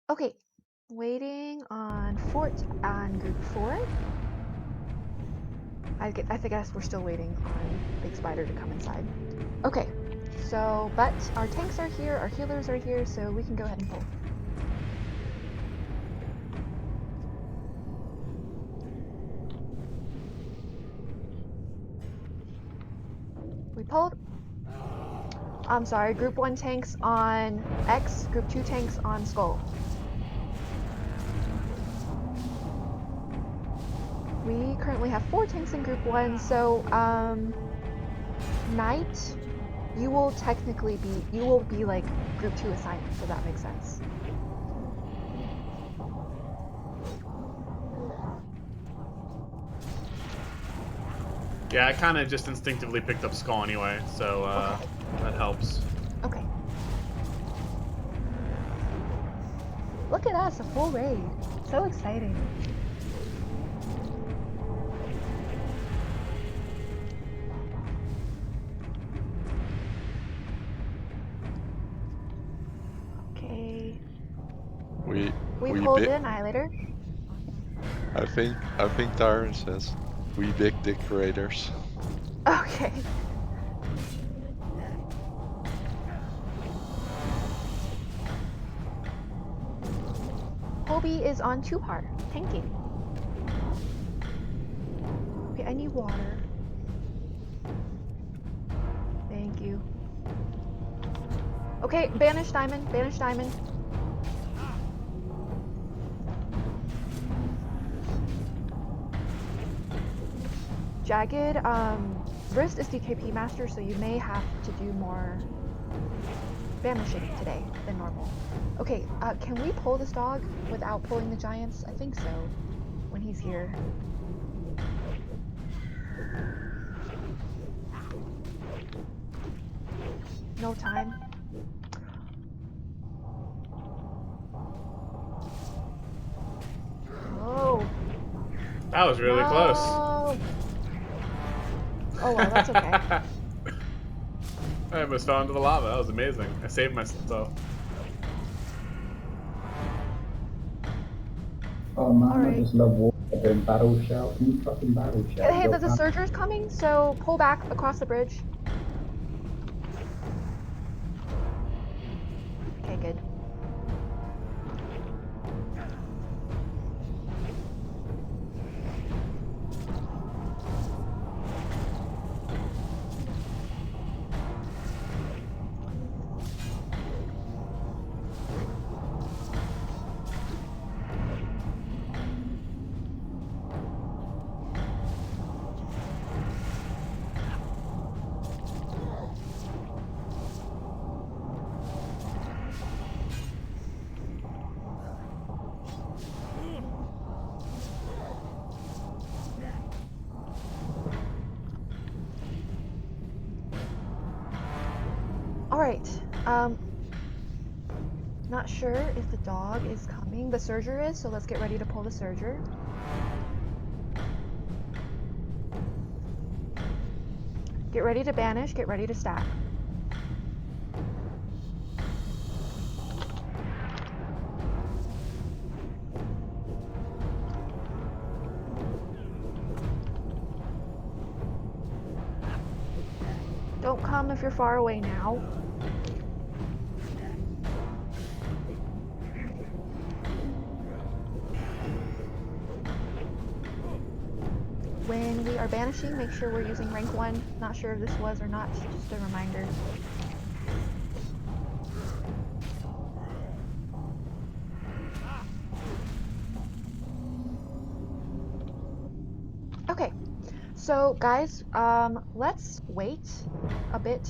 Okay, waiting on Fort on Group 4. I guess we're still waiting on Big Spider to come inside. Okay, so, but our tanks are here, our healers are here, so we can go ahead and pull. We pulled. I'm sorry, Group 1 tanks on X, Group 2 tanks on Skull. We currently have 4 tanks in Group 1, so, Knight, you will technically be like Group 2 assignment, so that makes sense. Yeah, I kind of just instinctively picked up Skull anyway, so Okay. that helps. Okay. Look at us, a full raid. So exciting. Okay. We pulled the Annihilator. I think Tyron says we big decorators. Okay. Hobie is on 2-par, tanking. Okay, I need water. Thank you. Okay, banish diamond, banish diamond. Jagged, Wrist is DKP master, so you may have to do more banishing today than normal. Okay, can we pull this dog without pulling the giants? I think so, when he's here. No time. Oh. That was really close. Oh well, that's okay. I almost fell into the lava. That was amazing. I saved myself. Oh man, I just love water battle shout. Can you fucking battle shout? Hey, the Surger's coming, so pull back across the bridge. Okay, good. Alright, not sure if the dog is coming. The Surger is, so let's get ready to pull the Surger. Get ready to banish, get ready to stack. Don't come if you're far away now. When we are banishing, make sure we're using rank 1. Not sure if this was or not, just a reminder. Okay, so guys, let's wait a bit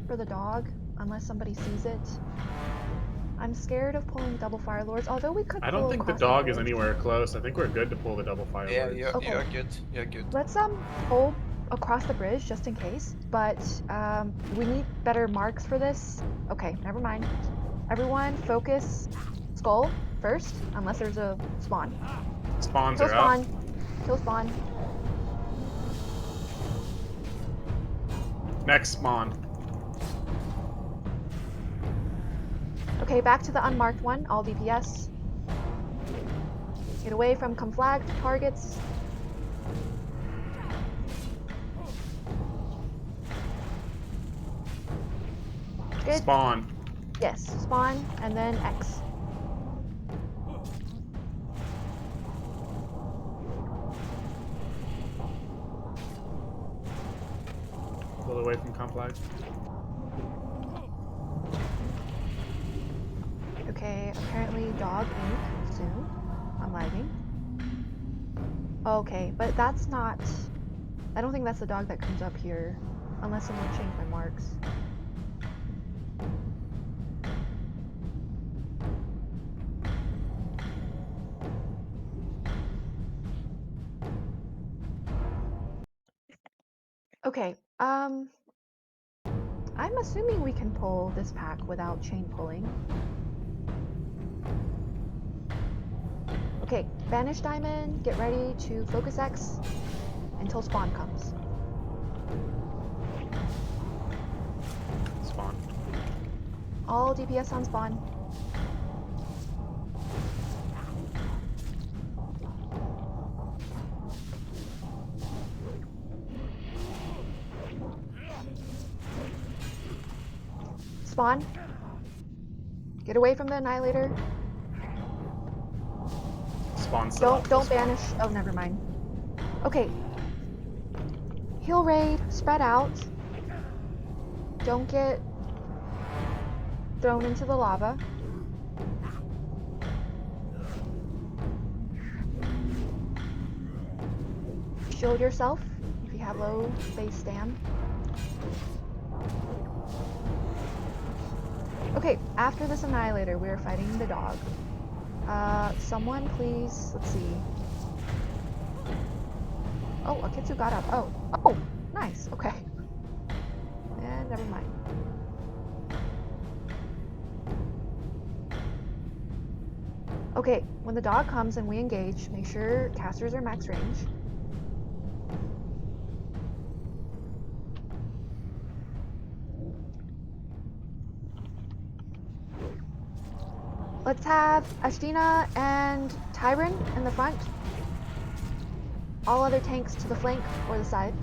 for the dog, unless somebody sees it. I'm scared of pulling double Fire Lords, although we could pull I don't think the dog is anywhere close. I think we're good to pull the double Fire Lords. Yeah, Okay. you're good. You're good. Let's pull across the bridge just in case, but we need better marks for this. Okay, never mind. Everyone focus Skull first, unless there's a spawn. Spawns Kill are spawn. up. Kill spawn. Next spawn. Okay, back to the unmarked one, all DPS. Get away from conflagged targets. Good. Spawn. Yes, spawn and then X. Pull away from conflag. Okay, apparently dog ink soon. I'm lagging. Okay, but that's not... I don't think that's the dog that comes up here. Unless someone changed my marks. Okay, I'm assuming we can pull this pack without chain pulling. Okay, Banish Diamond, get ready to focus X until spawn comes. Spawn. All DPS on spawn. Spawn. Get away from the Annihilator. Spawn still up. Don't Spawn. banish. Oh, never mind. Okay. Heal raid. Spread out. Don't get thrown into the lava. Shield yourself if you have low base stam. Okay, after this Annihilator, we are fighting the dog. Someone please, let's see. Oh, Akitsu got up. Oh, nice, okay. And never mind. Okay, when the dog comes and we engage, make sure casters are max range. Let's have Ashtina and Tyron in the front. All other tanks to the flank or the side.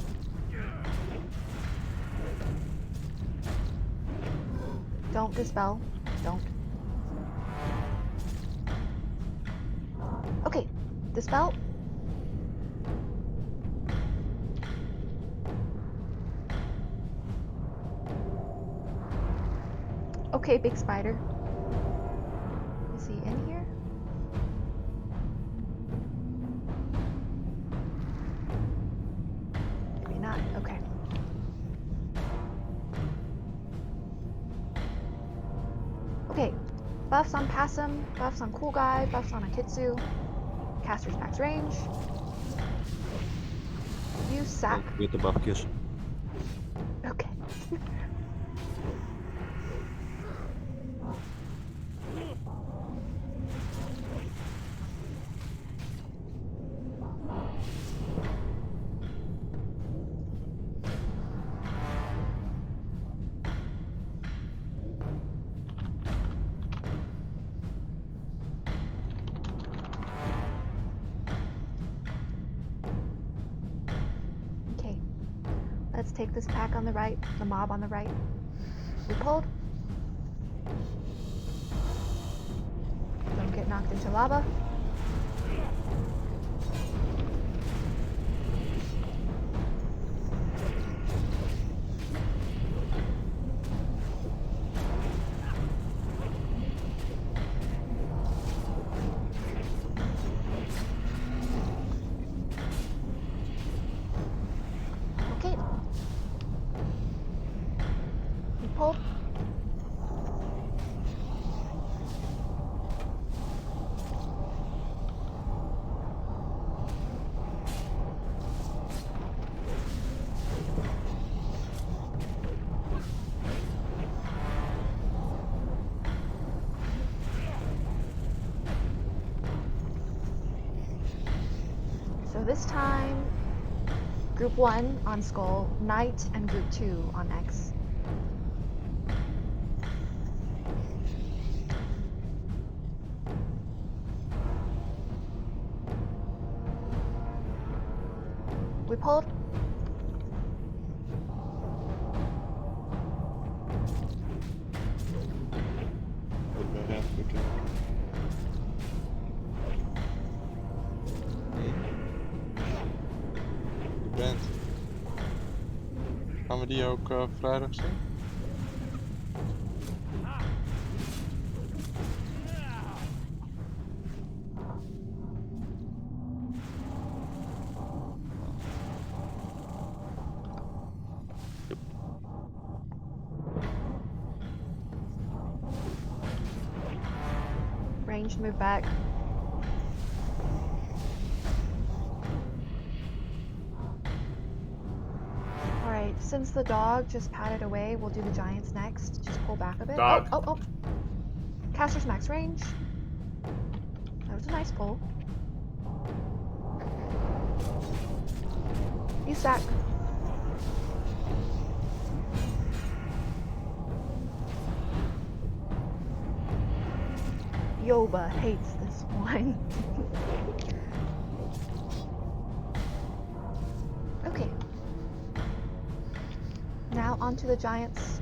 Don't dispel. Don't. Okay, dispel. Okay, big spider. Is he in here? Maybe not. Okay. Okay. Buffs on Passum, buffs on Cool Guy, buffs on Akitsu. Caster's max range. You sack. Get the buffjes. Okay. Okay. Let's take this pack on the right, the mob on the right. We pulled. Don't get knocked into lava. Okay. We pulled. So this time, Group 1 on Skull, Knight, and Group 2 on X. We pulled. De band. Gaan we die ook vrijdag zien? Ranged, move back. Alright, since the dog just patted away, we'll do the giants next. Just pull back a bit. Dog. Oh. Caster's max range. That was a nice pull. You stack. Yoba hates this one. Okay. Now onto the giants.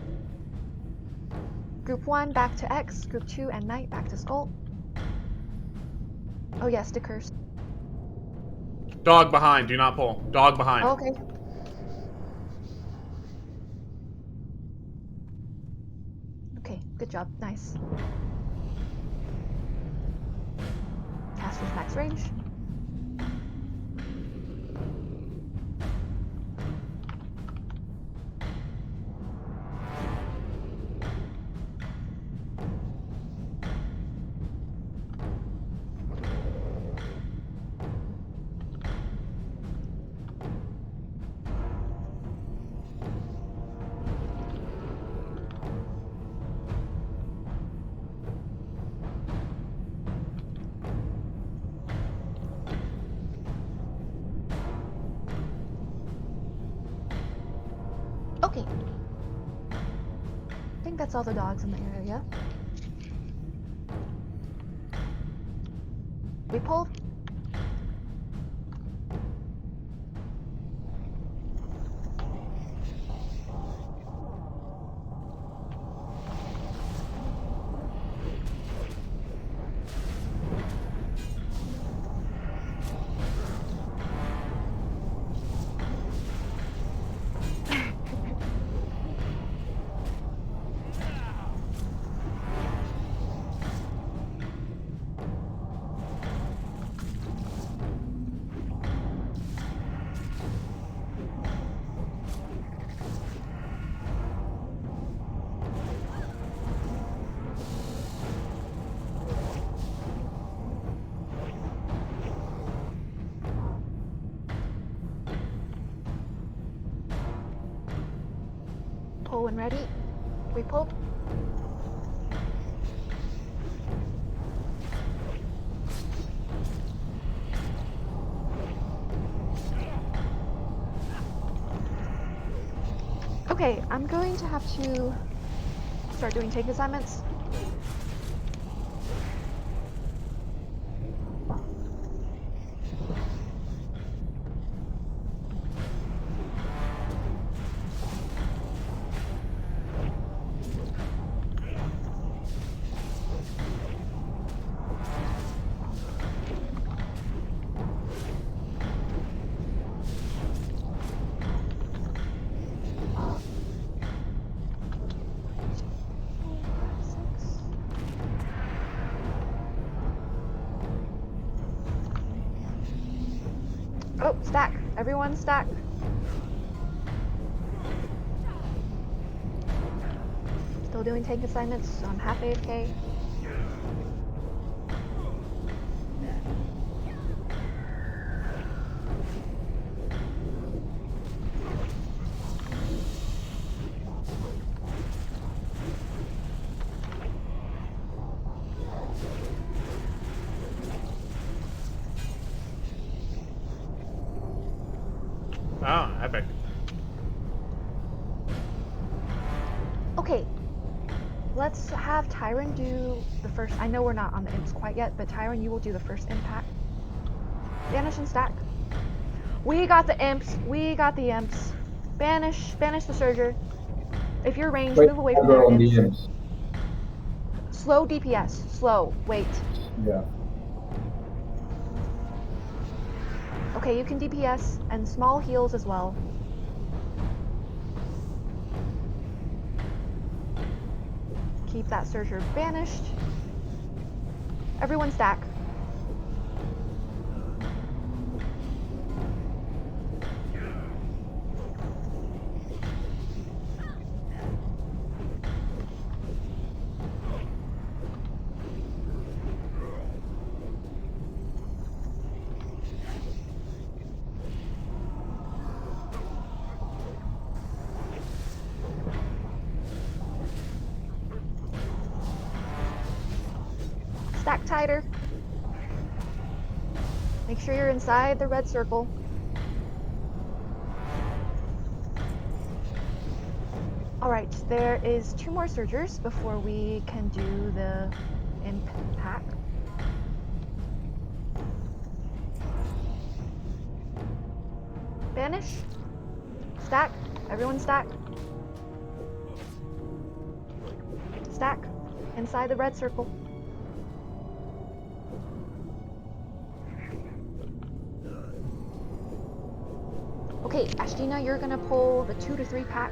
Group 1 back to X, Group 2 and Knight back to Skull. Oh yeah, stickers. Dog behind. Do not pull. Dog behind. Oh, okay. Okay, good job. Nice. Caster's max range. Okay. I think that's all the dogs in the area. We pulled. Pull when ready. We pulled. Okay, I'm going to have to start doing take assignments. Oh, stack. Everyone stack. Still doing tank assignments, so I'm half AFK. Oh, epic. Okay, let's have Tyron do the first. I know we're not on the imps quite yet, but Tyron, you will do the first impact. Vanish and stack. We got the imps. We got the imps. Banish the Surger. If you're ranged, Wait, move away from aggro their on the imps. imps. Slow DPS. Slow. Wait. Yeah. Okay, you can DPS and small heals as well. Keep that Surger banished. Everyone stack. Stack tighter. Make sure you're inside the red circle. Alright, there is 2 more Surgers before we can do the imp pack. Banish. Stack. Everyone stack. Stack. Inside the red circle. Okay, Ashtina, you're gonna pull the 2 to 3 pack.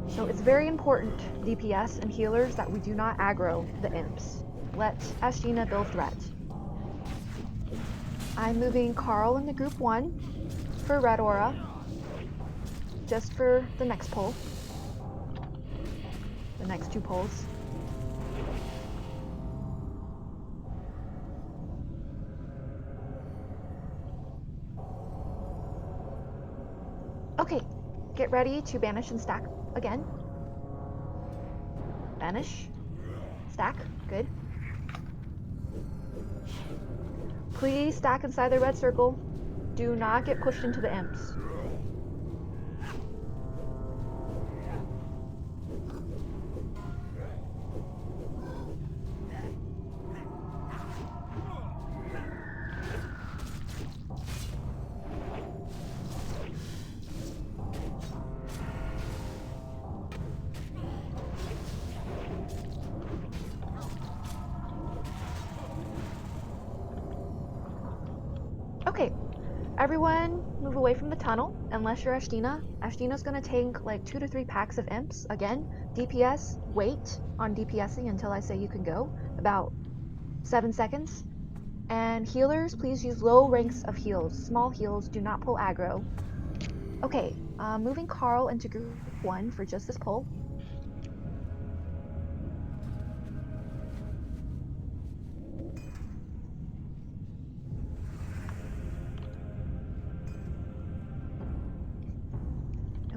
So it's very important, DPS and healers, that we do not aggro the imps. Let Ashtina build threat. I'm moving Carl into group 1 for red aura, just for the next pull. The next 2 pulls. Okay, get ready to banish and stack again. Banish. Stack. Good. Please stack inside the red circle. Do not get pushed into the imps. Okay, everyone move away from the tunnel, unless you're Ashtina. Ashtina's gonna tank like 2 to 3 packs of imps. Again, DPS, wait on DPSing until I say you can go, about 7 seconds. And healers, please use low ranks of heals. Small heals, do not pull aggro. Okay, moving Carl into group 1 for just this pull.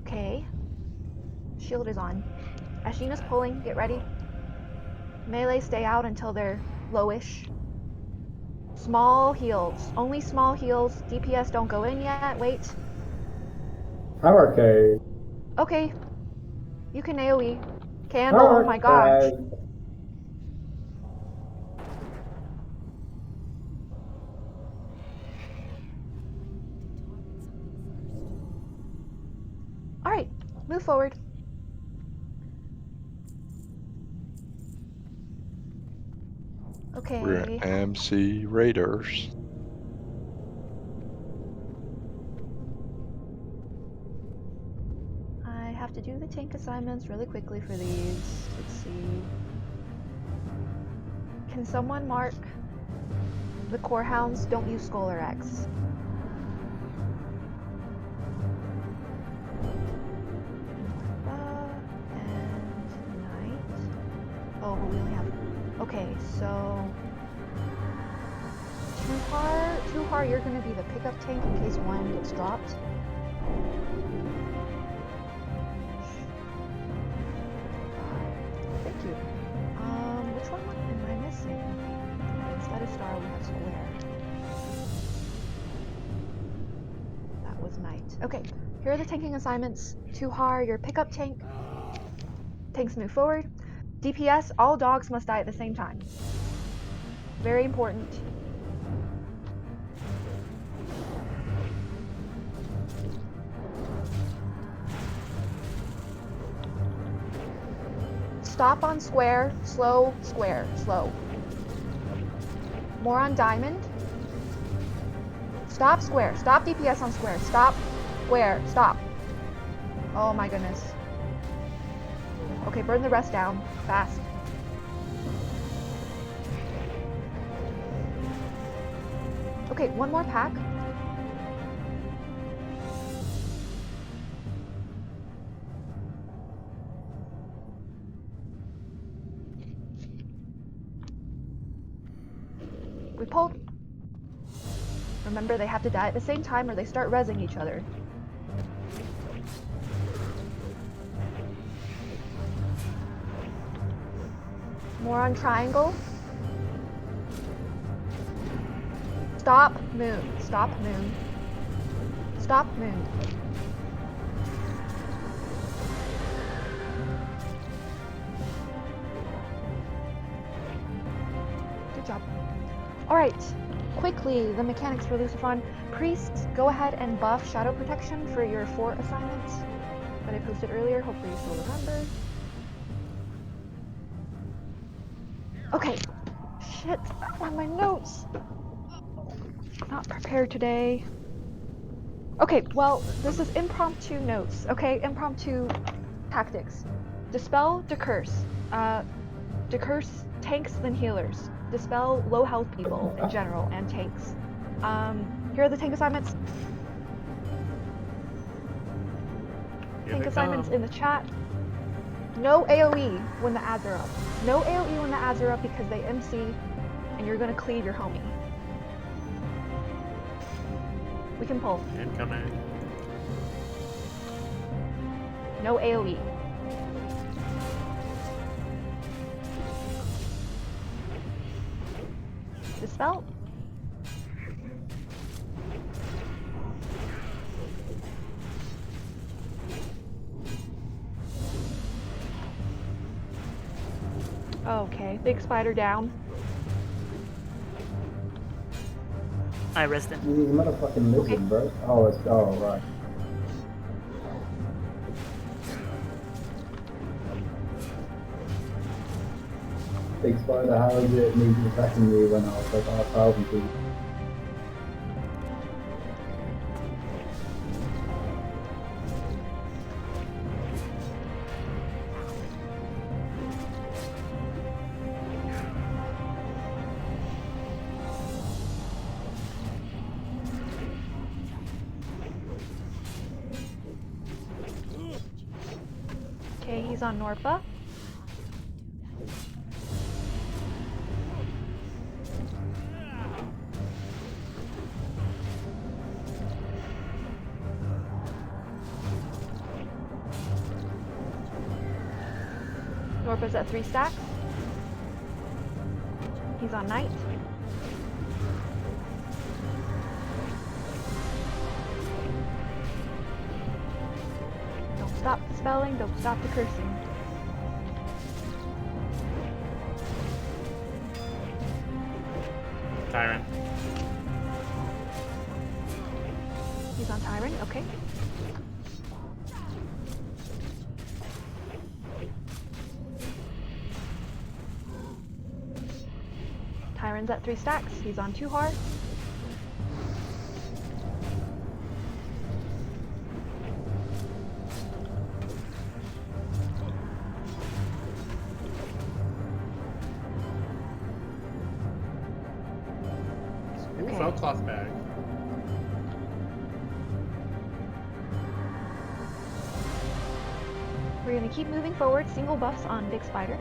Okay. Shield is on. Ashina's pulling. Get ready. Melee stay out until they're lowish. Small heals. Only small heals. DPS don't go in yet. Wait. Power cave. Okay. You can AoE. Candle. Oh my gosh. Alright. Move forward. Okay. We're MC Raiders. I have to do the tank assignments really quickly for these. Let's see. Can someone mark the core hounds? Don't use Skull or X. And Knight. Oh, but we only have. Okay, so. Tuhar, you're gonna be the pickup tank in case one gets dropped. Thank you. Which one am I missing? Instead of Star, we have Square. That was Knight. Okay, here are the tanking assignments. Tuhar, your pickup tank. Tanks move forward. DPS, all dogs must die at the same time. Very important. Stop on square, slow, square, slow. More on diamond. Stop square, stop DPS on square, stop square, stop. Oh my goodness. Okay, burn the rest down, fast. Okay, one more pack. We pulled. Remember, they have to die at the same time or they start rezzing each other. More on triangle. Stop moon. Stop moon. Stop moon. Good job. Alright, quickly, the mechanics for Lucifron. Priests, go ahead and buff Shadow Protection for your 4 assignments that I posted earlier. Hopefully you still remember. Okay. Shit, where are my notes? Not prepared today. Okay, well, this is impromptu notes, okay? Impromptu tactics. Dispel, decurse. Decurse tanks then healers. Dispel low health people in general and tanks. Here are the tank assignments. Tank assignments in the chat. No AoE when the ads are up. No AoE when the ads are up because they MC and you're gonna cleave your homie. We can pull. Incoming. No AoE. Dispel. Okay, big spider down. I rest him. He's a motherfucking lizard, bro. Oh, it's right. Big spider, how is it me attacking you when I was like 1,000 people? Okay, he's on Norpa. Norpa's at 3 stacks. He's on Knight. Don't stop the spelling, don't stop the cursing. Tyrant. He's on Tyrant, okay. Tyrant's at 3 stacks. He's on 2 hard. Ooh, fell cloth bag. We're gonna keep moving forward. Single buffs on Big Spider.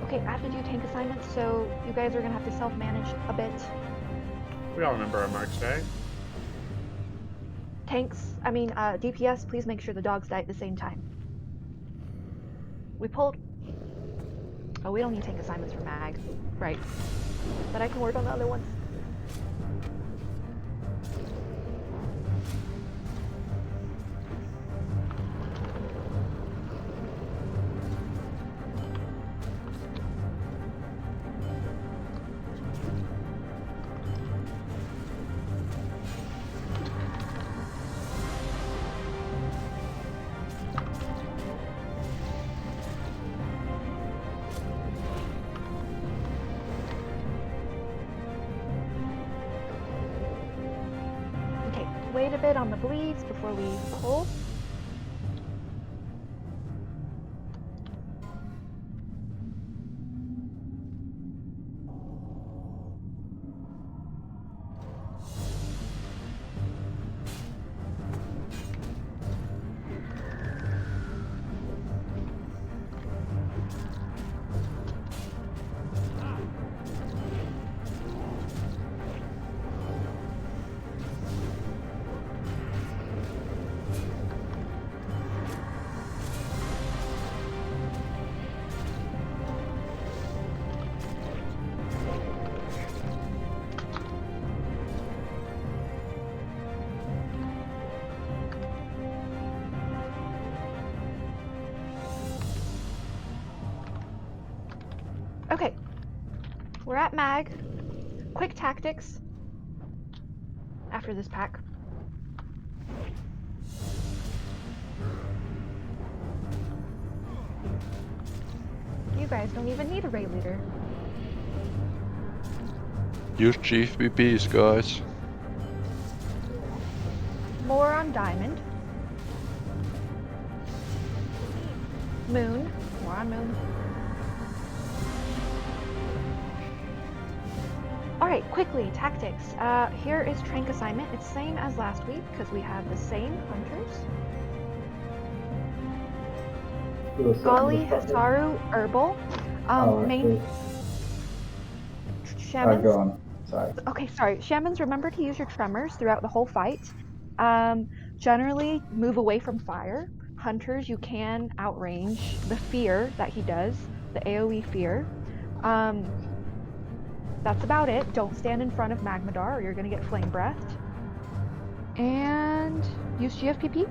Okay, I have to do tank assignments, so you guys are gonna have to self-manage a bit. We all remember our march day. Tanks, DPS, please make sure the dogs die at the same time. We pulled. Oh, we don't need tank assignments for Mag. Right. But I can work on the other ones. concentrate a bit on the bleeds before we pull. Okay, we're at Mag. Quick tactics after this pack. You guys don't even need a raid leader. Use GFPPs, guys. More on Diamond. Moon. More on Moon. Alright, quickly, tactics. Here is Trank assignment. It's same as last week because we have the same hunters. Golly, Hasaru, Herbal. Main Shamans. Go on. Sorry. Okay, sorry. Shamans, remember to use your tremors throughout the whole fight. Generally, move away from fire. Hunters, you can outrange the fear that he does, the AoE fear. That's about it. Don't stand in front of Magmadar or you're going to get flame breathed. And use GFPP.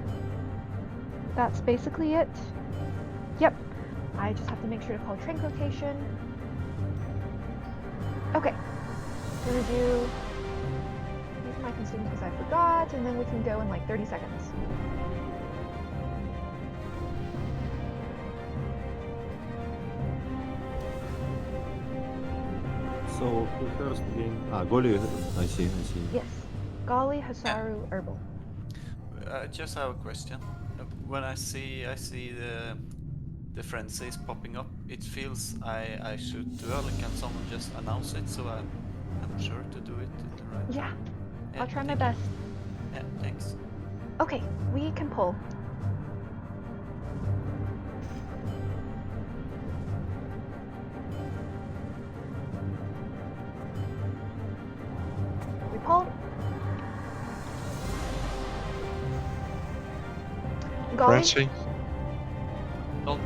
That's basically it. Yep. I just have to make sure to call Trank location. Okay. I'm going to do... These are my consumes because I forgot, and then we can go in like 30 seconds. So first again. Goli. I see. Yes. Golly, Hasaru, Herbal. Just have a question. When I see the frenzies popping up, it feels I should do it. Can someone just announce it so I'm sure to do it in the right? Yeah. Yeah, I'll try my thank best. you. Yeah, thanks. Okay, we can pull. We pull. Golly. Frenzy. Well,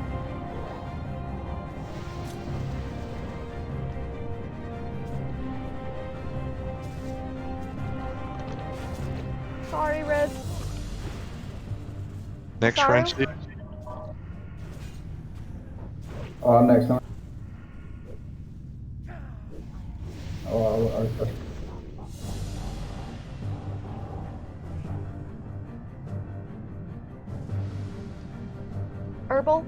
Sorry, Red. Next Sorry. frenzy. Oh, I'm next time. Oh, I Herbal.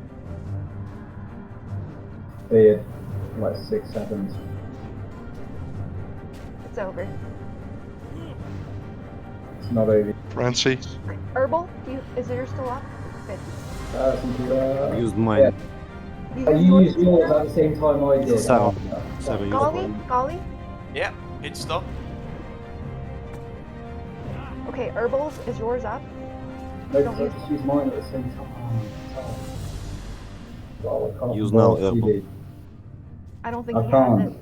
did like 6 seconds. It's over. It's not over. Frenzy. Herbal, is yours still up? Good. I used mine. You I used used yours at the same time I did. Sound. Sarah used Golly? mine. Golly? yeah, it stopped. Okay, Herbal's, is yours up? No, Don't because I use- just used mine at the same time. Well, I can't Use remember now, what you Herbal. did. I don't think I he has can't. it.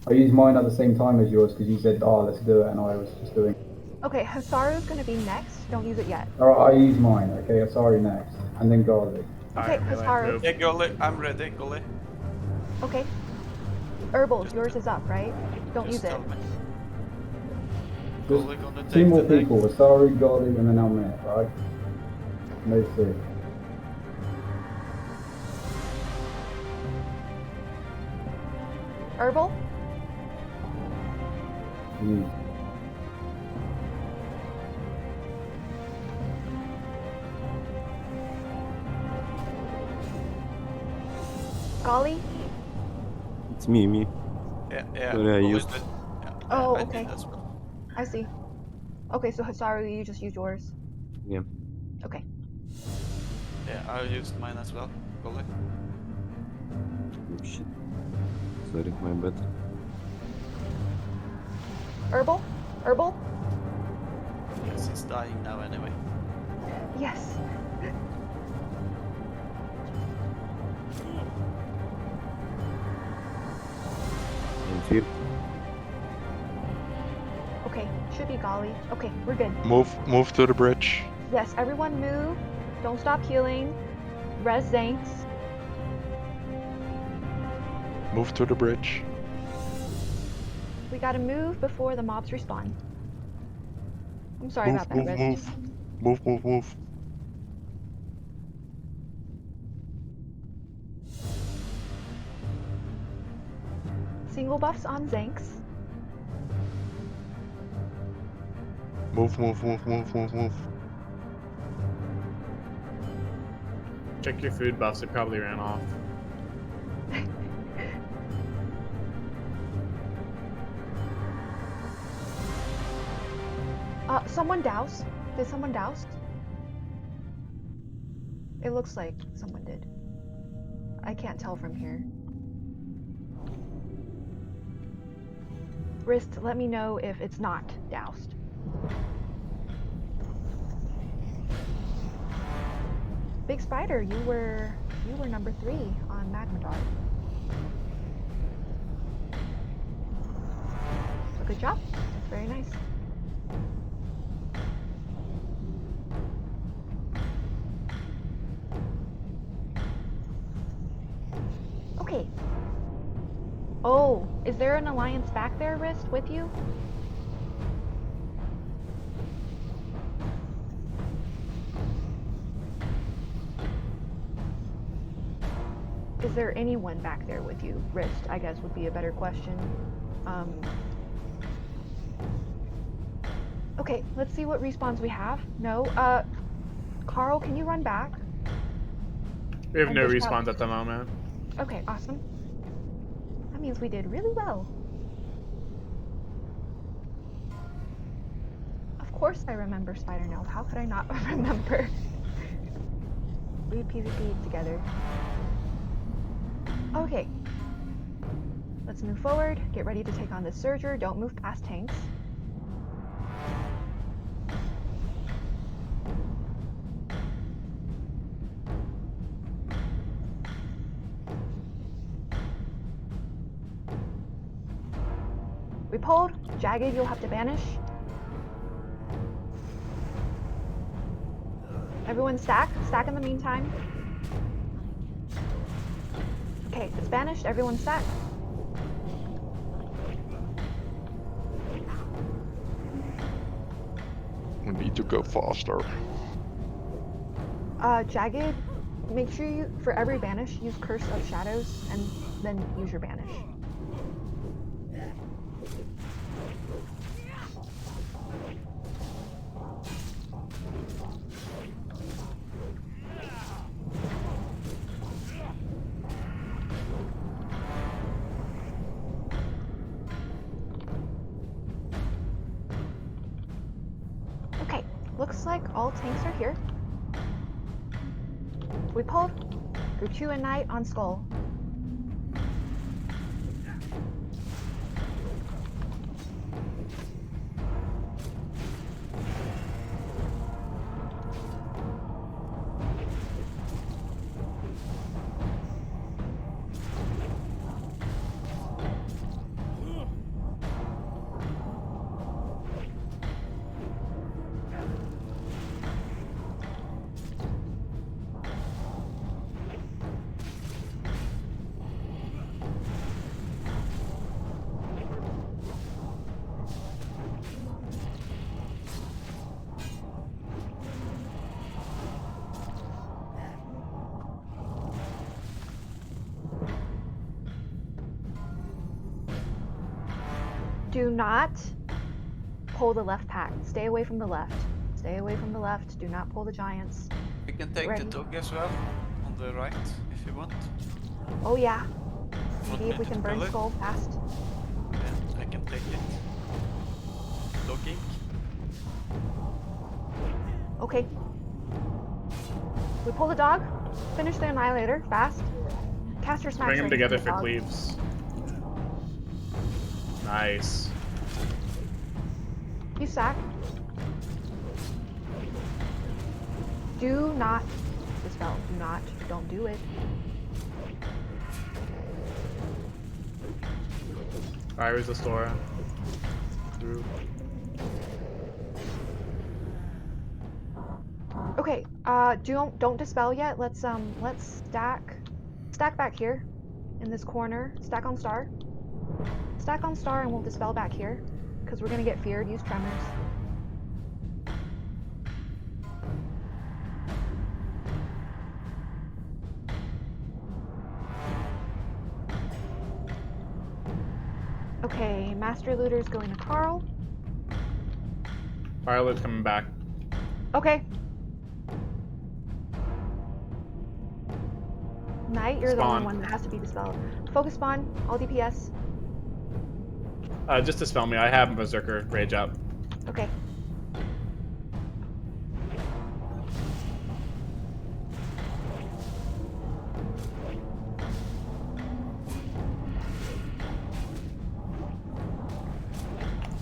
I used mine at the same time as yours because you said, oh, let's do it, and I was just doing. Okay, Hasaru's gonna be next. Don't use it yet. Alright, I use mine, okay? Sorry, next. And then Garlic. Okay, Alright, melee, Hasaru. move. Yeah, Goli, I'm ready, Goli. Okay. Herbal's, yours is up, right? Don't Just use it. tell me. Just Goli gonna 2 take more the people. Sorry, Garlic, and then I'm it, right? No 3. Herbal? Use. Golly? It's me. Yeah, Sorry, I Goli used- did. Yeah, Oh, I okay. did as well. I see. Okay, so Hasaru, you just used yours. Yeah. Okay. Yeah, I used mine as well. Golly. Oh shit. Sorry, my bad. Herbal? Herbal? Yes, he's dying now anyway. Yes. In fear. Okay, should be Golly. Okay, we're good. Move to the bridge. Yes, everyone move. Don't stop healing. Res Zanks. Move to the bridge. We gotta move before the mobs respawn. I'm sorry Move, about that, move, Res. move. Move, move, move. Single buffs on Zanks. Move, move, move, move, move, move. Check your food buffs. They probably ran off. Someone doused. Did someone douse? It looks like someone did. I can't tell from here. Wrist, let me know if it's not doused. Big Spider, you were number 3 on Magmadar. So good job. That's very nice. Okay. Oh, is there an alliance back there, Wrist, with you? Is there anyone back there with you? Wrist, I guess, would be a better question. Okay, let's see what respawns we have. No, Carl, can you run back? We have And no just respawns at the moment. Okay, awesome. That means we did really well. Of course I remember Spider Node. How could I not remember? We PvP'd together. Okay. Let's move forward. Get ready to take on the Surger. Don't move past tanks. We pulled. Jagged, you'll have to banish. Everyone stack. Stack in the meantime. Okay, it's banished. Everyone stack. We need to go faster. Jagged, make sure you, for every banish, use Curse of Shadows, and then use your banish. Okay, looks like all tanks are here. We pulled. Group 2 and Knight on Skull. Do not pull the left pack. Stay away from the left. Stay away from the left. Do not pull the giants. You can take Ready. the dog as well, on the right, if you want. Oh yeah. Want See if me we to can burn pull it? Skull fast. Yeah, I can take it. Dogging. Okay. We pull the dog. Finish the Annihilator. Fast. Caster Smash. Bring them right together into the for dog. cleaves. Nice. You sack. Do not dispel. Do not. Don't do it. Alright, where's the store? Through. Okay. Don't dispel yet. Let's stack back here in this corner. Stack on star. Stack on star, and we'll dispel back here because we're gonna get feared. Use tremors. Okay, Master Looter's going to Carl. Violet's coming back. Okay. Knight, you're the Spawn. only one that has to be dispelled. Focus spawn, all DPS. Just dispel me. I have Berserker Rage out. Okay.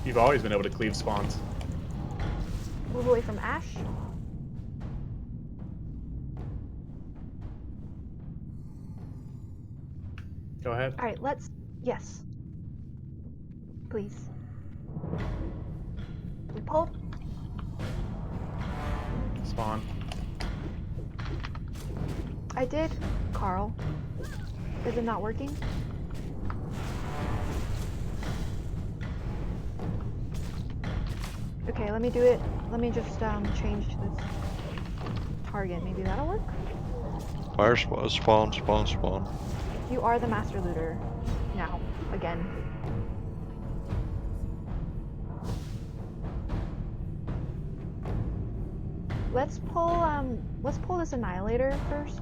You've always been able to cleave spawns. Move away from Ash. Go ahead. Alright, let's... Yes. Please. We pulled. Spawn. I did. Carl. Is it not working? Okay, let me do it. Let me just change this target. Maybe that'll work? Fire spawn, spawn, spawn. You are the Master Looter. Now. Again. Let's pull this Annihilator first.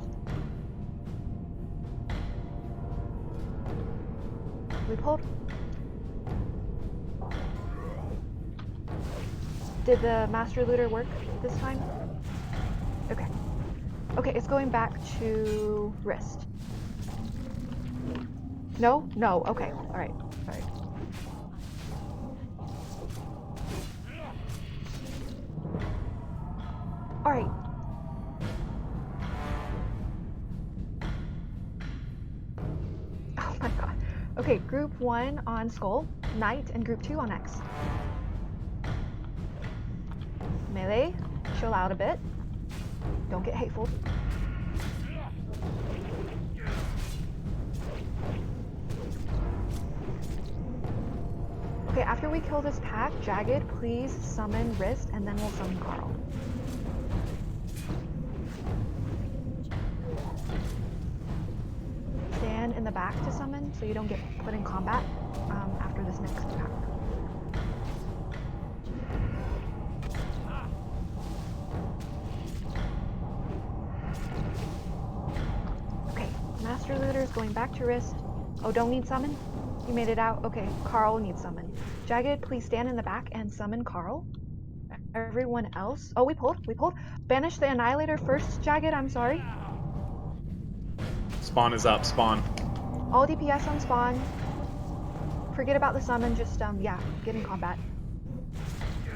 We pulled. Did the Master Looter work this time? Okay. Okay, it's going back to wrist. No? No, okay. Alright. Alright. Alright. Oh my god. Okay, group 1 on Skull, Knight, and group 2 on X. Melee, chill out a bit. Don't get hateful. Okay, after we kill this pack, Jagged, please summon Wrist, and then we'll summon Carl. Stand in the back to summon, so you don't get put in combat after this next pack. Okay, Master Looter is going back to Wrist. Oh, don't need summon? You made it out? Okay, Carl needs summon. Jagged, please stand in the back and summon Carl. Everyone else... Oh, we pulled. Banish the Annihilator first, Jagged, I'm sorry. Spawn is up. Spawn. All DPS on spawn. Forget about the summon, just, yeah, get in combat.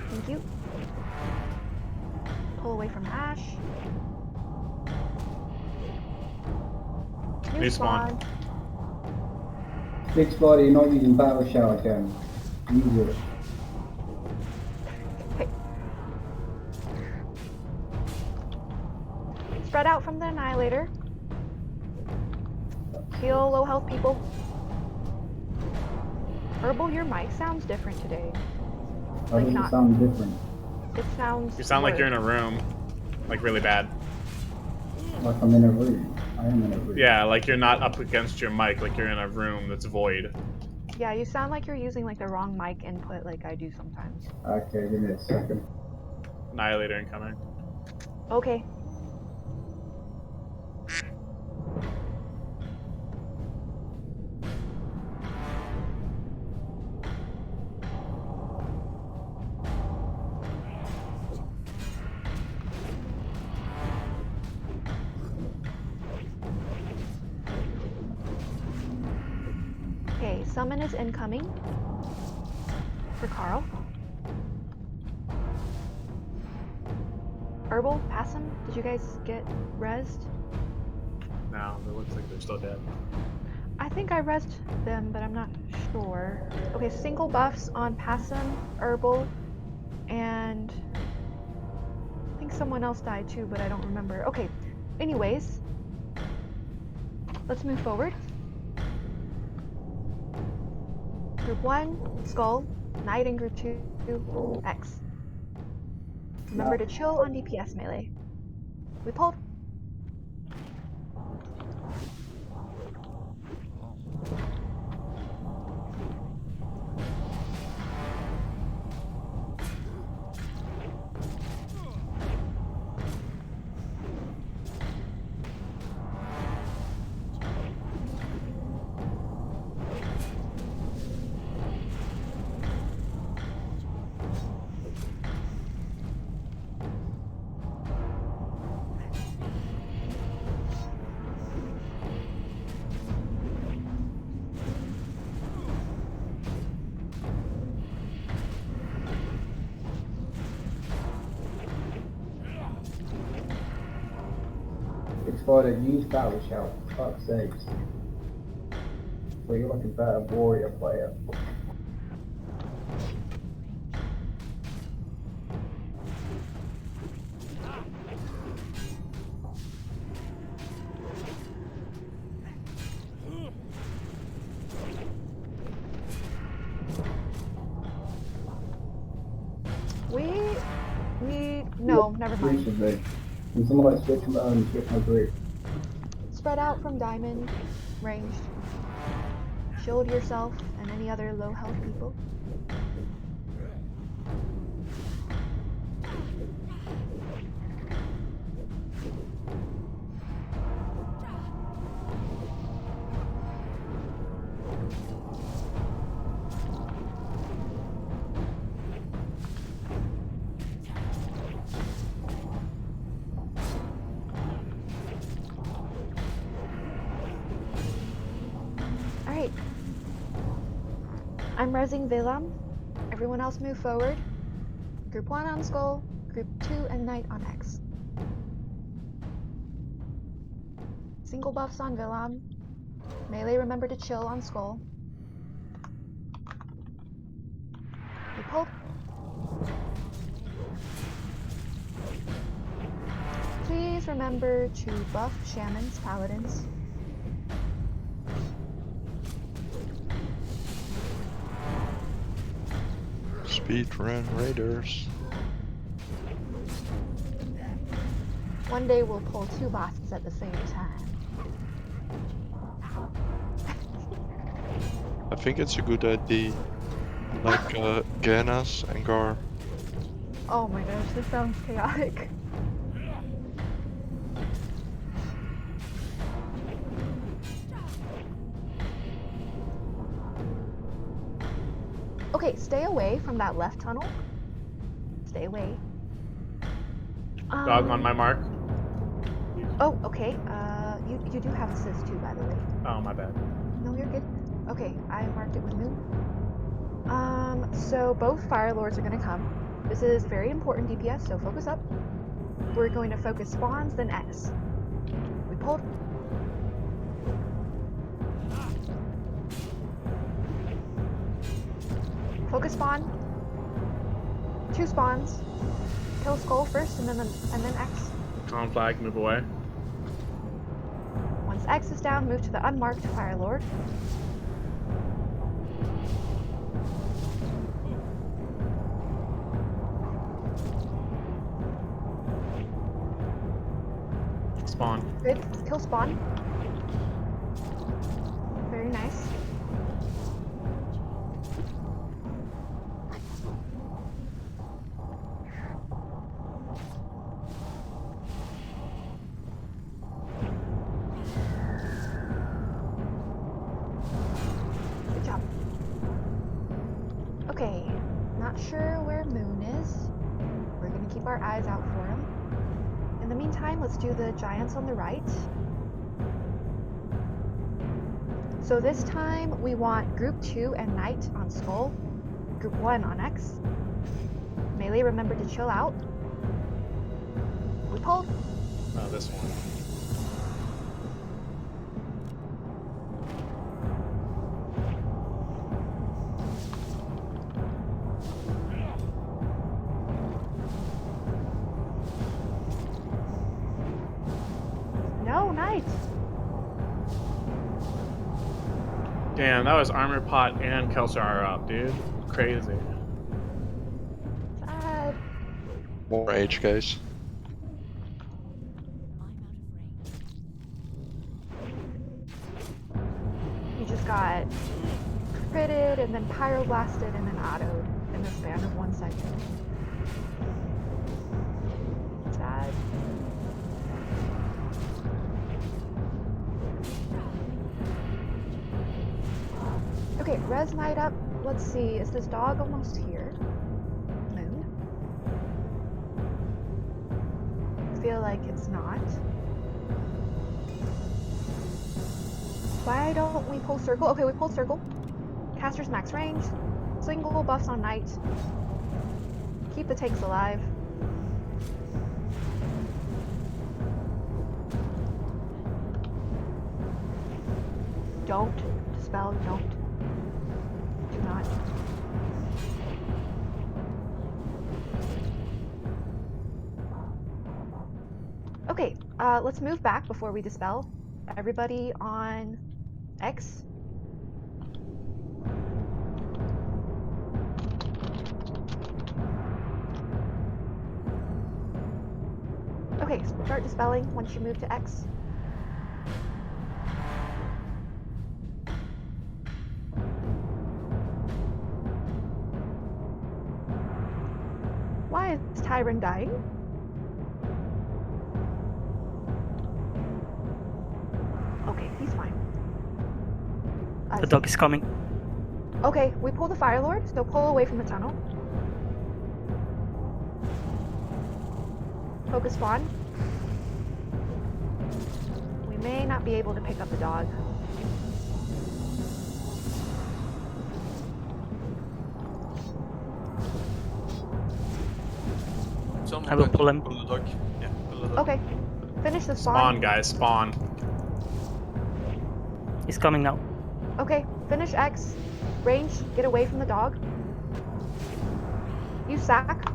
Thank you. Pull away from Ash. New spawn. Big Spotty, you're not using Battle Shout again. Use it. Okay. Spread out from the Annihilator. Heal low health people. Herbal, your mic sounds different today. How Like does not- it sound different? It sounds... You sound like you're in a room. Like really bad. Like I'm in a room. I am in a room. Yeah, like you're not up against your mic, like you're in a room that's void. Yeah, you sound like you're using like the wrong mic input like I do sometimes. Okay, give me a second. Annihilator incoming. Okay. summon is incoming for Carl. Herbal, pass him. Did you guys get rezzed? No, it looks like they're still dead. I think I rezzed them, but I'm not sure. Okay, single buffs on Passum, Herbal, and I think someone else died too, but I don't remember. Okay, anyways, let's move forward. Group 1, Skull, Knight, and Group 2, X. Remember to chill on DPS melee. We pulled. It's for the use battle shout, for fuck's sakes. So you're looking for a warrior player. No, never mind. Recently. Can someone like switch my group? Spread out from diamond, ranged. Shield yourself and any other low health people. Alright. I'm rezzing Velam. Everyone else move forward. Group 1 on Skull, Group 2 and Knight on X. Single buffs on Velam. Melee, remember to chill on Skull. We pulled. Please remember to buff Shamans, Paladins. Speedrun Raiders. One day we'll pull 2 bosses at the same time. I think it's a good idea. Like Gehennas and Garr. Oh my gosh, this sounds chaotic. Okay, stay away from that left tunnel. Stay away. Dog on my mark. Oh, okay. You do have assist too, by the way. Oh, my bad. No, you're good. Okay, I marked it with moon. So both Fire Lords are gonna come. This is very important DPS, so focus up. We're going to focus spawns, then X. We pulled. Focus spawn. 2 spawns. Kill Skull first, and then X. On flag, move away. Once X is down, move to the unmarked Fire Lord. Spawn. Good. Kill spawn. Very nice. Good job. Okay, not sure where Moon is. We're gonna keep our eyes out for him. In the meantime, let's do the giants on the right. So this time we want Group 2 and Knight on Skull, Group 1 on X. Melee, remember to chill out. We pulled. Oh, this one. No, Knight. Damn, that was Armor Pot and Kelsar up, dude. Crazy. Sad. More H, guys. You just got critted and then pyroblasted and then autoed in the span of 1 second. Sad. Okay, res Knight up. Let's see, is this dog almost here? Moon? Feel like it's not. Why don't we pull circle? Okay, we pulled circle. Caster's max range. Single buffs on Knight. Keep the tanks alive. Don't dispel, don't. Do not. Okay, let's move back before we dispel. Everybody on X. Okay, start dispelling once you move to X. Why is Tyron dying? Okay, he's fine. The dog is coming. Okay, we pull the Fire Lord, so pull away from the tunnel. Focus spawn. We may not be able to pick up the dog. I will pull him. Pull the dog. Yeah, pull the dog. Okay, finish the spawn. Spawn, guys, spawn. He's coming now. Okay, finish X. Range, get away from the dog. Use sack.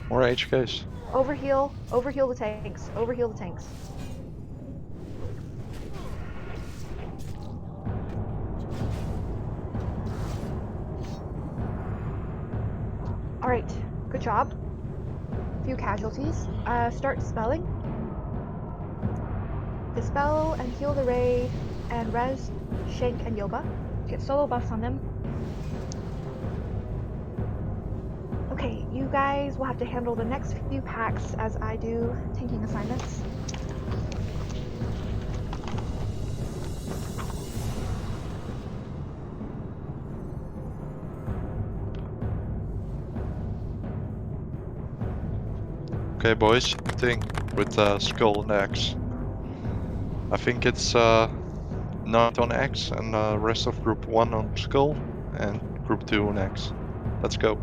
More H, guys. Overheal the tanks. Overheal the tanks. Alright, good job. Few casualties. Start dispelling. Dispel and heal the raid and res, Shank, and Yoba. Get solo buffs on them. Okay, you guys will have to handle the next few packs as I do tanking assignments. Okay, boys. Thing with Skull and X. I think it's Knight on X and rest of Group 1 on Skull and Group 2 on X. Let's go.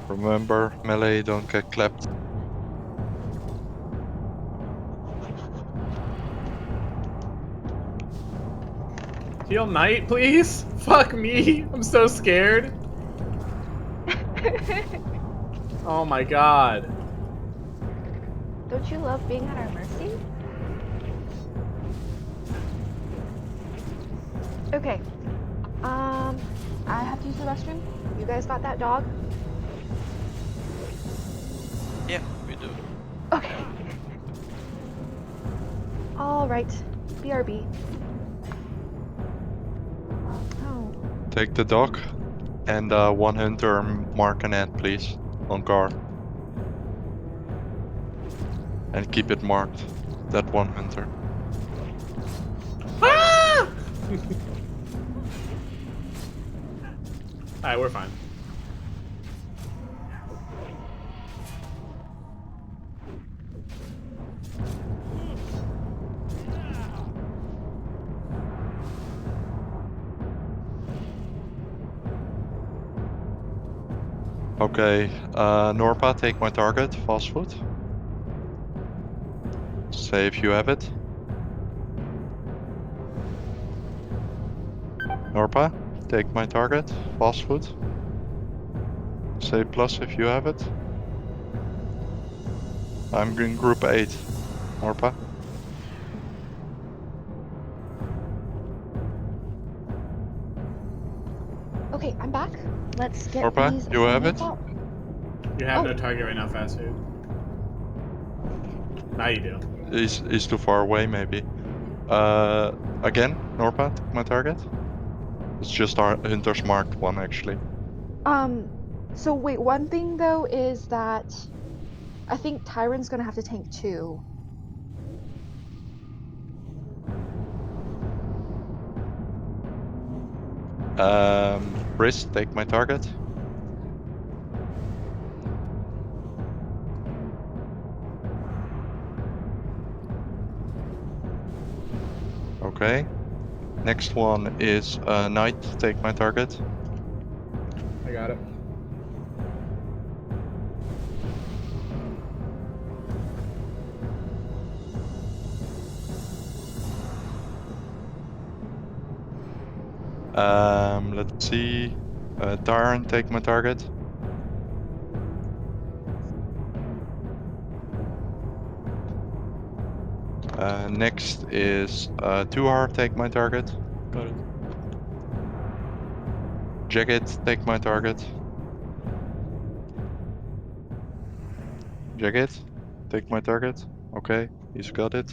Remember, melee, don't get clapped. Heal Knight, please? Fuck me. I'm so scared. Oh my god. Don't you love being at our mercy? Okay. I have to use the restroom. You guys got that dog? Yeah, we do. Okay. Alright. BRB. Oh. Take the dog and one hunter mark an ad, please, on Garr. And keep it marked, that one hunter. Ah! Alright, we're fine. Okay, Norpa, take my target, fast foot. Say if you have it. Norpa, take my target, fast foot. Say plus if you have it. I'm in group 8. Norpa. Okay, I'm back. Let's get Norpa, these you have assignments it? out. You have Oh. no target right now, fast food. Now you do. He's too far away, maybe. Again, Norpa, take my target. It's just our Hunter's marked one, actually. So wait, one thing though is that I think Tyron's gonna have to tank 2. Briss, take my target. Okay. Next one is Knight, take my target. I got it. Let's see. Tyron, take my target. Next is Tuhar, take my target. Got it. Jagged, take my target. Jagged, take my target. Okay, he's got it.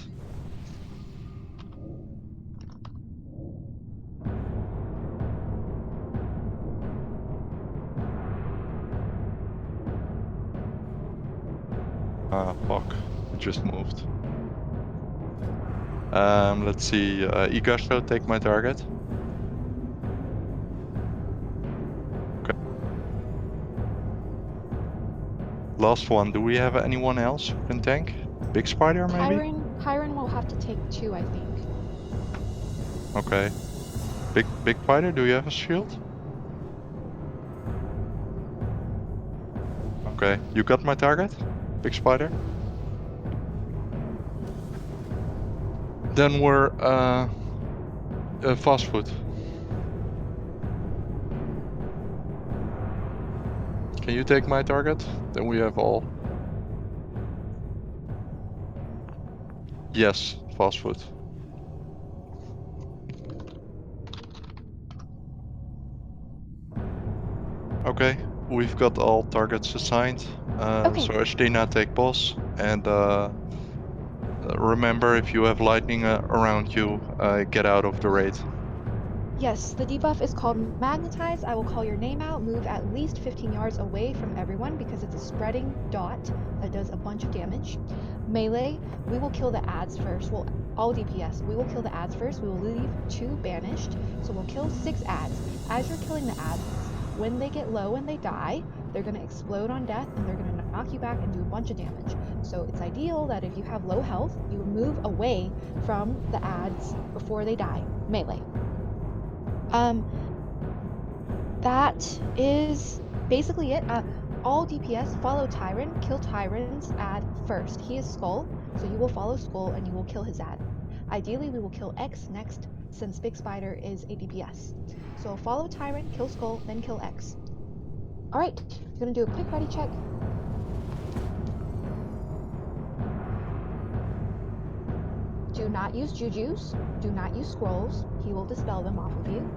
Ah, fuck. It just moved. Let's see. Igashto, take my target. Okay. Last one. Do we have anyone else who can tank? Big Spider, maybe? Tyron will have to take 2, I think. Okay. Big Spider, do you have a shield? Okay. You got my target? Big Spider? Then we're fast food. Can you take my target? Then we have all. Yes, fast food. Okay, we've got all targets assigned. Okay. So Ashtina, take boss, and remember, if you have lightning around you, get out of the raid. Yes, the debuff is called Magnetize. I will call your name out, move at least 15 yards away from everyone because it's a spreading dot that does a bunch of damage. Melee, we will kill the ads first. Well, all DPS, we will kill the ads first. We will leave 2 banished, so we'll kill 6 ads. As you're killing the ads, when they get low and they die, they're going to explode on death and they're going to knock you back and do a bunch of damage. So it's ideal that if you have low health, you move away from the ads before they die. Melee. That is basically it. All DPS follow Tyron, kill Tyron's ad first. He is Skull, so you will follow Skull and you will kill his ad. Ideally, we will kill X next, since Big Spider is a DPS. So follow Tyron, kill Skull, then kill X. Alright, I'm gonna do a quick ready check. Do not use Jujus, do not use Scrolls. He will dispel them off of you.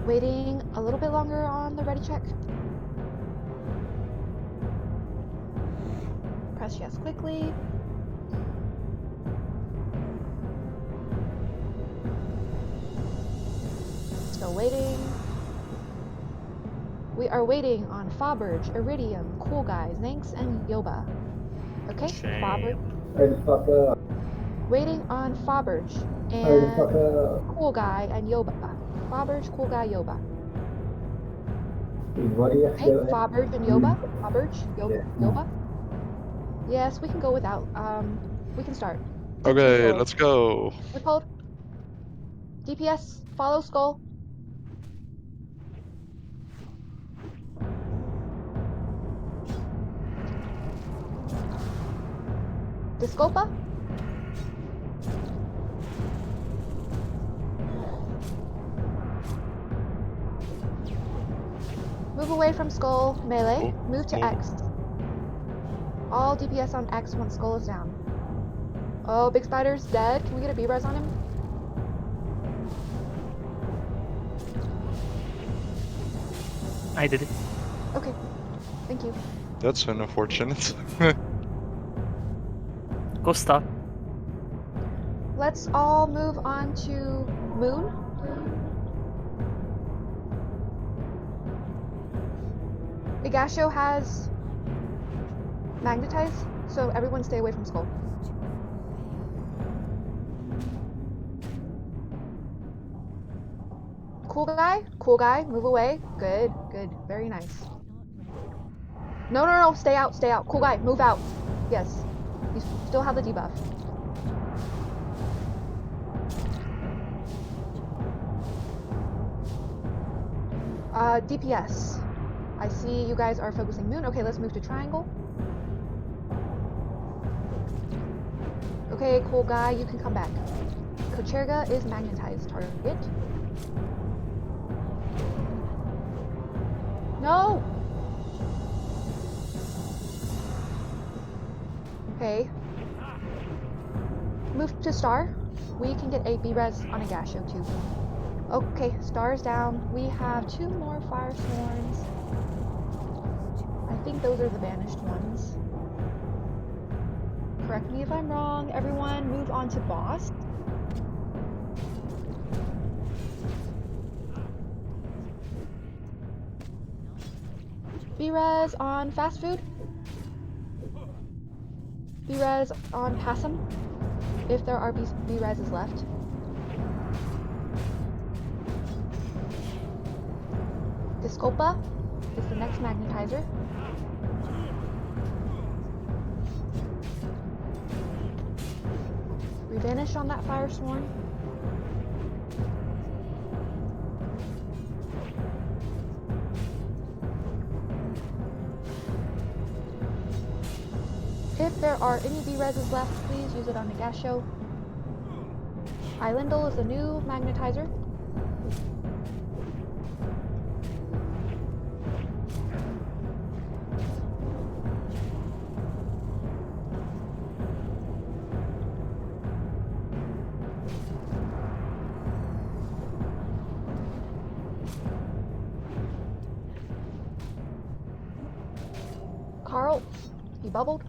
Waiting a little bit longer on the ready check. Press yes quickly. Still waiting. We are waiting on Faberge, Iridium, Cool Guys, Nanks, and Yoba. Okay, Shame. Faberge. Hey, the fuck up. Waiting on Faberge. Oh, it's like And a... Cool Guy and Yoba. Faberge, Cool Guy, Yoba. Why do you have to Okay, go ahead? Faberge and Yoba. Faberge, Yeah. Yoba. Yes, we can go without. We can start. Okay, forward. let's go. Whip hold. DPS, follow skull. Disculpa. Move away from skull, melee. Oh, Move to move. X. All DPS on X once skull is down. Oh, big spider's dead. Can we get a B-res on him? I did it. Okay, thank you. That's unfortunate. Go stop. Let's all move on to Moon. Igashio has Magnetize, so everyone stay away from Skull. Cool guy, move away. Good, good, very nice. No, stay out. Cool guy, move out. Yes, you still have the debuff. DPS. I see you guys are focusing Moon. Okay, let's move to Triangle. Okay, cool guy, you can come back. Kocherga is Magnetized target. No! Okay. Move to Star. We can get a B-res on Igashio too. Okay, Star's down. We have 2 more Fire Sworns. I think those are the banished ones. Correct me if I'm wrong. Everyone move on to Boss. B-res on Fast Food. B-res on Passum, if there are B-reses left. Disculpa is the next Magnetizer. Revanish on that Fire Sworn. If there are any B-reses left, please use it on Igashio. Islandel is the new Magnetizer. Carl, he bubbled.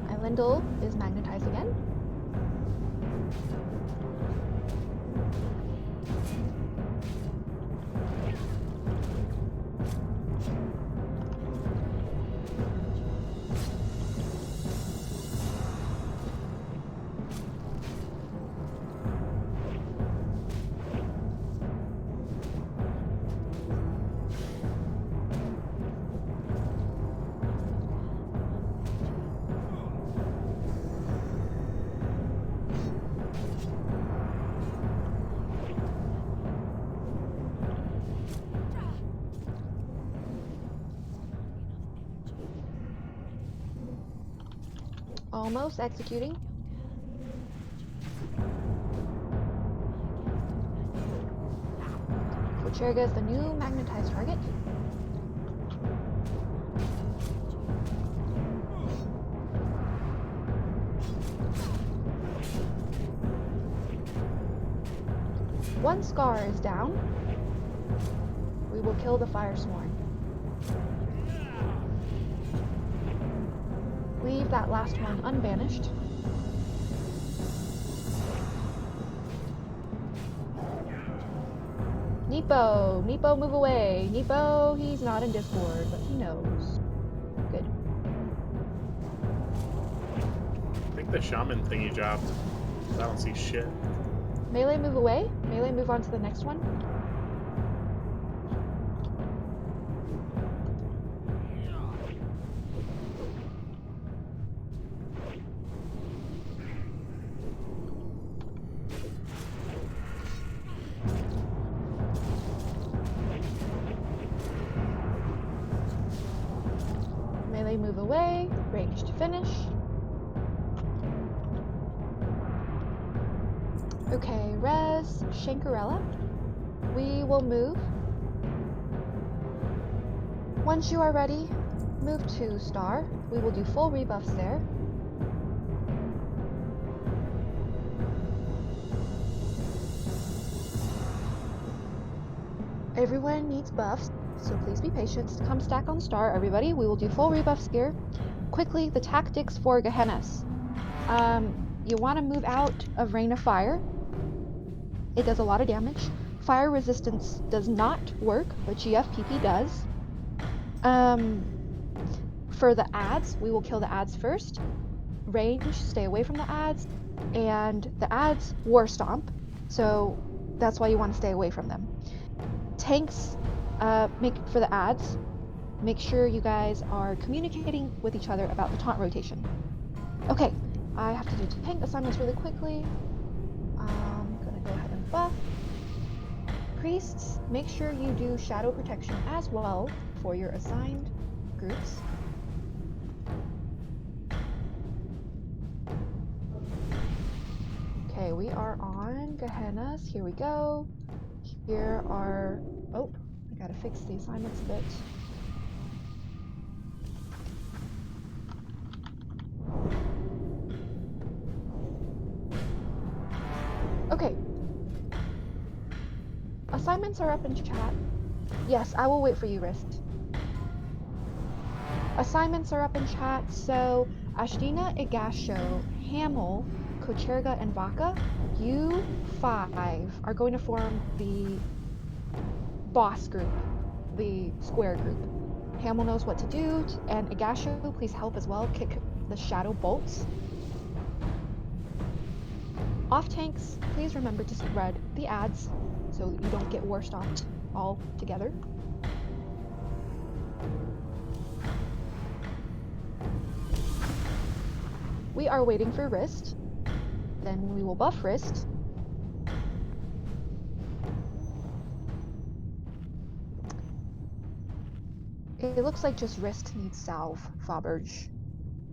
Islandel is magnetized again. Almost executing. Kocherga is the new magnetized target. Once Garr is down, we will kill the Fire Sworn. Leave that last one unbanished. Nepo, move away. Nepo, he's not in Discord, but he knows. Good. I think the shaman thingy dropped. I don't see shit. Melee, move away. Melee, move on to the next one. Melee, move away. Ranged, finish. Okay, res Shankarella. We will move. Once you are ready, move to star. We will do full rebuffs there. Everyone needs buffs, so please be patient. Come stack on star, everybody. We will do full rebuffs here. Quickly, the tactics for Gehennas. You want to move out of Rain of Fire. It does a lot of damage. Fire resistance does not work, but GFPP does. For the ads, we will kill the ads first. Range, stay away from the ads. And the ads, War Stomp. So that's why you want to stay away from them. Tanks, for the ads, make sure you guys are communicating with each other about the taunt rotation. Okay, I have to do tank assignments really quickly. I'm gonna go ahead and buff. Priests, make sure you do shadow protection as well for your assigned groups. Okay, we are on Gehennas. Here we go. Here are... Oh, I gotta fix the assignments a bit. Okay. Assignments are up in chat. Yes, I will wait for you, Wrist. Assignments are up in chat, so Ashdina, Igasho, Hamel, Kocherga, and Vaca, you 5 are going to form the boss group, the square group. Hamel knows what to do, and Igasho, please help as well, kick the shadow bolts. Off tanks, please remember to spread the ads so you don't get war stomped all together. We are waiting for Wrist. Then we will buff Wrist. It looks like just Wrist needs salve, Faberge.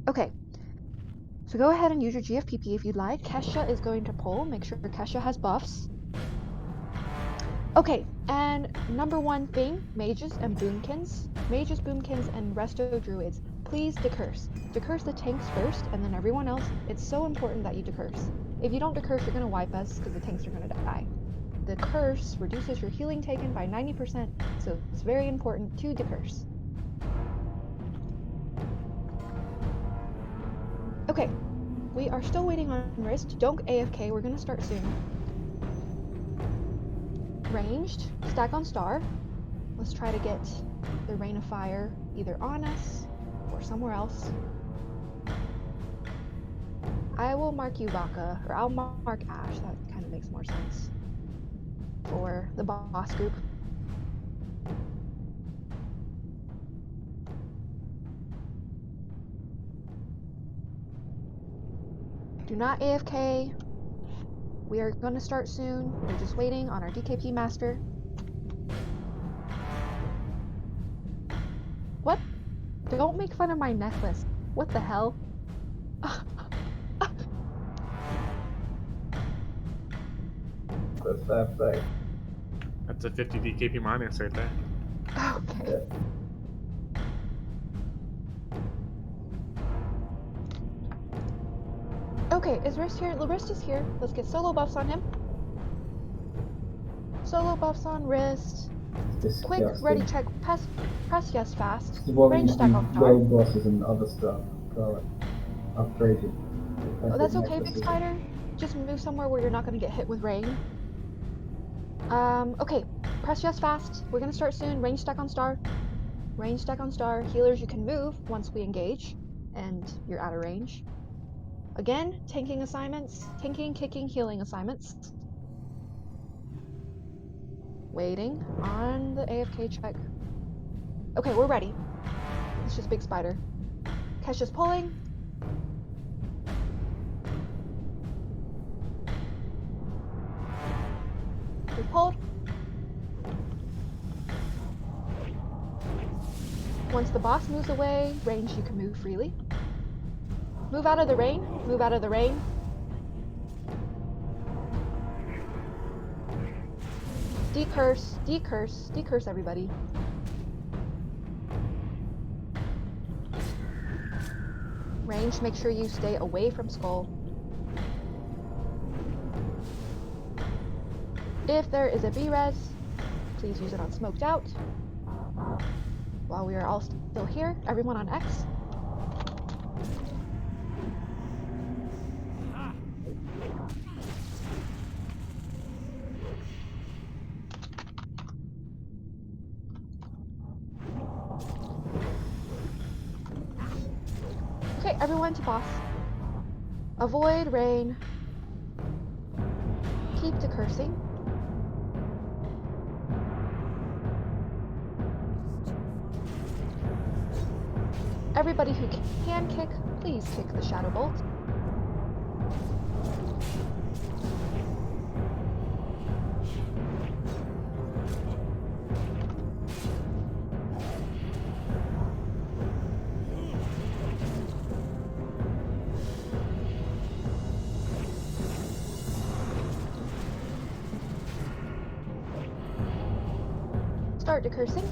Okay. So go ahead and use your GFPP if you'd like. Kesha is going to pull. Make sure Kesha has buffs. Okay, and number one thing, mages and boomkins. Mages, boomkins, and resto druids, please decurse. Decurse the tanks first, and then everyone else. It's so important that you decurse. If you don't decurse, you're going to wipe us, because the tanks are going to die. The curse reduces your healing taken by 90%, so it's very important to decurse. Okay, we are still waiting on Wrist. Don't AFK, we're going to start soon. Ranged, stack on star. Let's try to get the Rain of Fire either on us or somewhere else. I will mark you Vaca, or I'll mark Ash. That kind of makes more sense for the boss group. Do not AFK. We are going to start soon. We're just waiting on our DKP master. What? Don't make fun of my necklace. What the hell? That's fair play. That's a 50 DKP minus right there. Okay. Okay, is Wrist here? Wrist is here. Let's get solo buffs on him. Solo buffs on Wrist. Quick, ready, check, press yes fast. Range stack on star. World bosses and other stuff. So upgraded. Oh, that's okay, Big Spider. Just move somewhere where you're not going to get hit with rain. Okay, press yes fast. We're gonna start soon. Range stack on star. Range stack on star. Healers, you can move once we engage, and you're out of range. Again, tanking assignments. Tanking, kicking, healing assignments. Waiting on the AFK check. Okay, we're ready. It's just big spider. Kesha's pulling. We've pulled. Once the boss moves away, range, you can move freely. Move out of the rain. Move out of the rain. Decurse, decurse, decurse everybody. Range, make sure you stay away from Skull. If there is a B-res, please use it on Smoked Out. While we are all still here, everyone on X. Okay, everyone to boss. Avoid rain. Keep decursing. Everybody who can kick, please kick the Shadow Bolt. Start decursing.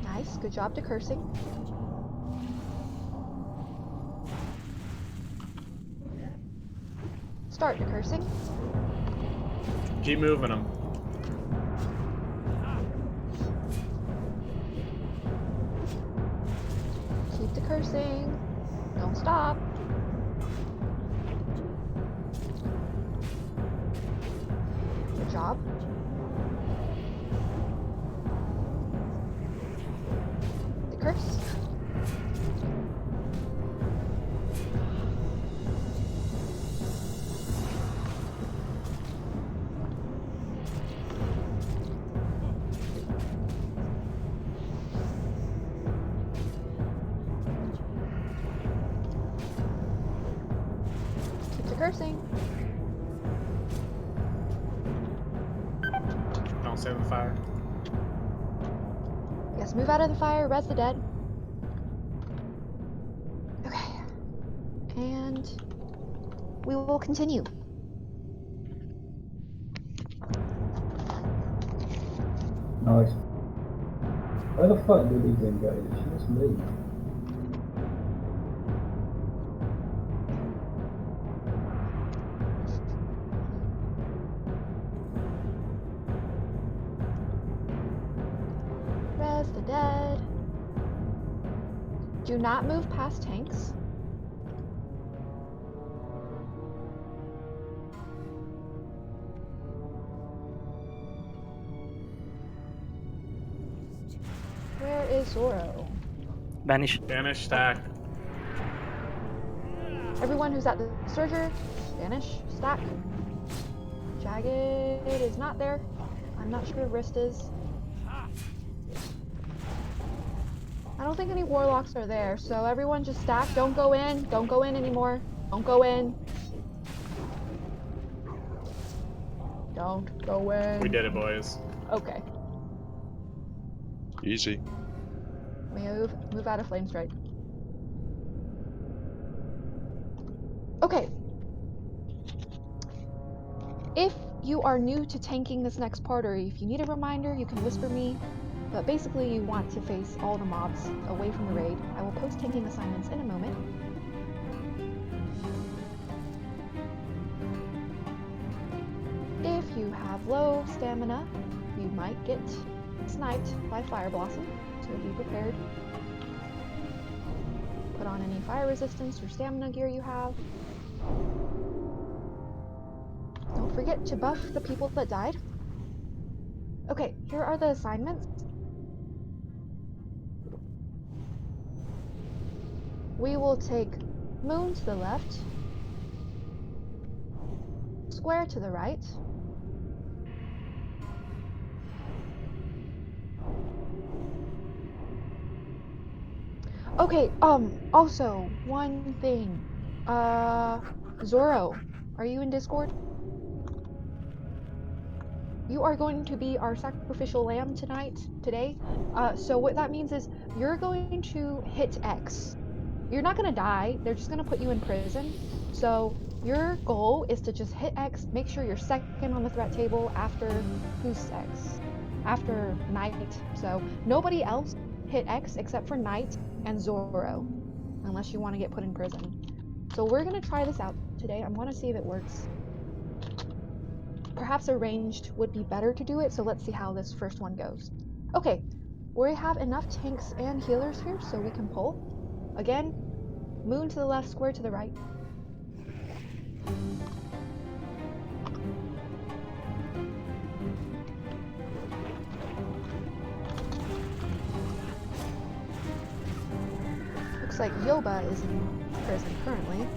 Nice, good job decursing. Start decursing. Keep moving them. Keep decursing. Don't stop. Good job. Decurse. Cursing. Don't save the fire. Yes, move out of the fire, res the dead. Okay. And we will continue. Nice. Where the fuck did he then go? It's just me. Res the dead. Do not move past tanks. Where is Zoro? Banish. Banish, stack. Everyone who's at the Surger, Banish, stack. Jagged is not there. I'm not sure Wrist is. I don't think any Warlocks are there, so everyone just stack. Don't go in. Don't go in anymore. Don't go in. Don't go in. We did it, boys. Okay. Easy. Move out of Flame Strike. Okay. If you are new to tanking this next part, or if you need a reminder, you can whisper me. But basically, you want to face all the mobs away from the raid. I will post tanking assignments in a moment. you have low stamina, you might get sniped by Fire Blossom, so be prepared. Put on any fire resistance or stamina gear you have. Don't forget to buff the people that died. Okay, here are the assignments. We will take moon to the left, square to the right, okay, also, one thing. Zoro, are you in Discord? You are going to be our sacrificial lamb today. So what that means is you're going to hit X. You're not gonna die, they're just gonna put you in prison. So your goal is to just hit X, make sure you're second on the threat table after, who's X? After Knight. So nobody else hit X except for Knight and Zoro, unless you want to get put in prison. So we're gonna try this out today. I want to see if it works. Perhaps arranged would be better to do it, so let's see how this first one goes. Okay, we have enough tanks and healers here so we can pull. Again, moon to the left, square to the right. Looks like Yoba is in prison currently.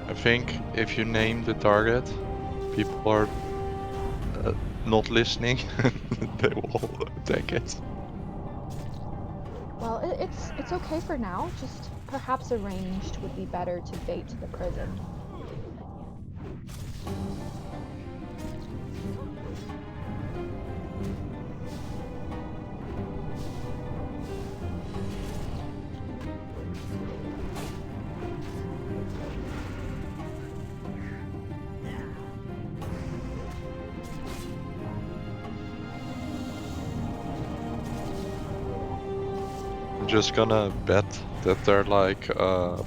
I think if you name the target, people are not listening, they will attack it. Well, it's okay for now, just perhaps arranged would be better to bait the prison. I'm just gonna bet that there are like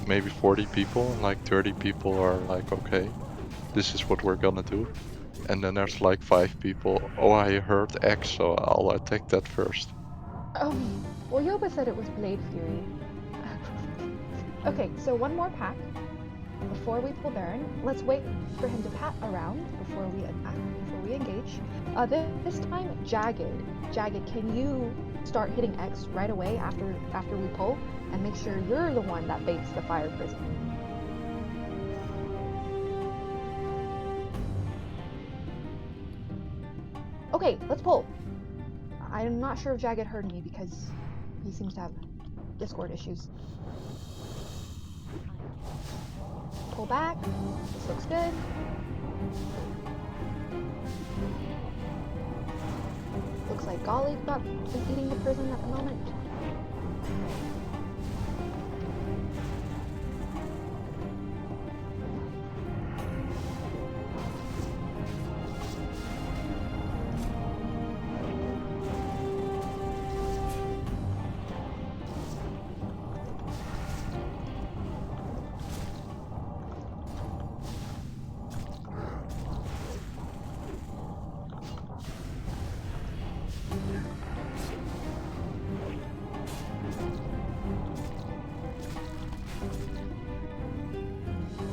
maybe 40 people and like 30 people are like, okay, this is what we're gonna do. And then there's like 5 people, oh, I heard X, so I'll attack that first. Well, Yoba said it was Blade Fury. Okay, so one more pack before we pull Baron. Let's wait for him to pat around before we attack, before we engage. This time, Jagged. Jagged, can you start hitting X right away after we pull, and make sure you're the one that baits the fire prison? Okay, let's pull. I'm not sure if Jagged heard me because he seems to have Discord issues. Pull back. This looks good. Looks like Golemagg is eating the prison at the moment.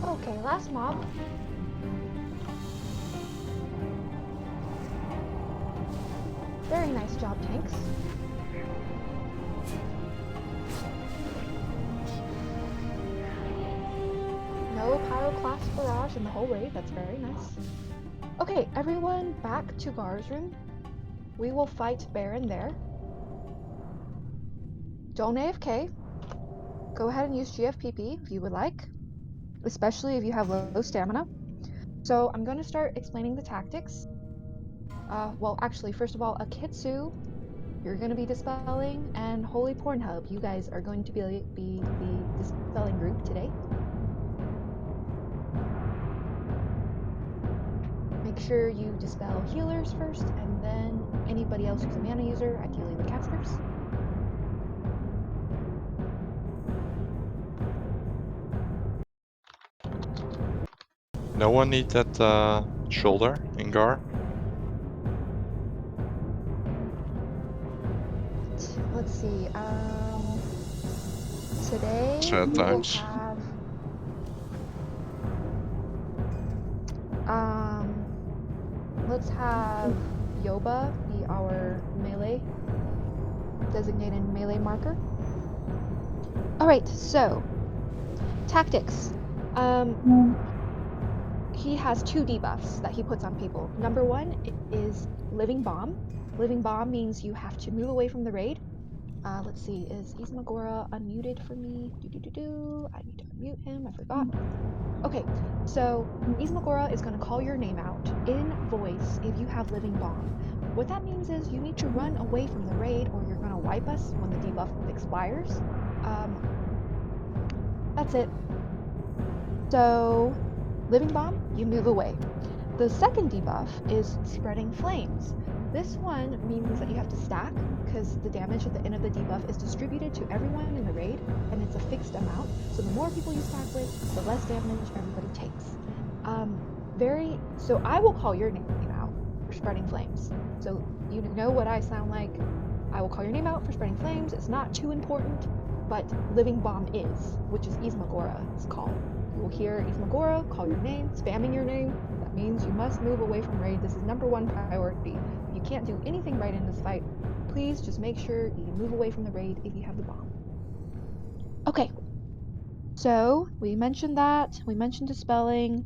Okay, last mob. Very nice job, tanks. No pyroclast barrage in the whole raid, that's very nice. Okay, everyone back to Garr's room. We will fight Baron there. Don't AFK. Go ahead and use GFPP if you would like, especially if you have low stamina. So I'm going to start explaining the tactics. Well, actually, first of all, Akitsu, you're going to be dispelling, and Holy Pornhub, you guys are going to be the dispelling group today. Make sure you dispel healers first, and then anybody else who's a mana user, ideally the casters. No one need that shoulder in Garr. Let's see. Today Sad we will times. have. Let's have Yoba be our melee designated melee marker. All right, so tactics. He has 2 debuffs that he puts on people. Number 1 is Living Bomb. Living Bomb means you have to move away from the raid. Let's see, is Ismagora unmuted for me? I need to unmute him, I forgot. Okay, so Ismagora is going to call your name out in voice if you have Living Bomb. What that means is you need to run away from the raid or you're going to wipe us when the debuff expires. That's it. So, Living Bomb, you move away. The second debuff is Spreading Flames. This one means that you have to stack because the damage at the end of the debuff is distributed to everyone in the raid and it's a fixed amount. So the more people you stack with, the less damage everybody takes. So I will call your name out for Spreading Flames. So you know what I sound like. I will call your name out for Spreading Flames. It's not too important, but Living Bomb is, which is Ismagora's call. You will hear Ismagora call your name, spamming your name. That means you must move away from raid. This is number 1 priority. If you can't do anything right in this fight, please just make sure you move away from the raid if you have the bomb. Okay. So we mentioned that. We mentioned dispelling.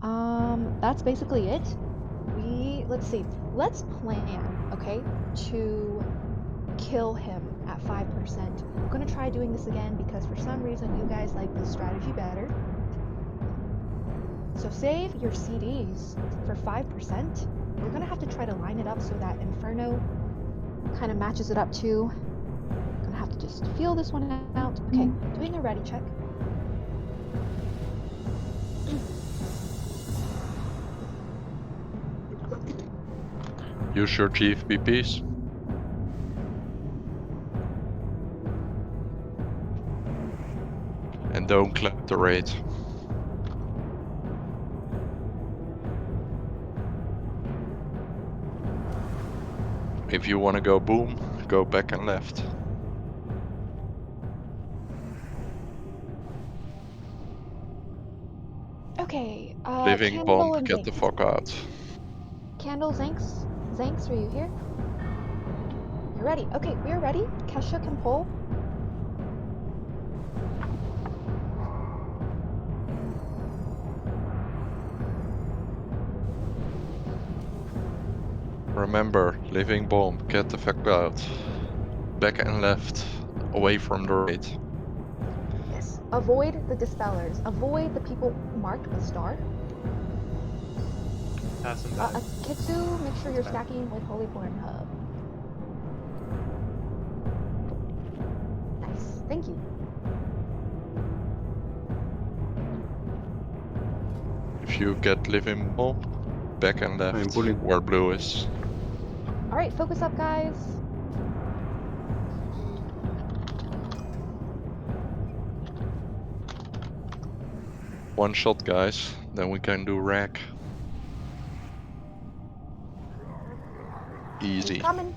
That's basically it. Let's see. Let's plan, okay, to kill him at 5%. I'm gonna try doing this again because for some reason you guys like this strategy better. So save your CDs for 5%. We're gonna have to try to line it up so that Inferno kind of matches it up too. I'm gonna have to just feel this one out. Okay, doing a ready check. Use your GFBPs. And don't clap the raid. If you want to go boom, go back and left. Okay, Living Candle bomb, and get the Zanks. fuck out. Candle, Zanks, are you here? You're ready. Okay, we are ready. Kesha can pull. Remember, living bomb, get the fuck out. Back and left, away from the raid. Yes. Avoid the dispellers. Avoid the people marked with star. Pass and die. Kitsu, make sure you're stacking with Holy Porn Hub. Nice. Thank you. If you get living bomb, back and I'm left, pulling. where blue is. Alright, focus up, guys. One shot, guys, then we can do rack. Easy. He's coming.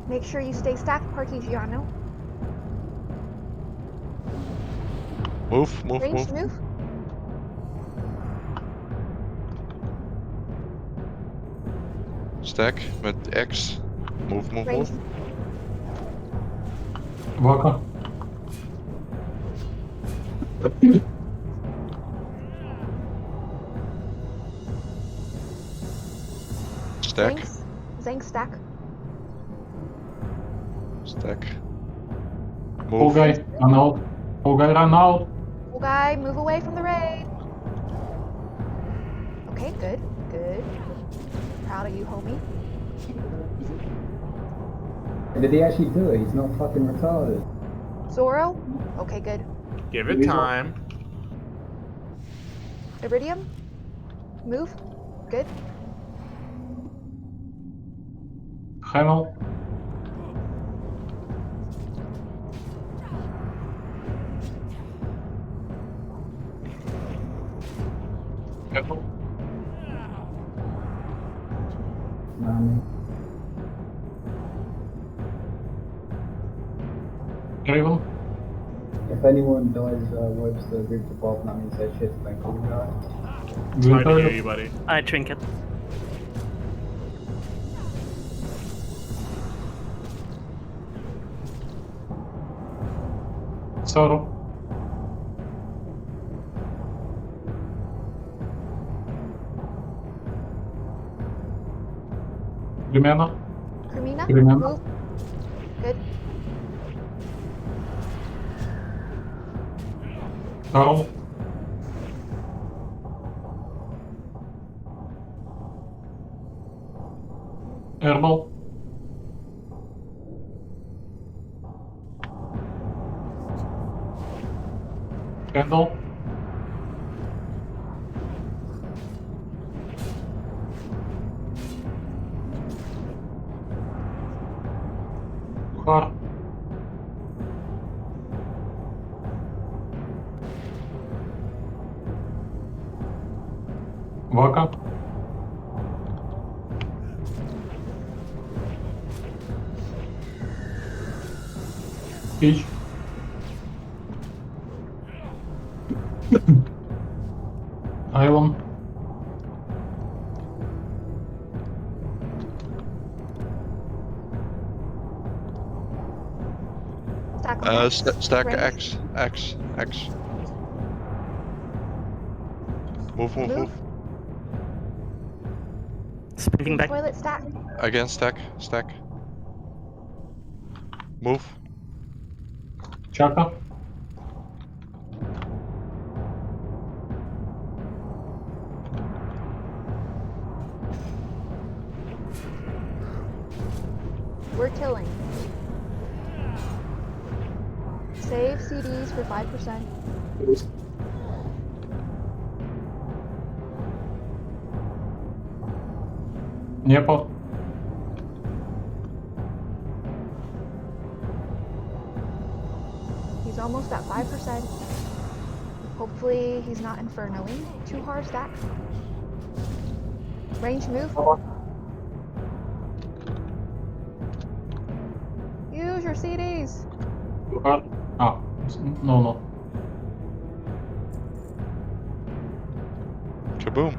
Make sure you stay stacked, Partigiano. Move, move, Range, move. move. Stack met X. Move, move, Range. move. Welcome. Stack. Zank stack. Stack. Full Move. guy, run out. Full guy, run out. Full guy, move away from the raid. Okay, good, good. Proud of you, homie. Did he actually do it? He's not fucking retarded. Zoro? Okay, good. Give it time. Iridium? Move. Good. Hamel. Careful. Nami. Raven. If anyone dies, wipes the group to Bob, that means they're shit, then call me guys. It's hard to hear Winter. you, buddy. I trinket. Sorrow. Lumena. Cremina, Remember? move. Good. Carl. Airball. Candle. Garr. Вака. Пич. Айлон. Stack on X. Stack Ready? X. Move. Move. Sprinting back. Toilet stack. Again, stack. Move. Чака. We're killing. Save CDs for 5%. Непал. He's almost at 5%. Hopefully he's not infernoing. 2 hard stack. Range move. Use your CDs. Гарр. No. Kaboom.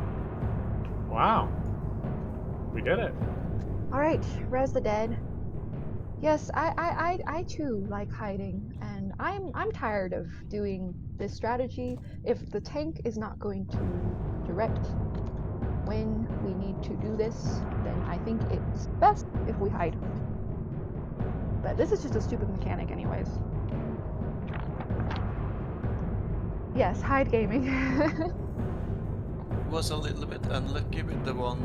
Wow. We did it. Alright, res the dead. Yes, I too like hiding, and I'm tired of doing this strategy. If the tank is not going to direct when we need to do this, then I think it's best if we hide. But this is just a stupid mechanic anyways. Yes, hide gaming. Was a little bit unlucky with the one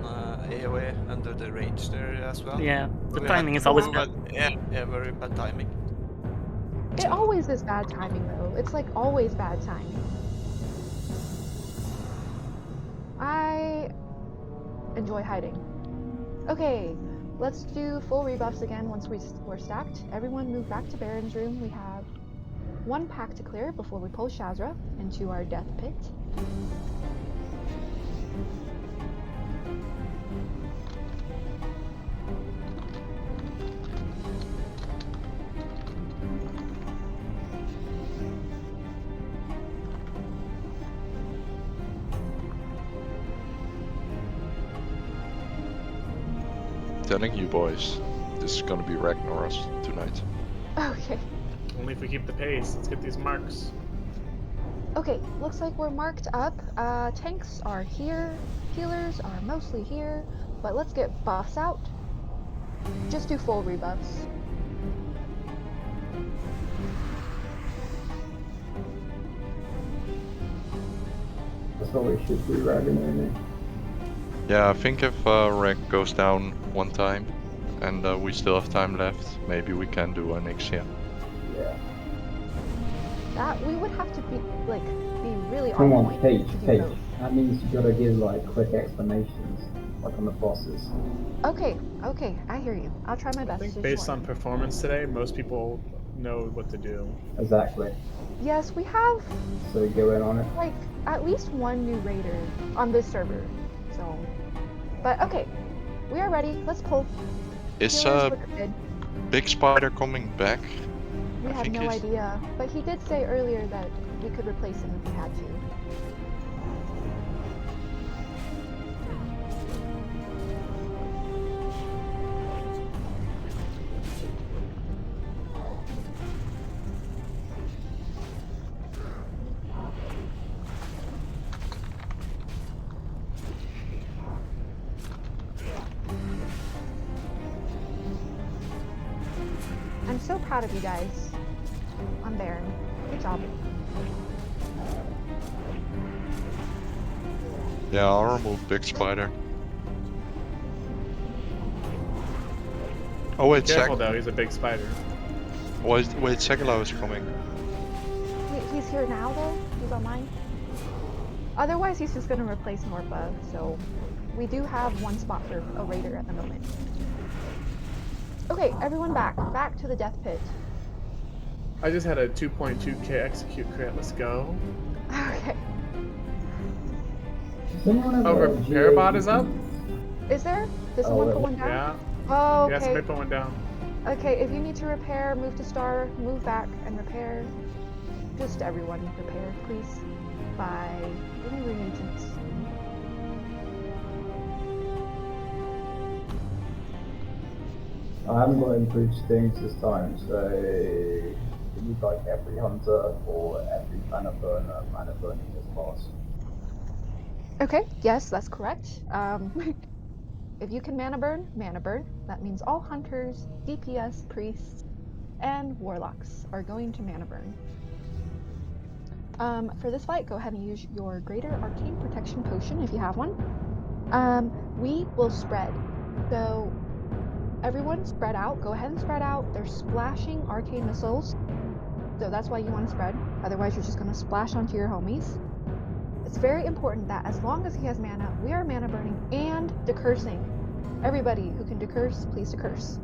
AoE under the range there as well. Yeah, the We timing had is to always move bad. Yeah, very bad timing. It always is bad timing though. It's like always bad timing. I enjoy hiding. Okay, let's do full rebuffs again once we're stacked. Everyone move back to Baron's room. We have 1 pack to clear before we pull Shazzrah into our death pit. Telling you boys, this is gonna be Ragnaros tonight. Okay. Only if we keep the pace. Let's get these marks. Okay, looks like we're marked up. Tanks are here, healers are mostly here, but let's get buffs out. Just do full rebuffs. That's what we should do, Ragnarok. Yeah, I think if Rag goes down 1 time and we still have time left, maybe we can do Onyxia. Yeah. That we would have to be really Come on on, point Page. to do both. That means you gotta give like quick explanations, like on the bosses. Okay, I hear you. I'll try my I best. think to based shorten. on performance today, most people know what to do. Exactly. Yes, we have So we go in on it. like at least one new raider on this server. So, but okay, we are ready. Let's pull. Is Healers look good. Big Spider coming back? We I have think no he's- idea, but he did say earlier that we could replace him if we had to. I'm so proud of you guys on Baron. Good job. Yeah, I'll remove Big Spider. Oh wait, Careful though, he's a big spider. wait, Segalo is coming. He's here now though? He's online? Otherwise he's just gonna replace Norpa, so we do have one spot for a raider at the moment. Okay, everyone back to the death pit. I just had a 2.2k execute crit. Let's go. Okay. Does anyone have Oh, a repair GA? bot is up? Is there? Did Oh, someone wait. put one down? Yeah. Oh, Yeah, okay. somebody put one down. Okay, if you need to repair, move to star, move back and repair. Just everyone repair, please. By any reagents. I haven't got improved stings this time, so we need like every hunter or every mana burning this boss. Okay, yes, that's correct. If you can mana burn. That means all hunters, DPS, priests, and warlocks are going to mana burn. For this fight, go ahead and use your Greater Arcane Protection Potion if you have one. We will spread. So everyone spread out. Go ahead and spread out. They're splashing arcane missiles. So that's why you want to spread. Otherwise, you're just going to splash onto your homies. It's very important that as long as he has mana, we are mana burning and decursing. Everybody who can decurse, please decurse.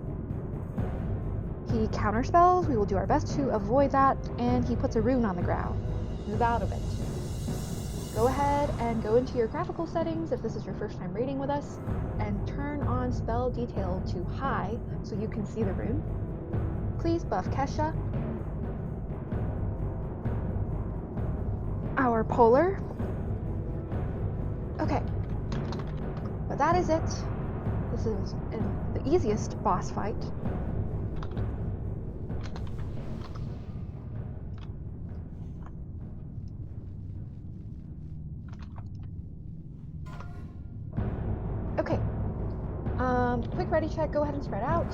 He counterspells. We will do our best to avoid that. And he puts a rune on the ground. Move out of it. Go ahead and go into your graphical settings if this is your first time raiding with us, and turn on spell detail to high so you can see the rune. Please buff Kesha. Our polar. Okay. But that is it. This is the easiest boss fight. Okay. Quick ready check, go ahead and spread out.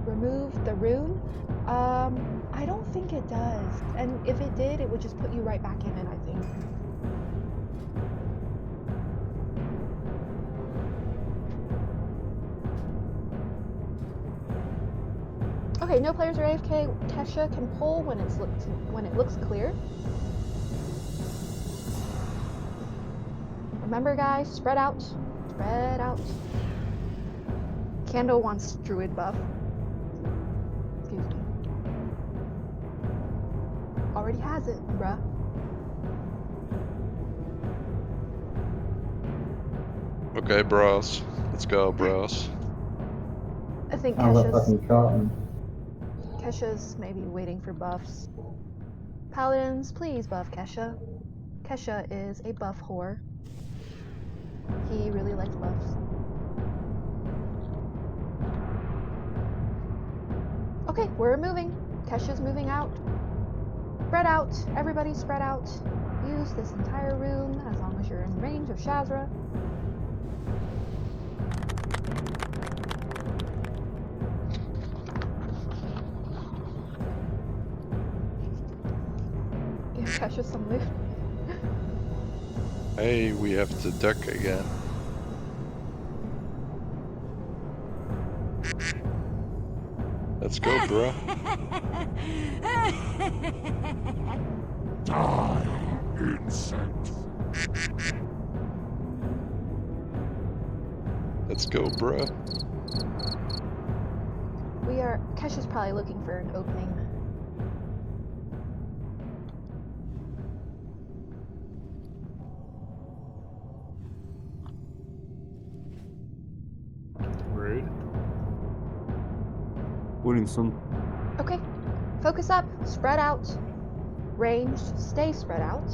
Remove the rune. I don't think it does. And if it did, it would just put you right back in it, I think. Okay, no players are AFK. Kesha can pull when it looks clear. Remember guys, spread out. Spread out. Candle wants druid buff. Excuse me. Already has it, bruh. Okay, bros. Let's go, bros. I think I'm a fucking carton. Kesha's maybe waiting for buffs. Paladins, please buff Kesha. Kesha is a buff whore. He really likes buffs. Okay, we're moving. Kesha's moving out. Spread out. Everybody spread out. Use this entire room as long as you're in range of Shazzrah. Give Kesha some loot. Hey, we have to duck again. Let's go, bruh. Die, insect. Let's go, bruh. Kesh is probably looking for an opening. Rude. Williamson. Okay. Focus up, spread out. Ranged, stay spread out.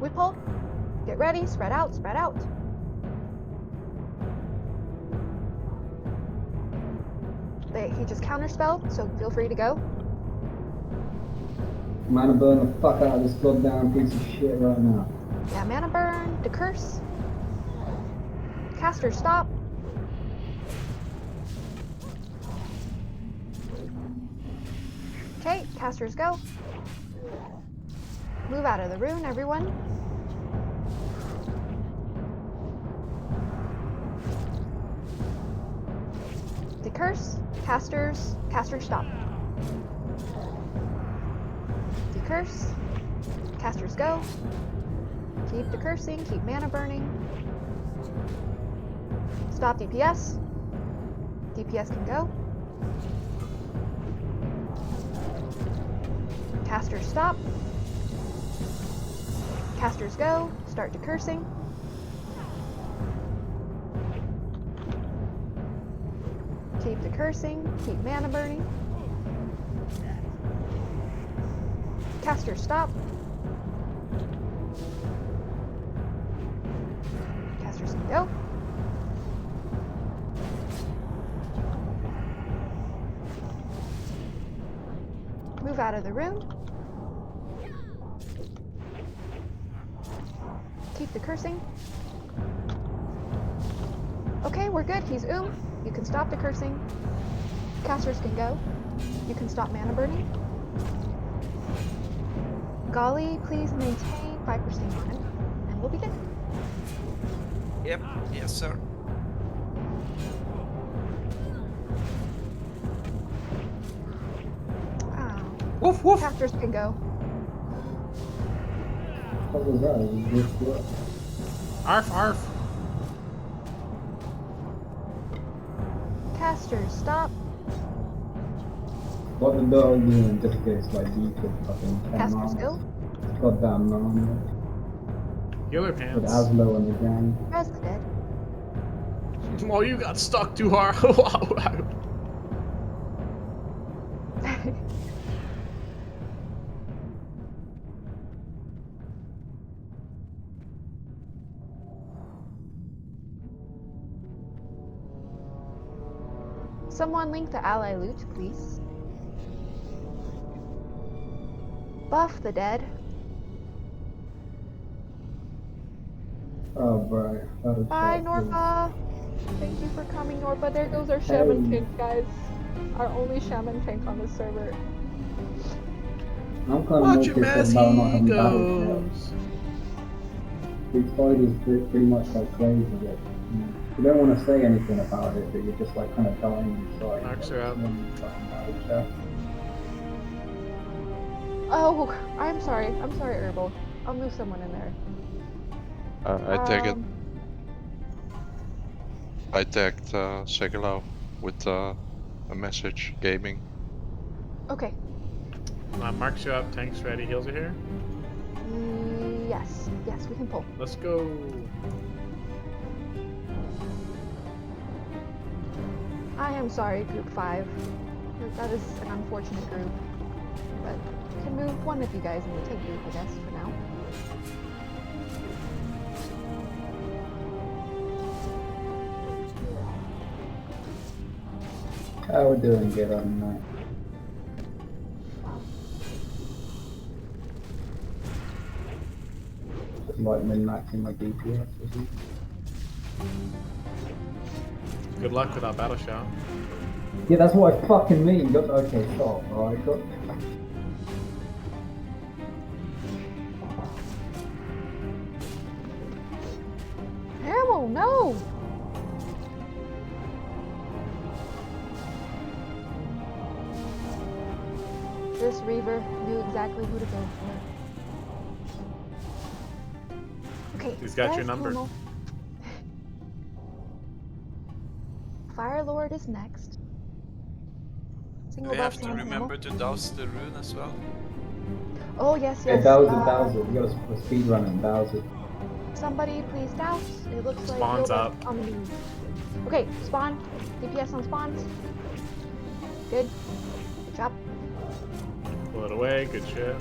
We pull. Get ready, spread out, spread out. He just counterspelled, so feel free to go. Mana burn the fuck out of this goddamn piece of shit right now. Yeah, mana burn, the curse. Caster, stop. Okay, casters go. Move out of the rune, everyone. Decurse, casters stop. Decurse, casters go. Keep decursing, keep mana burning. Stop DPS. DPS can go. Casters stop. Casters go. Start decursing. Keep decursing. Keep mana burning. Casters stop. Casters can go. Move out of the rune. Keep the cursing. Okay, we're good. He's You can stop the cursing. Casters can go. You can stop mana burning. Golly, please maintain 5% mana, and we'll be good. Yep, yes sir. Woof woof. Casters can go. What was that? It was just what? Arf arf. Casters stop. What the dog doing just gets like you could fucking Casters go. Goddamn man. Healer With pants. Aslo and the gang. Res the dead. Oh, you got stuck too hard. Someone link the ally loot, please. Buff the dead. Oh, bro. That is Bye, fucking- Norpa. Thank you for coming, Norpa. There goes our shaman Hey. tank, guys. Our only shaman tank on this server. I'm kind Watch of him more as pissed about not he having battles goes. yet. These fighters pretty much like plays with it. You don't want to say anything about it, but you're just like kind of dying inside. Marks are up. Oh, I'm sorry, Herbal. I'll move someone in there. I take it. I tagged Segalo with a message gaming. Okay. Marks you up. Tanks ready. Heals are here. Yes, we can pull. Let's go. I am sorry, Group 5. That is an unfortunate group. But can move one of you guys in the tank group, I guess, for now. How we doing, Geddon, mate? Just like min-maxing my DPS, is he? Good luck with our battle shout. Yeah, that's what I fucking mean. Okay, stop, alright? This Reaver knew exactly who to go for. Okay, He's got your res number. Pummel. Fire Lord is next. Single We buff have to Sand remember Pummel. to douse the rune as well. Oh yes, Yeah, yes. douse it. You gotta speed run and douse it. Somebody please douse. It looks like Spawn's Gilbert's up. on the move. Okay, spawn. DPS on spawns. Good. Good job. Pull it away. Good shit.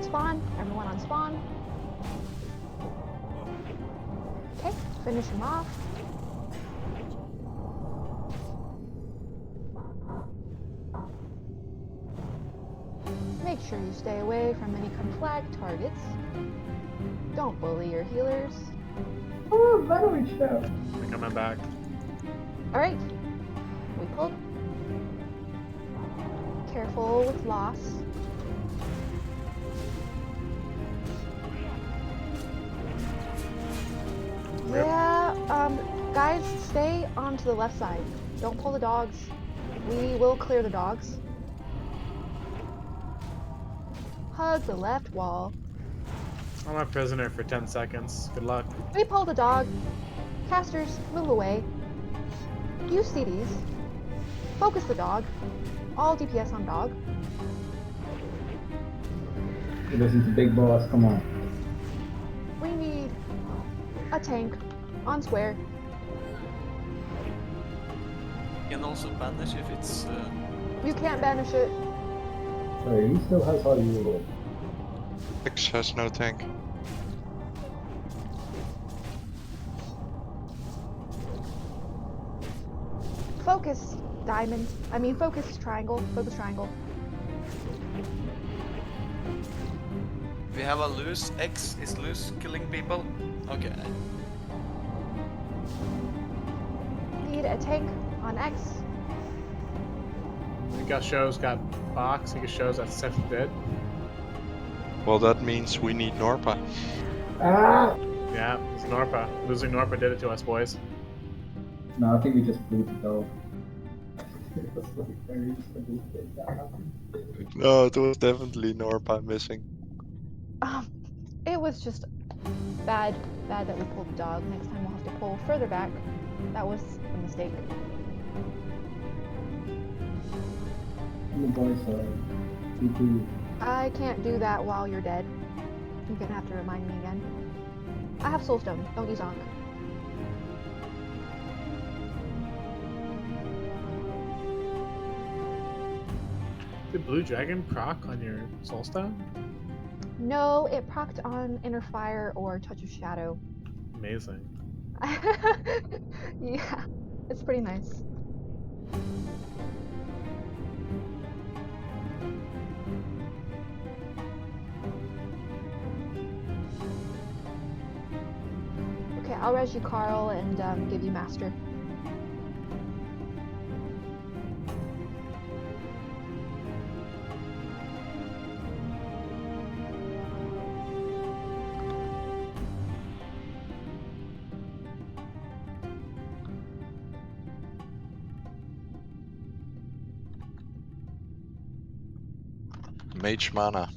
Spawn. Everyone on spawn. Okay, finish him off. Make sure you stay away from any conflag targets. Don't bully your healers. Oh, that reached out. They're coming back. Alright. We pulled. Careful with loss. Yeah, guys, stay on to the left side. Don't pull the dogs. We will clear the dogs. Hug the left wall. I'm a prisoner for 10 seconds. Good luck. We pull the dog. Casters, move away. Use CDs. Focus the dog. All DPS on dog. Listen to Big Boss, come on. We need a tank on square. You can also banish if it's. You can't banish it. Sorry, he still has high rule. X has no tank. Focus diamond. I mean focus triangle. Focus triangle. We have a loose. X is loose, killing people. Okay. Need a tank on X. Gusho's got box. Gusho's at 7 dead. Well, that means we need Norpa. Ah! Yeah, it's Norpa. Losing Norpa did it to us, boys. No, I think we just blew the dog. It was like very simple thing that happened. No, it was definitely Norpa missing. It was just bad that we pulled the dog. Next time we'll have to pull further back. That was a mistake. On the boys' side, we do. I can't do that while you're dead. You're gonna have to remind me again. I have soulstone. Don't use Ankh. Did Blue Dragon proc on your Soulstone? No, it procced on Inner Fire or Touch of Shadow. Amazing. Yeah, it's pretty nice. Okay, I'll res you Carl and give you Master. Mage mana.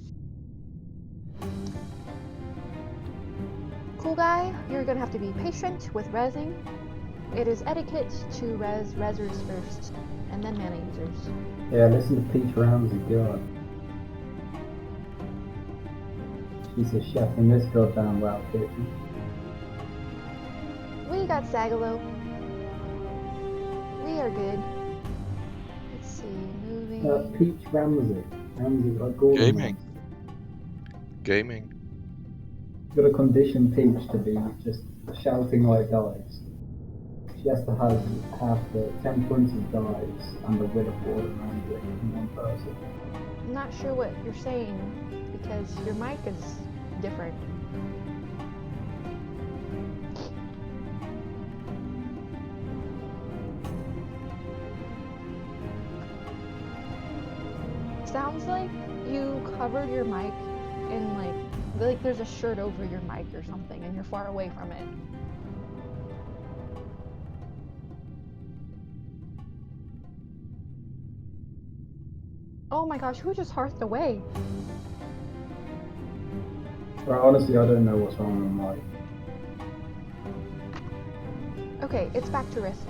Cool guy, you're gonna have to be patient with resing. It is etiquette to res resers first, and then mana users. Yeah, listen to Peach Ramsey, God. She's a chef in this goddamn WoW kitchen. We got Sagalo. We are good. Let's see, moving. Peach Ramsey. Ramsey, like Golemagg. Gaming. Gaming. Got to condition Peach to be just shouting like dives. She has to have the 10 points of dives and the wit of water around it in one person. I'm not sure what you're saying because your mic is different. Sounds like you covered your mic in like there's a shirt over your mic or something and you're far away from it. Oh my gosh, who just hearthed away? Right, honestly, I don't know what's wrong with my. Okay, it's back to wrist.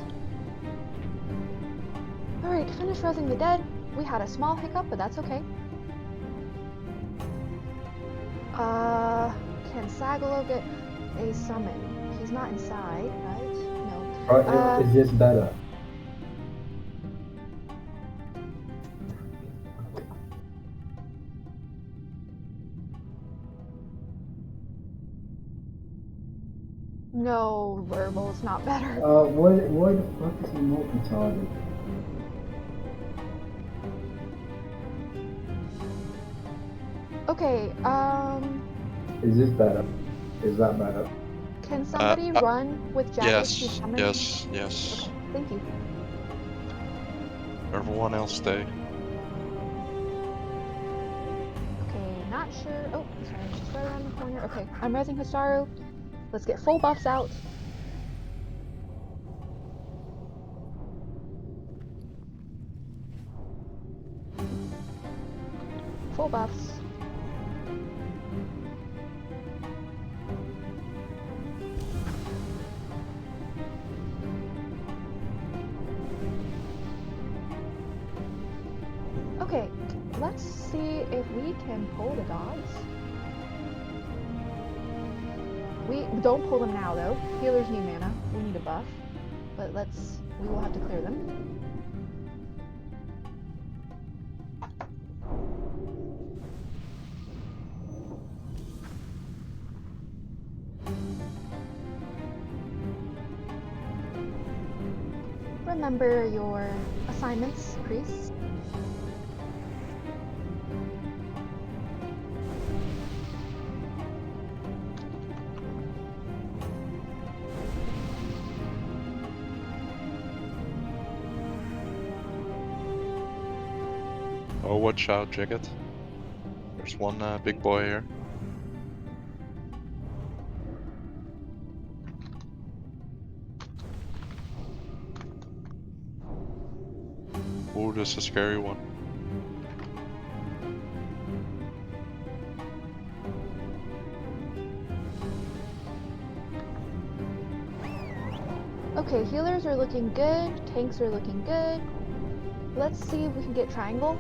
Alright, finish resing the dead. We had a small hiccup, but that's okay. Can Sagalo get a summon? He's not inside, right? No. Right, is this better? No, verbal, it's not better. Why the fuck is he not retarded? Okay, Is this better? Is that better? can somebody run with Jagged to Yes, summon? yes, yes. Okay, thank you. Everyone else stay. Okay, not sure. Oh, sorry, it's just right around the corner. Okay, I'm resing Hisaru. Let's get full buffs out. Full buffs. Okay, let's see if we can pull the dogs. We don't pull them now though. Healers need mana. We need a buff. But we will have to clear them. Remember your assignments, priests. Oh, watch out, Jagged. There's one big boy here. Oh, this is a scary one. Okay, healers are looking good. Tanks are looking good. Let's see if we can get triangle.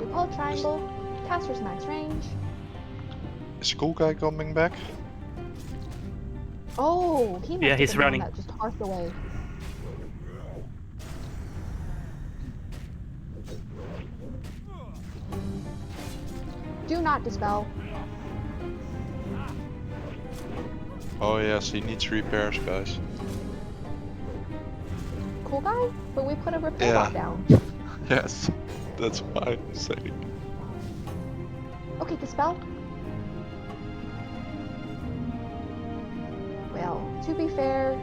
We pull triangle. Caster's max range. Is cool guy coming back? Oh, he must Yeah, have he's been the one running. that just hearthed away. Do not dispel. Oh yes, he needs repairs, guys. Cool guy? But we put a repair Yeah. bot down. Yes, that's why I'm saying. Okay, dispel. Well, to be fair,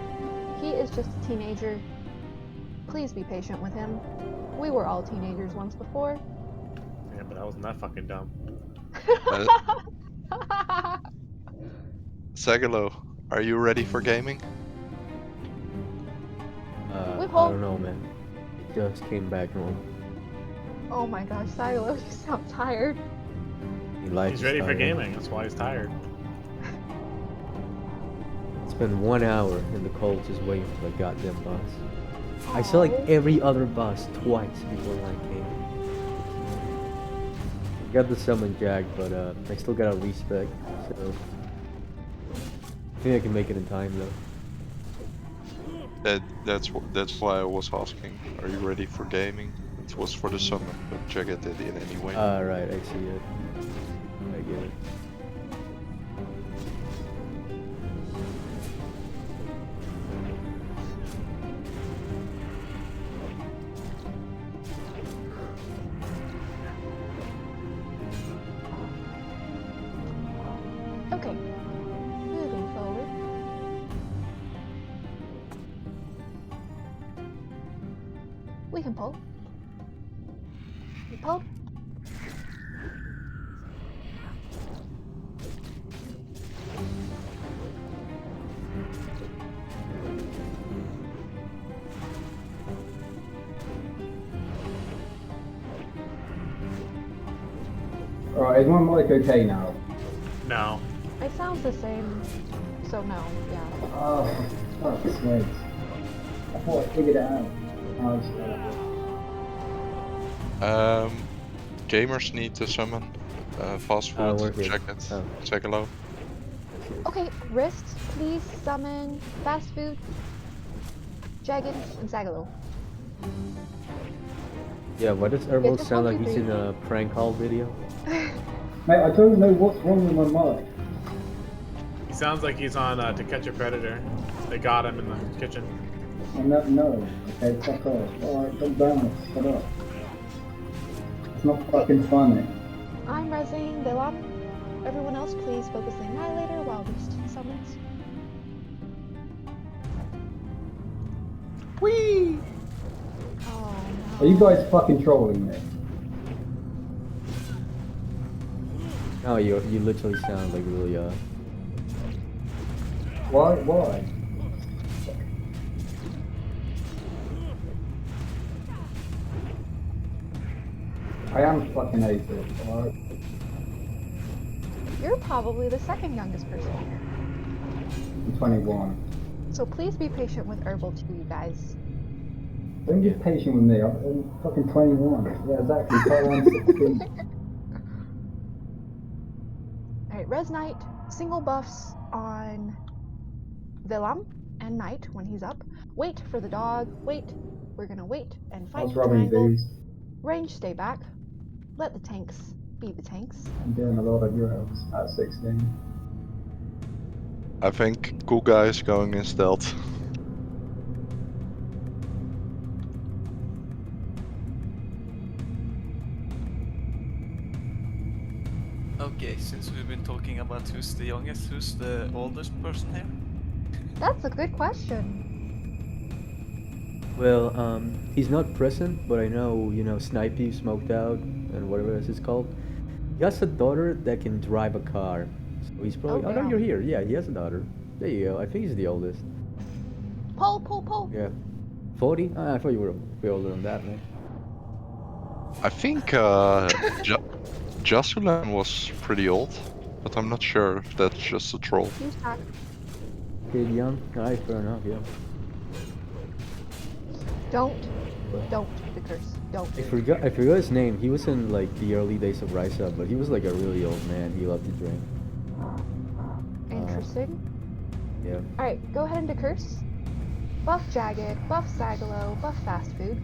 he is just a teenager. Please be patient with him. We were all teenagers once before. Yeah, but I wasn't that fucking dumb. Sagalo, are you ready for gaming? We I pull. don't know, man. It just came back home. Oh my gosh, Silo, you sound tired. He's ready for gaming, that's why he's tired. It's been 1 hour in the cold just waiting for the goddamn bus. I saw like every other bus twice before I came. Got the summon jack, but I still got a respec, so I think I can make it in time though. That's why I was asking. Are you ready for gaming? It was for the summer, but Jagged did it anyway. Right, I see it. I get it. Okay, moving forward. We can pull. We pull. Alright, is my mic okay now? No. It sounds the same, so no, yeah. Oh, fuck sakes. I thought I figured it out. Oh, it's Gamers need to summon fast food, we're here. jacket, Oh. Segalo. Okay, wrists, please summon fast food, Jagged, and Sagalo. Yeah, why does Herbal just sound one, like two, he's in three. a prank call video? Mate, I don't know what's wrong with my mic. He sounds like he's on To Catch a Predator. They got him in the kitchen. I'm not, no. Okay, fuck off. Alright, calm down. Shut up. It's not fucking funny. I'm resing Villam. Everyone else, please focus the Annihilator while Wrist summons. Whee! Oh no. Are you guys fucking trolling me? No, you literally sound like really Why? I am fucking 80, alright? You're probably the second youngest person here. I'm 21. So please be patient with Herbal too, you guys. Don't be patient with me, I'm fucking 21. Yeah, exactly. So I'm 16. Alright, Res Knight, single buffs on Villam and Knight when he's up. Wait for the dog, wait. We're gonna wait and I fight was the rubbing triangle. these. Range, stay back. Let the tanks be the tanks. I'm doing a lot of euros at 16. I think cool guy is going in stealth. Okay, since we've been talking about who's the youngest, who's the oldest person here? That's a good question. well, he's not present, but I know, Snipey, Smoked Out, and whatever else it's called. He has a daughter that can drive a car. So he's probably. Oh, Oh, no, damn. you're here. Yeah, he has a daughter. There you go. I think he's the oldest. Pull. Yeah. 40? Ah, I thought you were way older than that, man. I think Jasulan was pretty old, but I'm not sure if that's just a troll. He's back. Kid young? Alright, fair enough, yeah. Don't the curse. Don't. I forgot his name. He was in like the early days of Rise Up, but he was like a really old man. He loved to drink. Interesting. Yeah. Alright, go ahead and decurse. Buff Jagged, buff Sagalo, buff Fast Food.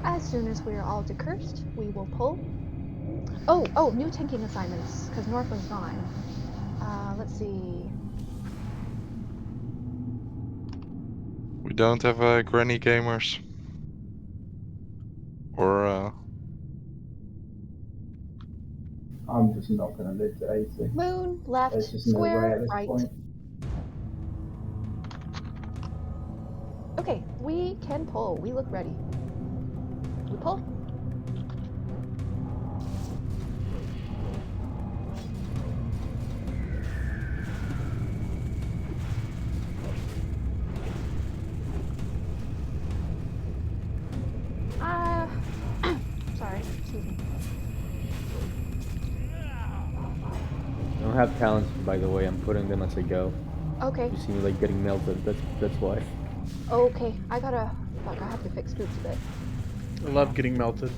As soon as we are all decursed, we will pull. Oh, new tanking assignments, because Norfa's gone. Let's see. We don't have granny gamers. Or I'm just not gonna live to 80. Moon, left, There's just no way square, at this right. point. Okay, we can pull. We look ready. We pull. Sorry, excuse me. I don't have talents, by the way. I'm putting them as I go. Okay, You see me like getting melted. That's why. okay. I have to fix groups a bit. I love getting melted.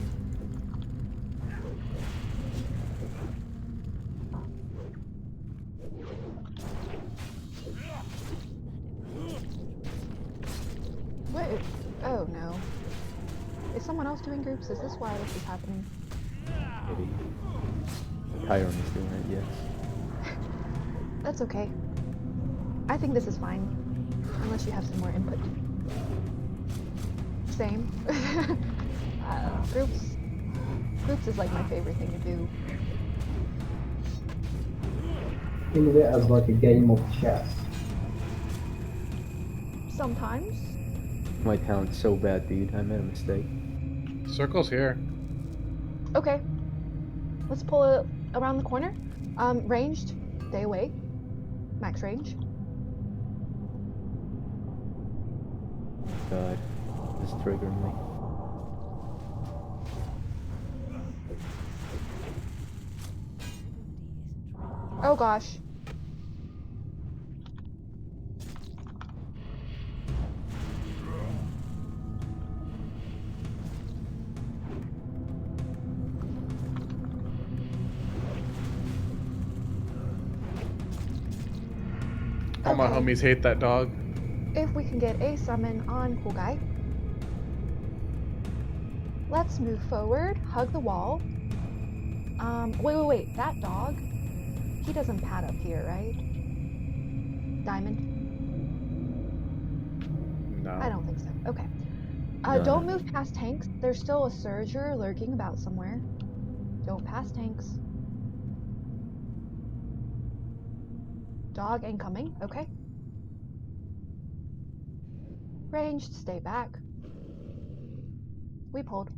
Wait. Oh no. Is someone else doing groups? Is this why this is happening? Maybe. Chiron is doing it, yes. That's okay. I think this is fine. Unless you have some more input. Same. Groups is like my favorite thing to do. Think of it as like a game of chess. Sometimes. My talent's so bad, dude. I made a mistake. Circle's here. Okay. Let's pull it around the corner. Ranged. Stay away. Max range. God, this triggered me. Oh gosh. All my Okay. homies hate that dog. If we can get a summon on Cool Guy. Let's move forward, hug the wall. Wait. That dog, he doesn't pad up here, right? Diamond? No. I don't think so. Okay. No. Don't move past tanks. There's still a Surger lurking about somewhere. Don't pass tanks. Dog incoming. Okay. Ranged, stay back. We pulled.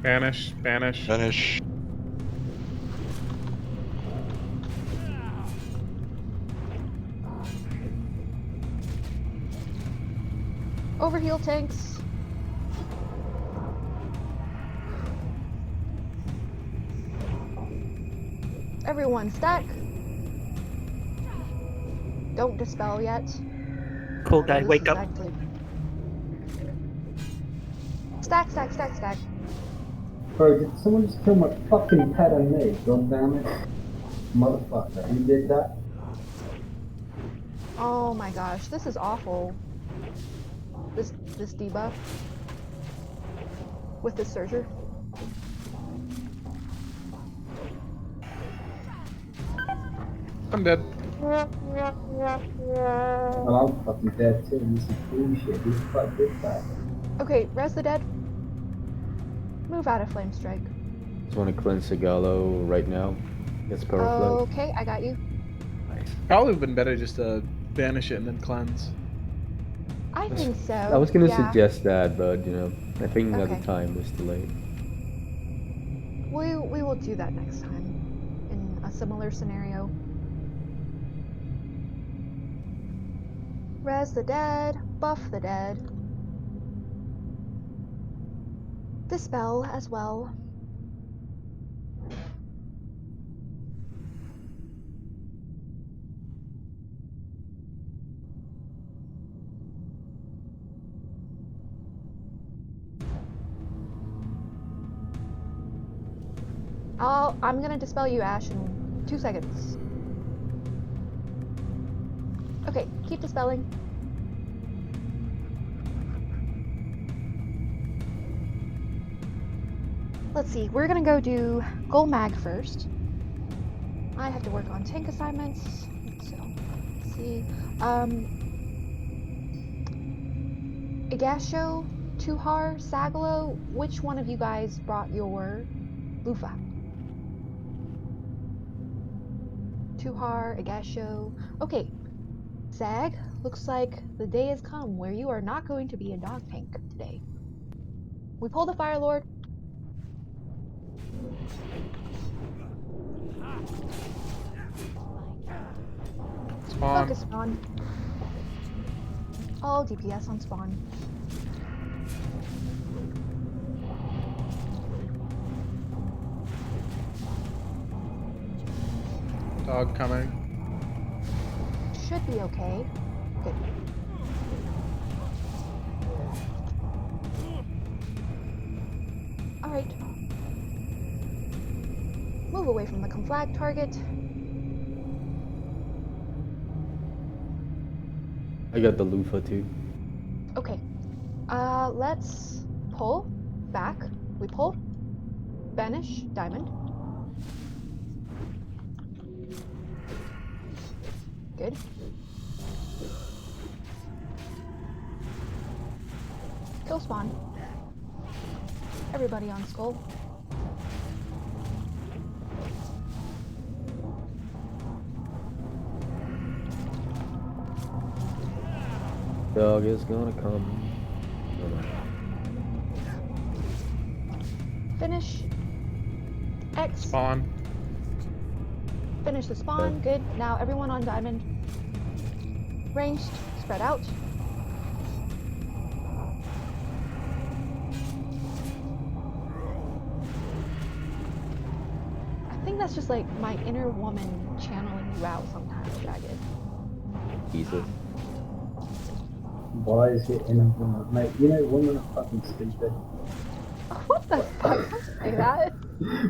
Banish, banish. Vanish. Overheal tanks. Everyone stack. Don't dispel yet. Cool guy, This wake is up. actually- Stack. Bro, did someone just kill my fucking pet and me? God damn it. Motherfucker, who did that? Oh my gosh, this is awful. This debuff with the Surger. I'm dead. Well, I'm fucking dead too. This is bullshit. Who's fuck did that? Okay, res the dead. Move out of Flame Strike. Just want to cleanse Sigalo right now. Gets power flow. Okay, I got you. Nice. Probably been better just to banish it and then cleanse. I think so. I was gonna yeah. suggest that, but you know, I think at Okay. the time was too late. We will do that next time in a similar scenario. Res the dead, buff the dead. Dispel as well. I'm gonna dispel you, Ash, in 2 seconds. Okay, keep dispelling. Let's see, we're gonna go do Golemagg first. I have to work on tank assignments, so let's see. Igasho, Tuhar, Sagalo, which one of you guys brought your Lufa? Tuhar, Igasho. Okay, Sag, looks like the day has come where you are not going to be a dog tank today. We pull the Fire Lord. Spawn. Focus spawn. All DPS on spawn. Dog coming. Should be okay. Good. Alright. Move away from the conflag target. I got the loofah too. Okay. Let's pull back. We pull. Banish. Diamond. Good. Kill spawn. Everybody on skull. Dog is gonna come. Oh, no. Finish. X. Spawn. Finish the spawn. Good. Now everyone on diamond. Ranged. Spread out. I think that's just like my inner woman channeling you out sometimes, Jagged. Jesus. Why is it in a woman? Mate, you know women are fucking stupid. What the fuck? Don't say that.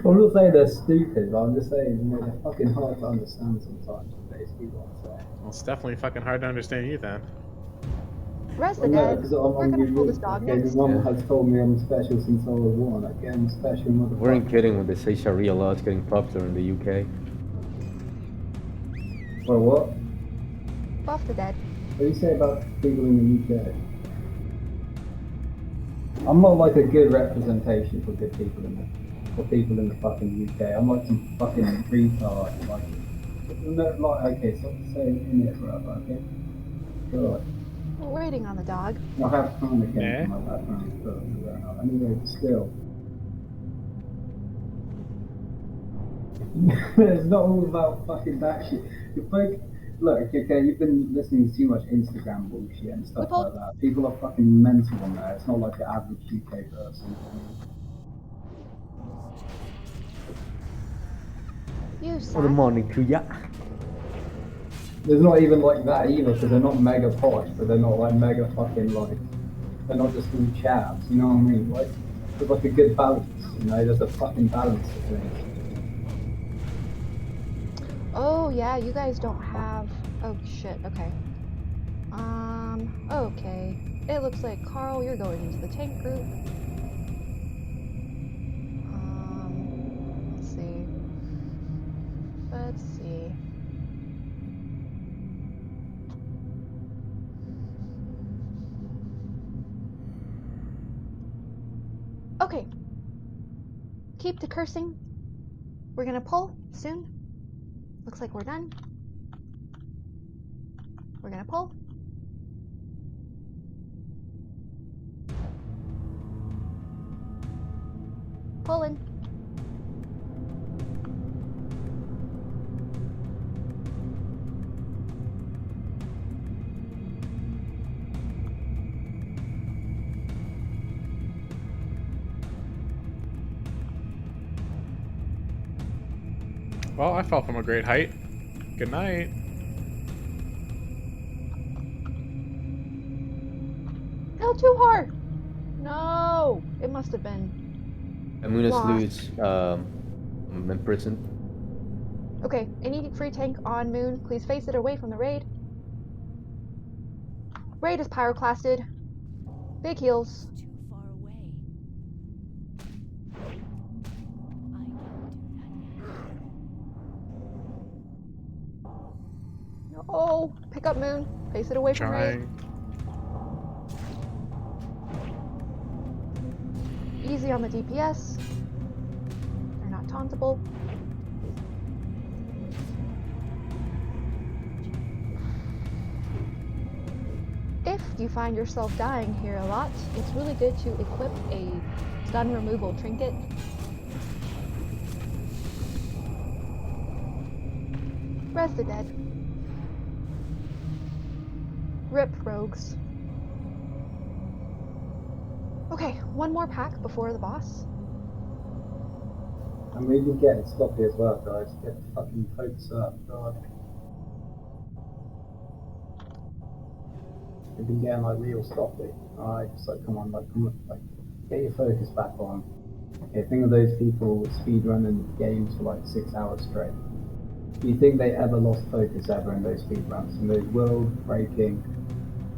I'm not saying they're stupid, but I'm just saying, you know, they're fucking hard to understand sometimes, basically what I'm saying. Well, it's definitely fucking hard to understand you then. Rest the Well, no, dead. because I'm We're gonna pull this unique. dog Okay, next. my mum Yeah. has told me I'm special since I was born. Okay, I'm a special motherfucker. We weren't kidding when they say Sharia law is getting popular in the UK. Well, what? Buff the dead. What do you say about people in the UK? I'm not like a good representation for good people for people in the fucking UK. I'm like some fucking retard. Like, no, like, okay, stop saying in it, brother. Okay. God. We're waiting on the dog. I have kind of came Yeah. from my background, but anyway, still. It's not all about fucking that shit. Look, okay, you've been listening to too much Instagram bullshit and stuff like that. People are fucking mental on there. It's not like the average UK person. You Good sack. morning to ya. There's not even like that either, because they're not mega posh, but they're not like mega fucking like, they're not just all chavs, you know what I mean? Like, there's like a good balance, you know, there's a fucking balance to things. Oh yeah, you guys don't have. Oh shit. Okay. Okay. It looks like Carl, you're going into the tank group. Let's see. Let's see. Okay. Keep the cursing. We're gonna pull soon. Looks like we're done. We're gonna pull. Pulling. Well, I fell from a great height. Good night. Fell too hard. No, it must have been. Amunis Lost. lose in prison. Okay, any free tank on Moon, please face it away from the raid. Raid is pyroclasted. Big heals. Too far away. I can't do that yet. No, pick up Moon. Face it away from raid. Trying. Easy on the DPS. They're not tauntable. If you find yourself dying here a lot, it's really good to equip a stun removal trinket. Rest the dead. Rip rogues. Okay, one more pack before the boss. I'm really getting sloppy as well, guys. Get the fucking focus up, God. We've been getting like real sloppy. Alright, just like come on, like get your focus back on. Okay, think of those people speedrunning games for like 6 hours straight. Do you think they ever lost focus ever in those speedruns? In those world breaking,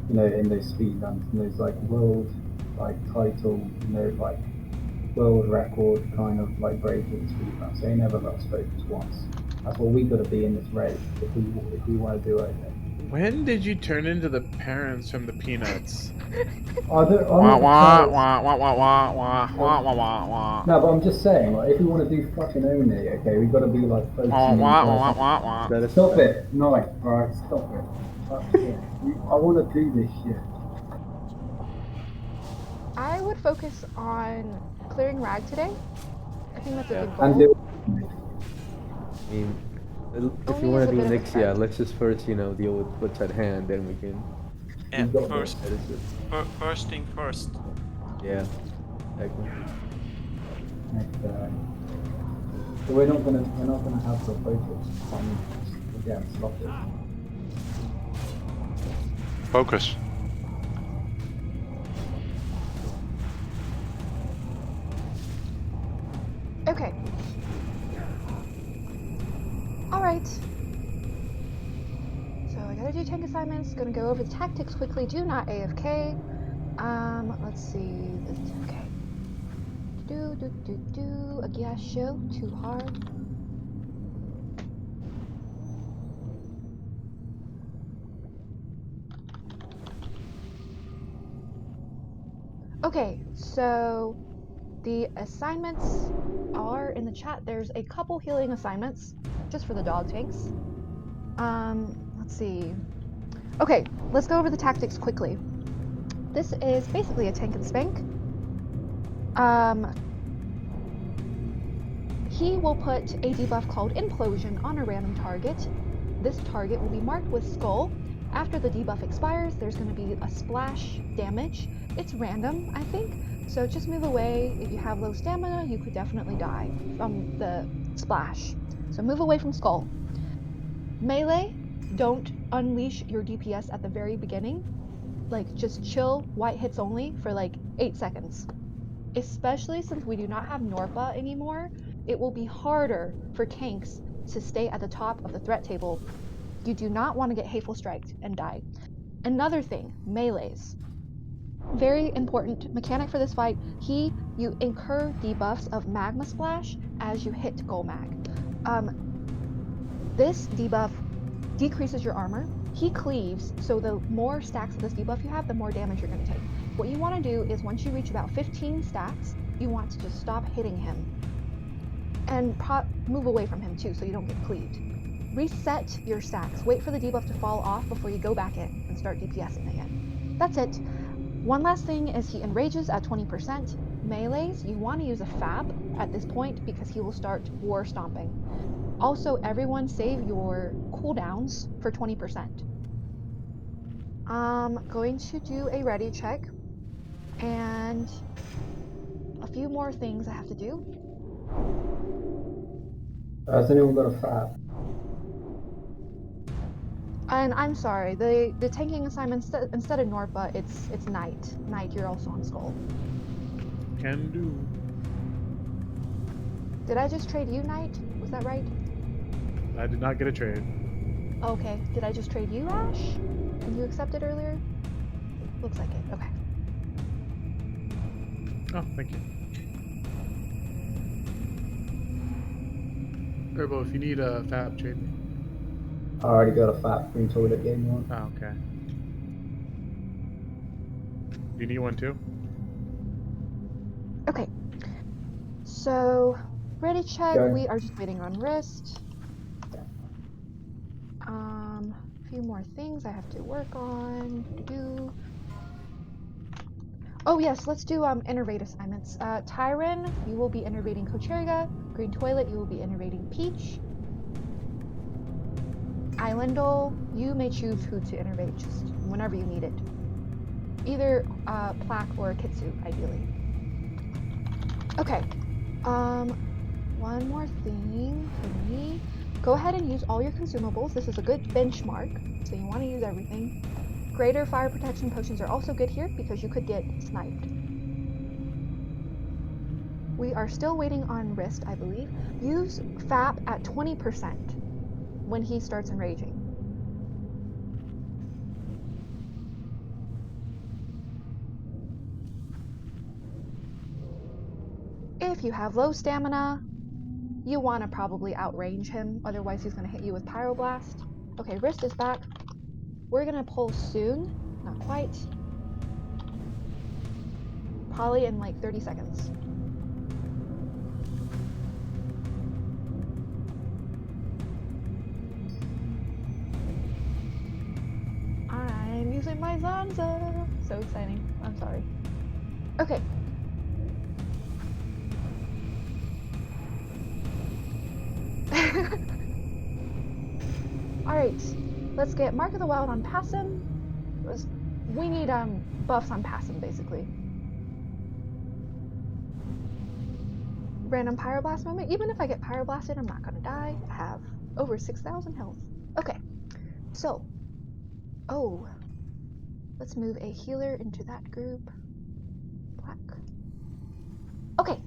you know, in those speedruns, in those like world like title, you know, like world record kind of like breaking speedruns. They never lost focus once. That's what we gotta be in this race if we want to do it. When did you turn into the parents from the Peanuts? I'm Wah, not wah, trying- wah, wah, wah, wah, wah, wah, wah, wah, wah. No, but I'm just saying, like, if we want to do fucking Oni, okay, we gotta be like focusing Wah, on wah, the wah, person. wah, wah. That is Stop it! No, alright, stop it. Fuck it. I want to do this shit. I would focus on clearing Rag today. I think that's a good And goal. I mean, if Only you want as to a do bit of a Onyxia, threat. let's just first, deal with what's at hand, then we can Yeah, got first, edit it. first thing first. Yeah, exactly. So we're not gonna have the focus on again sloppy. Focus. Okay. Alright. So I gotta do tank assignments, gonna go over the tactics quickly. Do not AFK. Let's see. Okay. A gas show. Too hard. Okay, so the assignments are in the chat. There's a couple healing assignments just for the dog tanks. Let's see. Okay, let's go over the tactics quickly. This is basically a tank and spank. He will put a debuff called Implosion on a random target. This target will be marked with Skull. After the debuff expires, there's going to be a splash damage. It's random, I think, so just move away. If you have low stamina, you could definitely die from the splash. So move away from Skull. Melee, don't unleash your DPS at the very beginning. Like, just chill, white hits only for like 8 seconds. Especially since we do not have Norpa anymore, it will be harder for tanks to stay at the top of the threat table. You do not want to get Hateful Striked and die. Another thing, melees. Very important mechanic for this fight. You incur debuffs of Magma Splash as you hit Golemagg. This debuff decreases your armor. He cleaves, so the more stacks of this debuff you have, the more damage you're going to take. What you want to do is once you reach about 15 stacks, you want to just stop hitting him. And move away from him too, so you don't get cleaved. Reset your stacks. Wait for the debuff to fall off before you go back in and start DPSing again. That's it. One last thing is he enrages at 20%. Melees, you want to use a Fab at this point because he will start War Stomping. Also, everyone save your cooldowns for 20%. I'm going to do a ready check and a few more things I have to do. Has anyone got a fab? And I'm sorry, the tanking assignment instead of Norpa, it's Knight. Knight, you're also on Skull. Can do. Did I just trade you, Knight? Was that right? I did not get a trade. Okay. Did I just trade you, Ash? And you accepted earlier? Looks like it. Okay. Oh, thank you. Herbo, if you need a fab, trade me. I already got a fab free toilet game one. Oh, okay. You need one too? Okay. So, ready check. Go. We are just waiting on wrist. A few more things I have to work on. Oh yes, let's do innervate assignments. Tyron, you will be innervating Kocherga. Green Toilet, you will be innervating Peach. Islandol, you may choose who to innervate just whenever you need it. Either Plaque or Kitsu, ideally. Okay. One more thing for me. Go ahead and use all your consumables. This is a good benchmark, so you want to use everything. Greater fire protection potions are also good here because you could get sniped. We are still waiting on wrist, I believe. Use FAP at 20% when he starts enraging. If you have low stamina, you want to probably outrange him, otherwise he's going to hit you with Pyroblast. Okay, wrist is back. We're going to pull soon. Not quite. Probably in like 30 seconds. I'm using my Zanza. So exciting. I'm sorry. Okay. Alright, let's get Mark of the Wild on Passum. We need buffs on Passum, basically. Random Pyroblast moment. Even if I get Pyroblasted, I'm not gonna die. I have over 6,000 health. Okay, so, let's move a healer into that group. Black. Okay,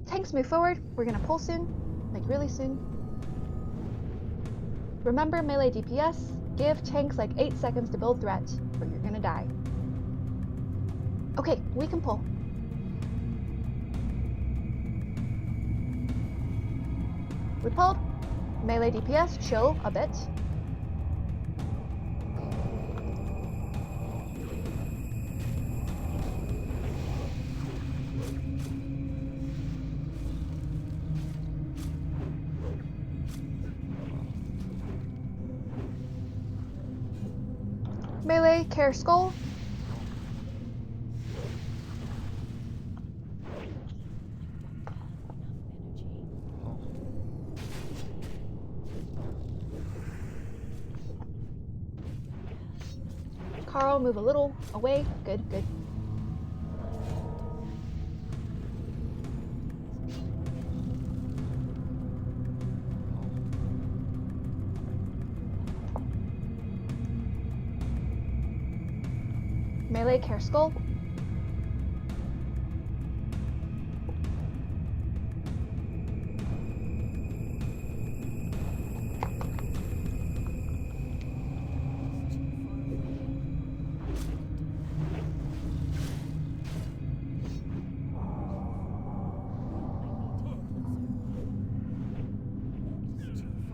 tanks move forward. We're gonna pull soon, like really soon. Remember melee DPS. Give tanks like 8 seconds to build threat, or you're gonna die. Okay, we can pull. We pulled. Melee DPS, chill a bit. Melee, care skull. Carl, move a little away. Good, good. Melee, care skull.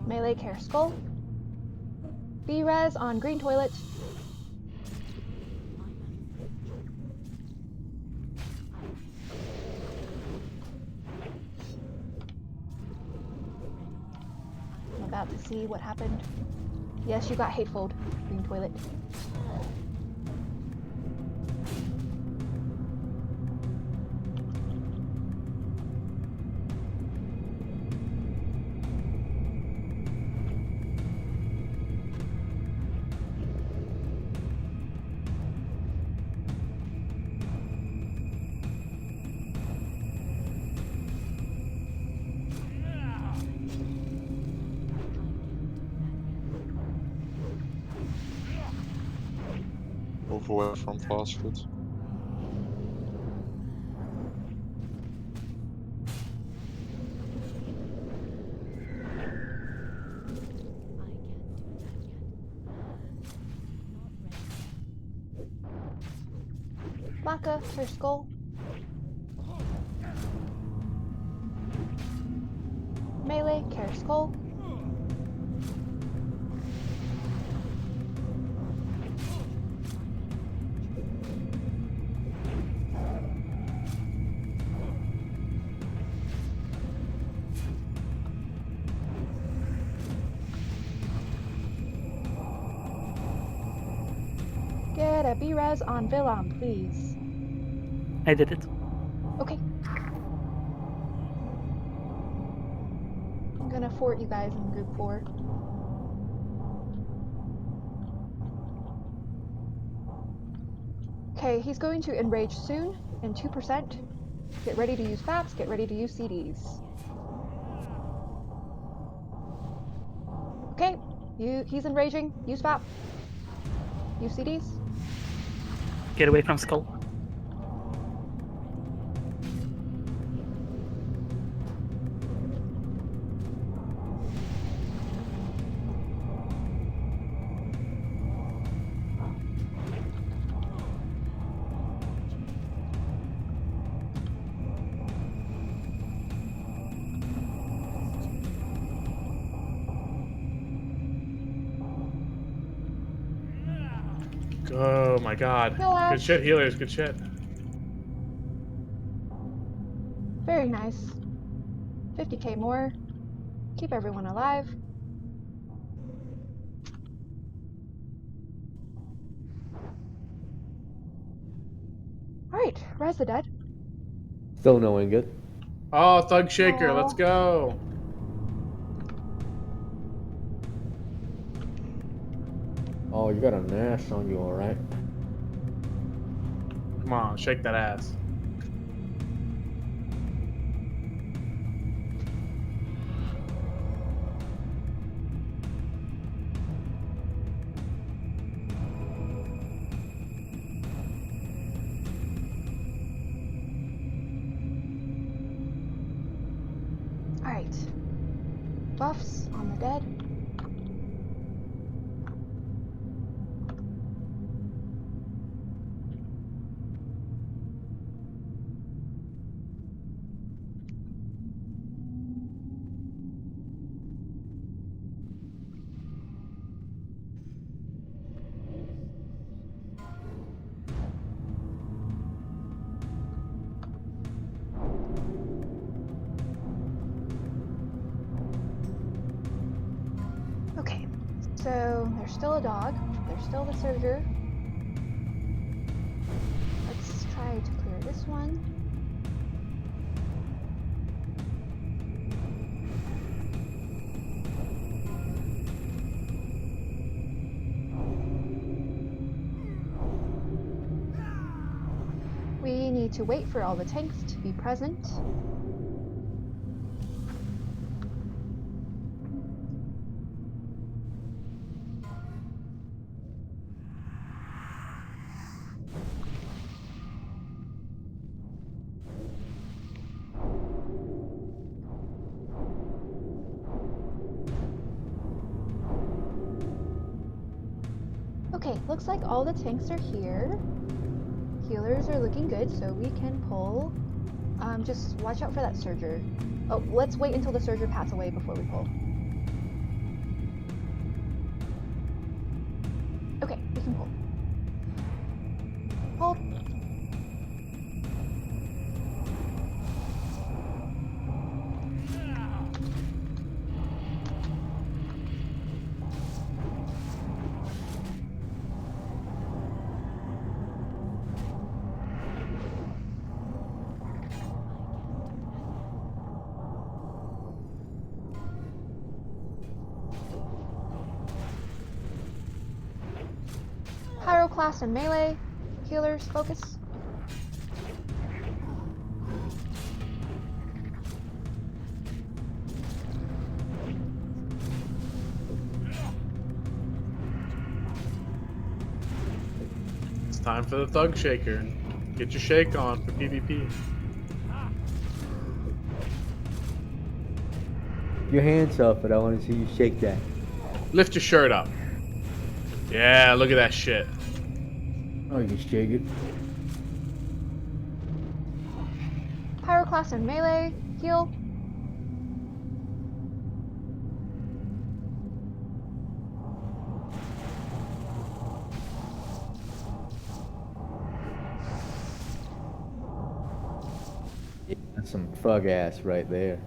Melee, care skull. B-res on green toilet. I'm about to see what happened. Yes, you got hateful, green toilet. Move away from fast food. Maka, care skull. Melee, care skull. Get a B-res on Villam, please. I did it. Okay. I'm gonna fort you guys in group 4. Okay, he's going to enrage soon in 2%. Get ready to use FAPs, get ready to use CDs. Okay, he's enraging. Use FAP. Use CDs. Get away from Skull. Oh my god. Relax. Good shit, healers. Good shit. Very nice. 50k more. Keep everyone alive. Alright. Where's the dead? Still knowing it. Oh, Thug Shaker, let's Aw. go. Oh, you got a Nash on you, alright? Come on, shake that ass. Alright. Buffs on the dead. Okay, so there's still a dog. There's still the Surger. Let's try to clear this one. We need to wait for all the tanks to be present. Okay, looks like all the tanks are here. Healers are looking good, so we can pull. Just watch out for that Surger. Oh, let's wait until the Surger pats away before we pull. Okay, we can pull. Hold. Pyroclast and melee. Healers, focus. It's time for the Thug Shaker. Get your shake on for PvP. Your hands up, but I want to see you shake that. Lift your shirt up. Yeah, look at that shit. Oh, you can shake it. Pyroclast and melee. Heal. Yeah, that's some thug ass right there.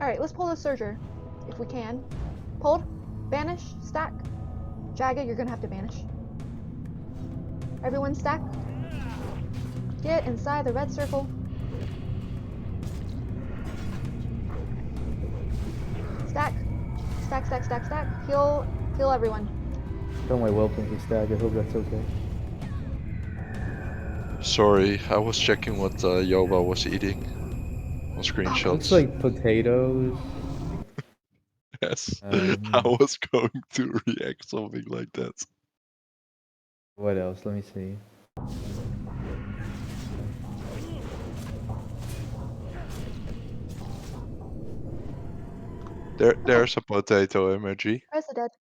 Alright, let's pull the Surger. If we can. Pulled. Banish. Stack. Jagged, you're gonna have to banish. Everyone stack. Get inside the red circle. Stack. Stack, stack, stack, stack. Heal everyone. Tell my welcome to stack. I hope that's okay. Sorry, I was checking what Yoba was eating on screenshots. Looks like potatoes. Yes, I was going to react something like that. What else? Let me see. There's a potato emoji. Where's the dead?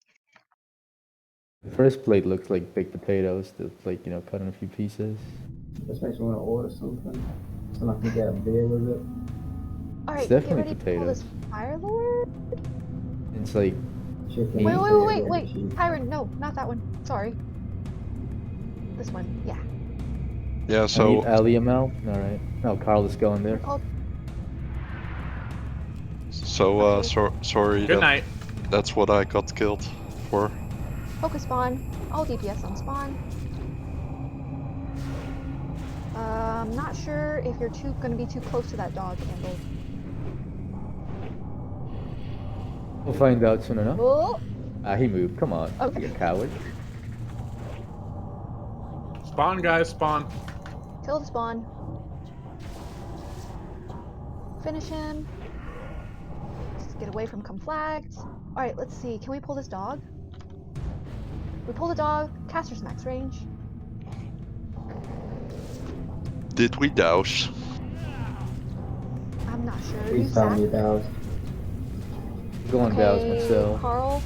The first plate looks like baked potatoes. That's like, you know, cut in a few pieces. This makes me want to order something. So I can get a beer with it. Alright, It's get definitely ready to pull this Fire Lord. It's like Chicken. Wait. Tyron, no, not that one. Sorry. This one, yeah. Yeah, I so need Aliamel. Alright. Oh, Carl is going there. Called. sorry. Good night. That's what I got killed for. Focus spawn. All DPS on spawn. I'm not sure if you're gonna be too close to that dog, Candle. We'll find out soon enough. Oh, Ah, he moved. Come on. Okay. You coward. Spawn, guys, spawn. kill the spawn. Finish him. Let's get away from conflagged. Alright, let's see. Can we pull this dog? We pull the dog. Caster's max range. Did we douse? I'm not sure. Please You tell sack? me douse. Go on douse myself. Carl,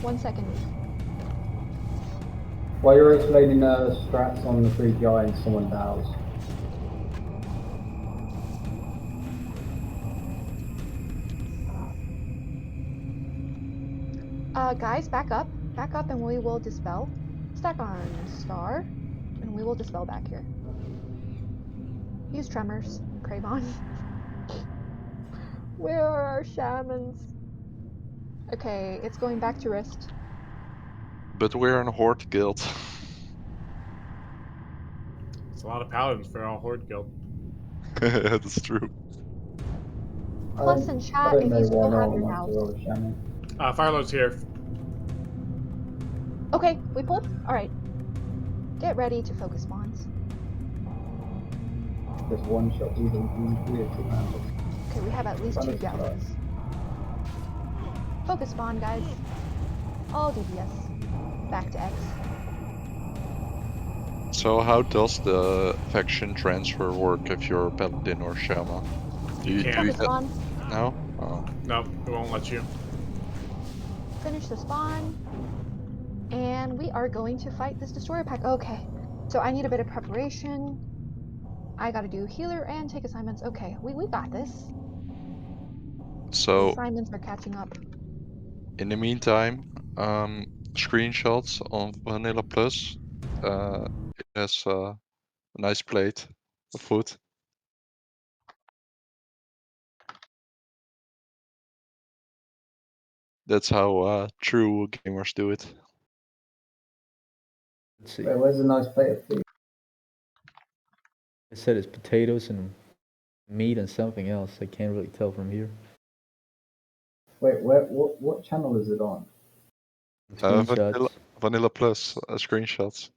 1 second. While you're explaining strats on the 3 giants, someone douse. Guys, back up. Back up and we will dispel. Stack on star, and we will dispel back here. Use tremors, Cravon. Where are our shamans? Okay, it's going back to wrist. But we're in a Horde guild. It's a lot of paladins for our horde guild. That's true. Plus in I chat don't if know you why still no have one your wants to douse. roll a shaman. Firelord's here. Okay, we pulled? Alright. Get ready to focus spawns. There's one shot even weird to handle. Okay, we have at least 2 Focus spawn. galleons. Focus spawn, guys. All DPS. Back to X. So how does the faction transfer work if you're a paladin or shaman? You can't. Focus spawn. No? Oh. Nope, it won't let you. Finish the spawn. And we are going to fight this destroyer pack. Okay. So I need a bit of preparation. I gotta do healer and take assignments. Okay, we got this. The So assignments are catching up. in the meantime, screenshots on Vanilla Plus. It has a nice plate of food. That's how true gamers do it. Let's see. Wait, where's a nice plate of food? I said it's potatoes and meat and something else. I can't really tell from here. Wait, what channel is it on? Screenshots. Vanilla Plus screenshots.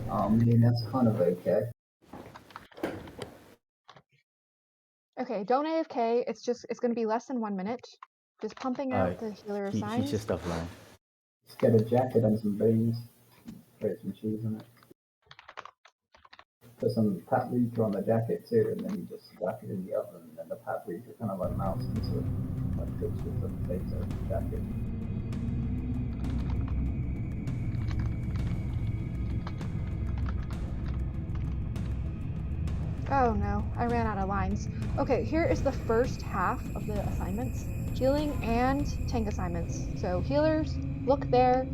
I mean, that's kind of okay. Okay, don't AFK. It's gonna be less than 1 minute. Just pumping out the healer He's assigns. just offline. Just get a jacket and some beans. Put some cheese on it. Put some paprika on the jacket too, and then you just whack it in the oven, and then the paprika kind of like melts into like cooks with the potato jacket. Oh no, I ran out of lines. Okay, here is the first half of the assignments. Healing and tank assignments. So healers, look there.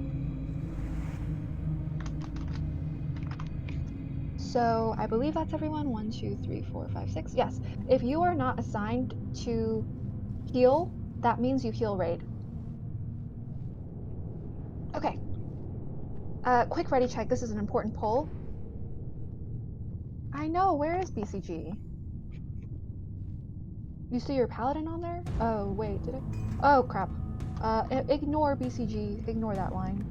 So I believe that's everyone. 1, 2, 3, 4, 5, 6. Yes. If you are not assigned to heal, that means you heal raid. Okay. Quick ready check. This is an important poll. I know, where is BCG? You see your paladin on there? Oh, wait, did I? Oh, crap. Ignore BCG. Ignore that line.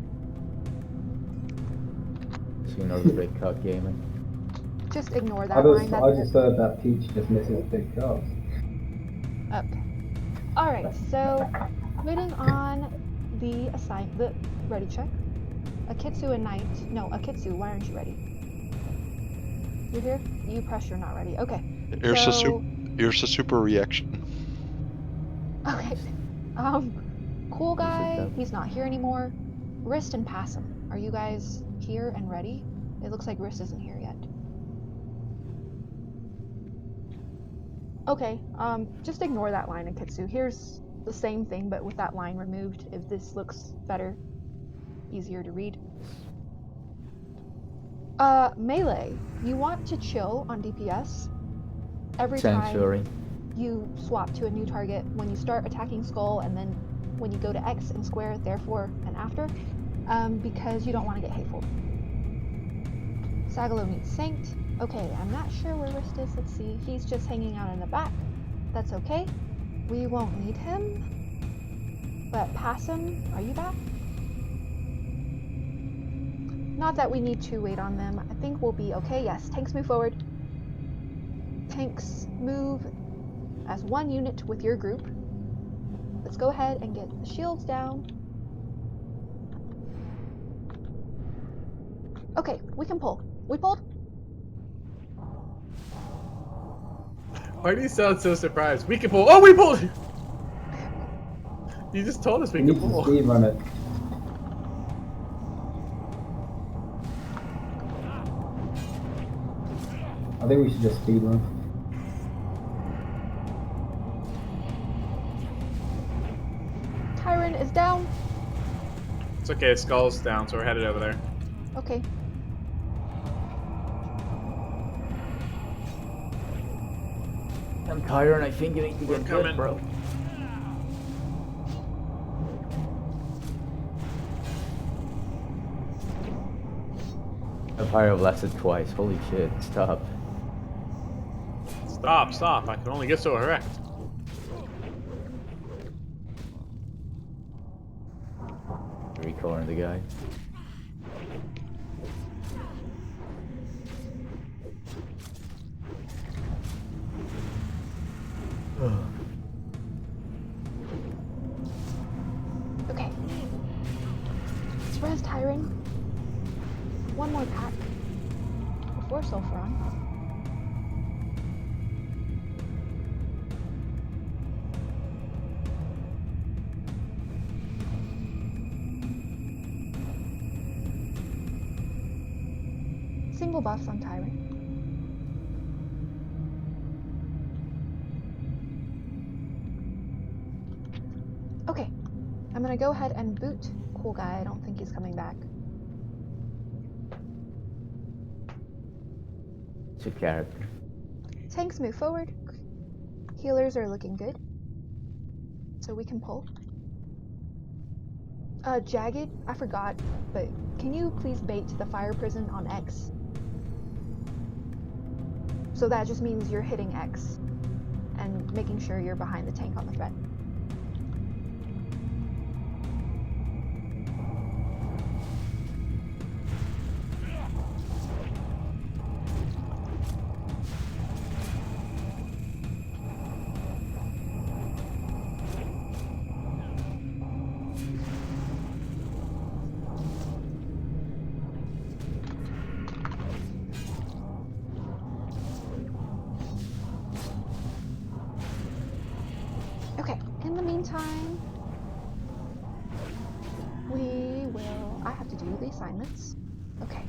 So you know the big cut gaming. Just ignore that line. I just heard that Peach just misses big cards. Okay. Alright, so waiting on the ready check. Akitsu and Knight. No, Akitsu, why aren't you ready? You're here? You press you're not ready. Okay. Here's a super reaction. Okay. Cool guy, he's not here anymore. Wrist and Passum, are you guys here and ready? It looks like Wrist isn't here yet. Okay, just ignore that line, Akitsu. Here's the same thing, but with that line removed, if this looks better, easier to read. Melee, you want to chill on DPS every Sanctuary. time. you swap to a new target when you start attacking Skull, and then when you go to X and square, therefore, and after, because you don't want to get hateful. Sagalo needs Sanct. Okay, I'm not sure where Wrist is. Let's see. He's just hanging out in the back. That's okay. We won't need him. But pass him. Are you back? Not that we need to wait on them. I think we'll be okay. Yes, tanks move forward. Tanks move as one unit with your group. Let's go ahead and get the shields down. Okay, we can pull. We pulled. Why do you sound so surprised? We can pull. Oh, we pulled! You just told us we We can need to pull. speed run it. I think we should just speed run. Tyrant is down. It's okay, Skull's down, so we're headed over there. Okay. I'm tired. I think you need to We're get coming. good, bro. The fire blasted twice. Holy shit! Stop. Stop, stop. I can only get so erect. Recalling the guy. Okay. Let's res Tyron. One more pack before Sulfuron. Single buffs on Tyrant. Okay, I'm gonna go ahead and boot Cool Guy. I don't think he's coming back. It's a character. Tanks move forward. Healers are looking good. So we can pull. Jagged, I forgot, but can you please bait the fire prison on X? So that just means you're hitting X and making sure you're behind the tank on the threat. Okay, in the meantime, we will... I have to do the assignments. Okay.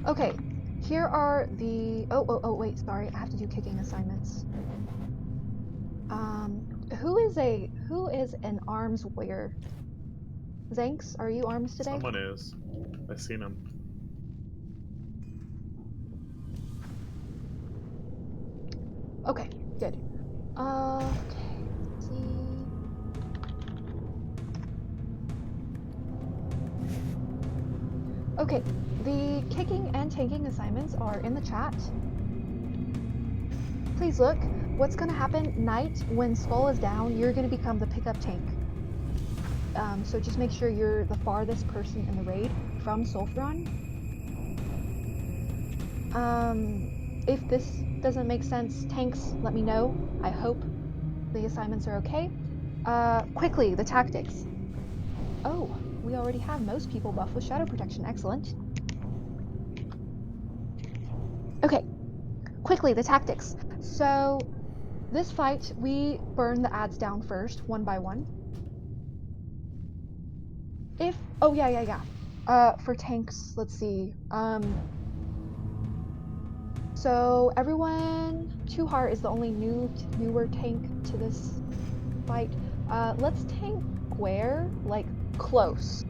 Okay, here are the... Oh, wait, sorry. I have to do kicking assignments. Who is an arms warrior? Zanks, are you arms today? Someone is. I've seen him. Okay, good. Okay, let's see. Okay, the kicking and tanking assignments are in the chat. Please look. What's going to happen night when Skull is down, you're going to become the pickup tank. So just make sure you're the farthest person in the raid from Sulfuron. If this doesn't make sense, tanks, let me know. I hope the assignments are okay. Quickly, the tactics. Oh, we already have most people buffed with shadow protection. Excellent. Okay, quickly, the tactics. So, this fight, we burn the adds down first, one by one. Oh, yeah. For tanks, let's see. So everyone, Tuhar is the only newer tank to this fight. Let's tank Guer, like, close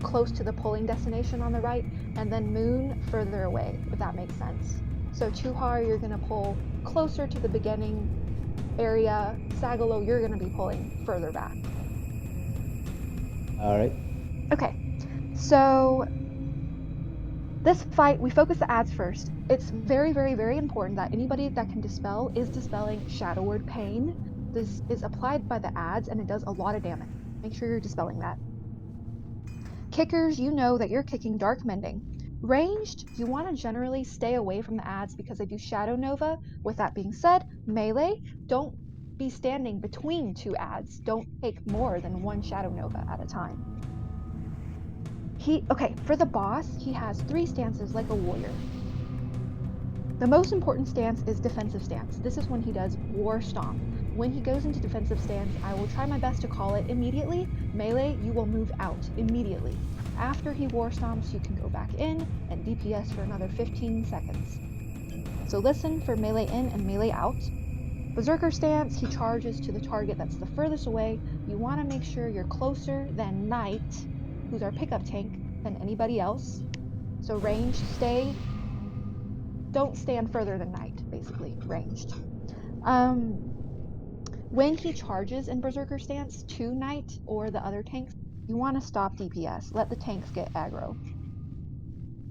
to the pulling destination on the right, and then Moon further away, if that makes sense. So Tuhar, you're gonna pull closer to the beginning area. Sagalo, you're gonna be pulling further back. Alright. Okay, so this fight, we focus the adds first. It's very, very, very important that anybody that can dispel is dispelling Shadow Word Pain. This is applied by the adds, and it does a lot of damage. Make sure you're dispelling that. Kickers, you know that you're kicking Dark Mending. Ranged, you want to generally stay away from the adds because they do Shadow Nova. With that being said, melee, don't be standing between two adds. Don't take more than one Shadow Nova at a time. Okay, for the boss, he has 3 stances like a warrior. The most important stance is defensive stance. This is when he does War Stomp. When he goes into defensive stance, I will try my best to call it immediately. Melee, you will move out immediately. After he War Stomps, you can go back in and DPS for another 15 seconds. So listen for melee in and melee out. Berserker stance, he charges to the target that's the furthest away. You want to make sure you're closer than Knight, who's our pickup tank, than anybody else. So ranged, don't stand further than Knight, basically, ranged. When he charges in Berserker stance to Knight or the other tanks, you want to stop DPS, let the tanks get aggro.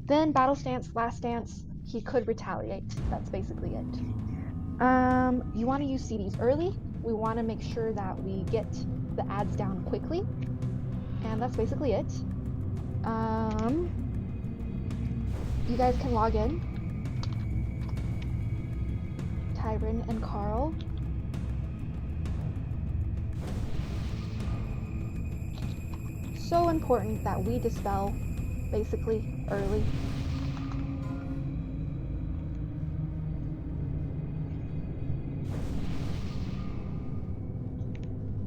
Then battle stance, last stance, he could retaliate. That's basically it. You want to use CDs early. We want to make sure that we get the adds down quickly. And that's basically it. You guys can log in. Tyron and Carl. So important that we dispel basically early.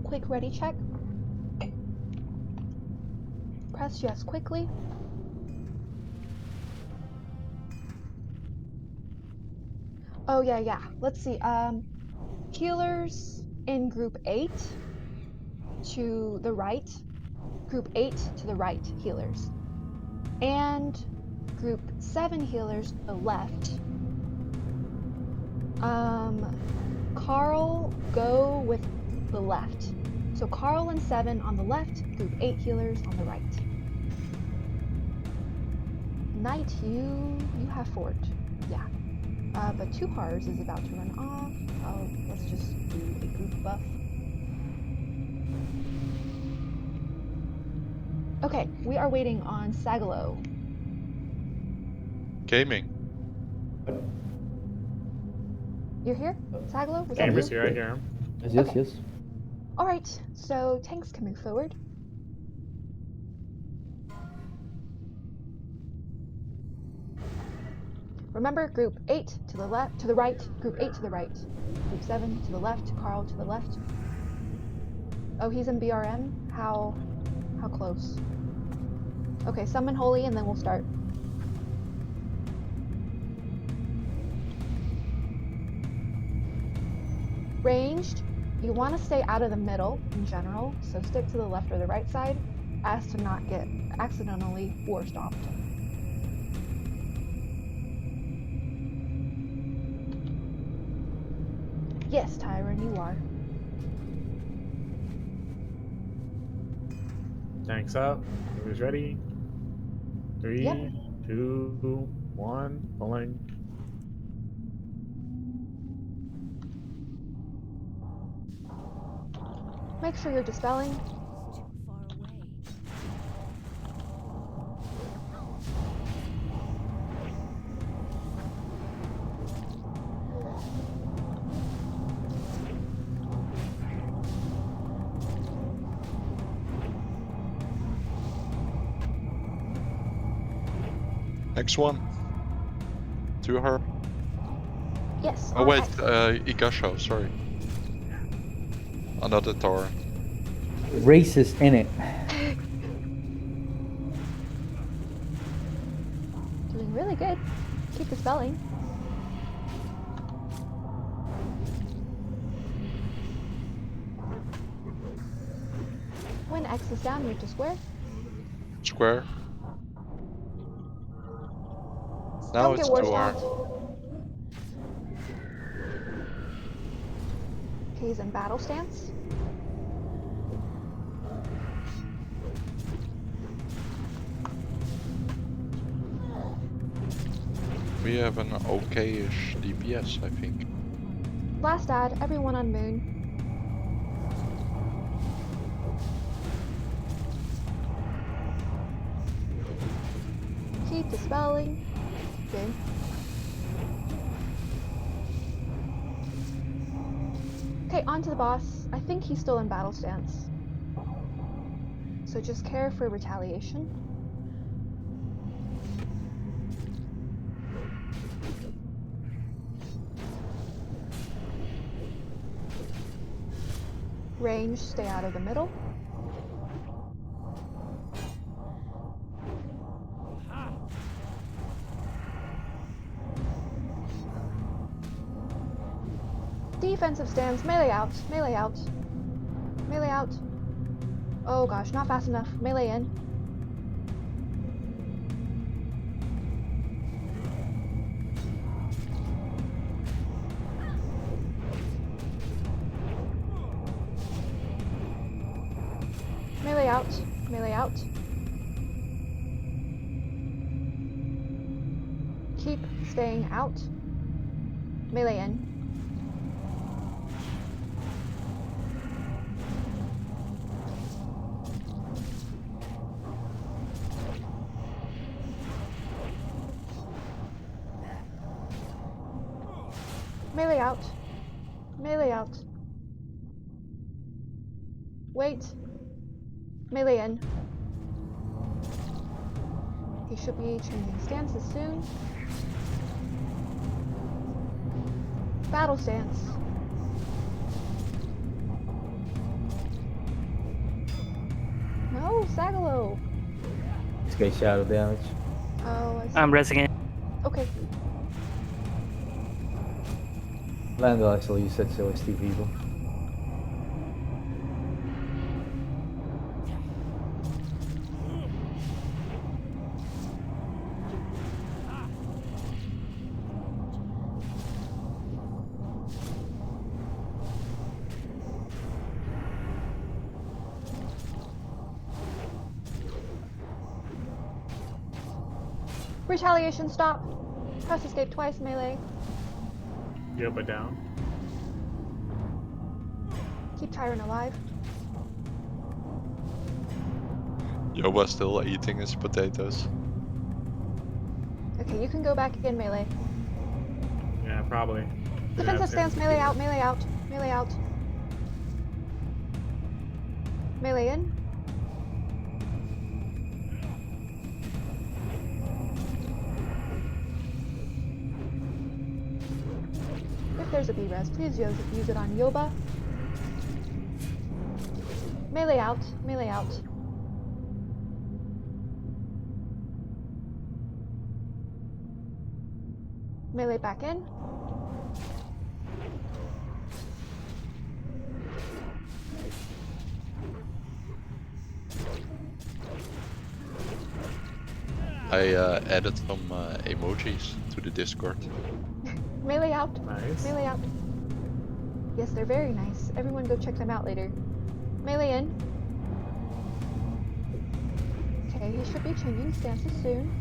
Quick ready check. Press yes quickly. Oh yeah. Let's see. Healers in group 8 to the right. Group 8 to the right healers. And group 7 healers to the left. Carl, go with the left. So Carl and 7 on the left, group 8 healers on the right. Knight, you have fort. Yeah. But Tuhars is about to run off. Let's just do a group buff. Okay, we are waiting on Sagalo. Gaming. You're here? Sagalo? Was that Gamer's you? here, I hear him. Yes. Okay. Alright, so tanks can move forward. Remember, group 8 to the left, to the right, group 8 to the right, group 7 to the left, Carl to the left. Oh, he's in BRM? How close? Okay, summon Holy and then we'll start. Ranged, you want to stay out of the middle in general, so stick to the left or the right side as to not get accidentally War Stomped. Yes, Tyron, you are. Tanks up. Who's ready? 3, Yep. 2, 1, pulling. Make sure you're dispelling. Too far away. Next one. To her. Yes. Oh on wait, X. Igasho, sorry. Another Tor. Racist in it. Doing really good. Keep the spelling. When X is down, move to square. Square. Now Don't it's get war to her. stopped. Okay, he's in battle stance. We have an okay-ish DPS, I think. Last ad, everyone on moon. Keep the spelling. Good. Okay, on to the boss. I think he's still in battle stance. So just care for retaliation. Range, stay out of the middle. Defensive stance, melee out, melee out. Melee out. Oh gosh, not fast enough. Melee in. Melee out, melee out. Keep staying out. Melee in. Melee out. Melee out. Wait. Melee in. He should be changing stances soon. Battle stance. No, Sagalo. This guy shadow damage. Oh, I see. I'm resing it. Okay. Landel, actually, you said so. It's too evil. Retaliation, stop. Press escape twice, melee. Yoba down. Keep Tyrant alive. Yoba still eating his potatoes. Okay, you can go back again, melee. Yeah, probably. Defensive stance, melee out, melee out, melee out. Melee in. If there's a B-res, please use it on Yoba. Melee out, melee out. Melee back in. I added some emojis to the Discord. Melee out. Nice. Melee out. Yes, they're very nice. Everyone go check them out later. Melee in. Okay, he should be changing stances soon.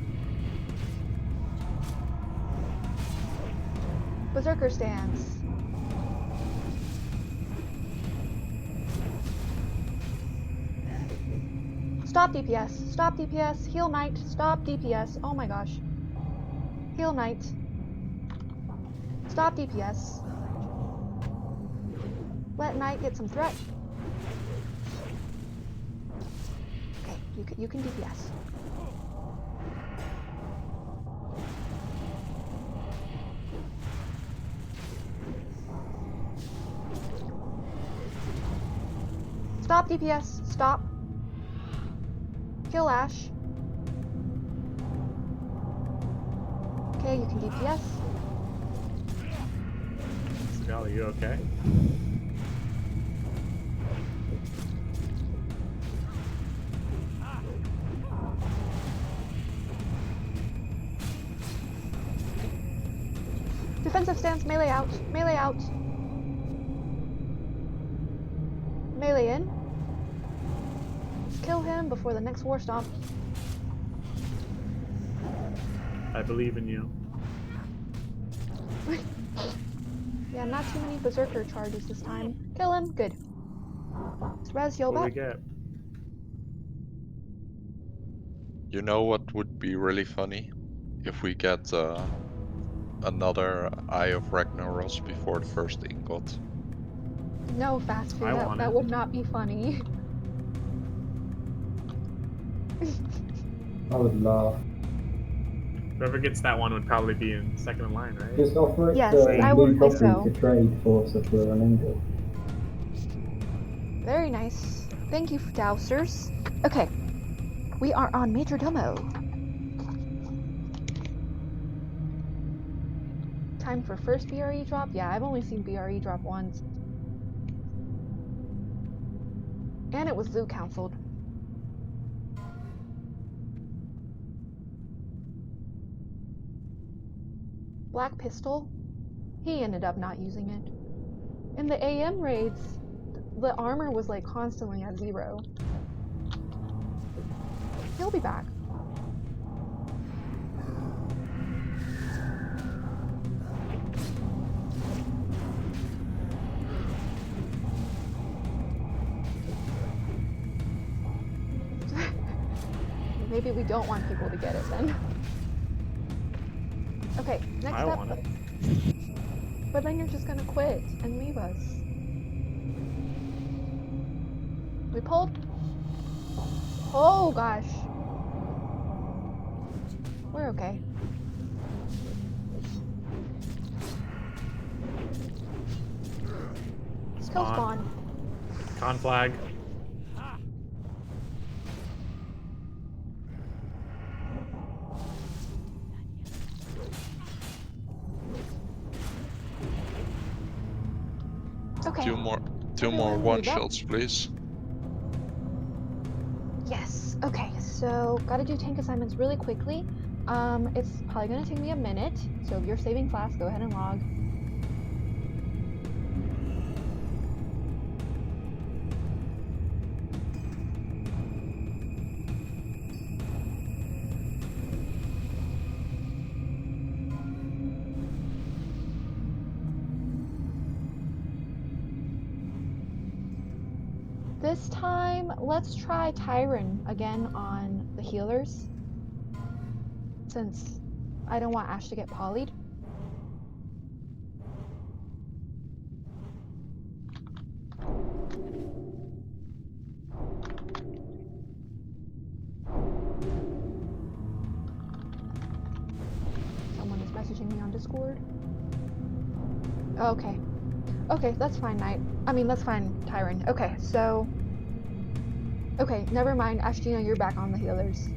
Berserker stance. Stop DPS. Stop DPS. Heal Knight. Stop DPS. Oh my gosh. Heal Knight. Stop DPS. Let Knight get some threat. Okay, you can DPS. Stop DPS. Stop. Kill Ash. Okay, you can DPS. Skull, are you okay? Defensive stance, melee out. Melee out. Melee in. Let's kill him before the next war stomp. I believe in you. Yeah, not too many berserker charges this time. Kill him. Good. Res, heal What do we back. get? You know what would be really funny? If we get another Eye of Ragnaros before the first ingot. No, fast food. I That, want that it. would not be funny. I would laugh. Whoever gets that one would probably be in second in line, right? Just offer it Yes, to I would Blue say Poppy so. to trade for Sulfuron Harbinger. Very nice. Thank you, Dowsers. Okay. We are on Majordomo. Time for first BRE drop? Yeah, I've only seen BRE drop once. And it was Zoo counseled. Black Pistol? He ended up not using it. In the AM raids, the armor was like constantly at 0. He'll be back. Maybe we don't want people to get it then. Okay, next I up. want it. But then you're just gonna quit and leave us. We pulled. Oh gosh. We're okay. Kill spawn. Con flag. Okay. Two more Everyone one move up. shots, please. Yes. Okay. So gotta do tank assignments really quickly. It's probably gonna take me a minute. So if you're saving class, go ahead and log. This time, let's try Tyron again on the healers. Since I don't want Ash to get polyed. Someone is messaging me on Discord. Okay. Okay, that's fine, Knight. I mean, that's fine, Tyron. Okay, so... Okay, never mind. Ashtina, you're back on the healers.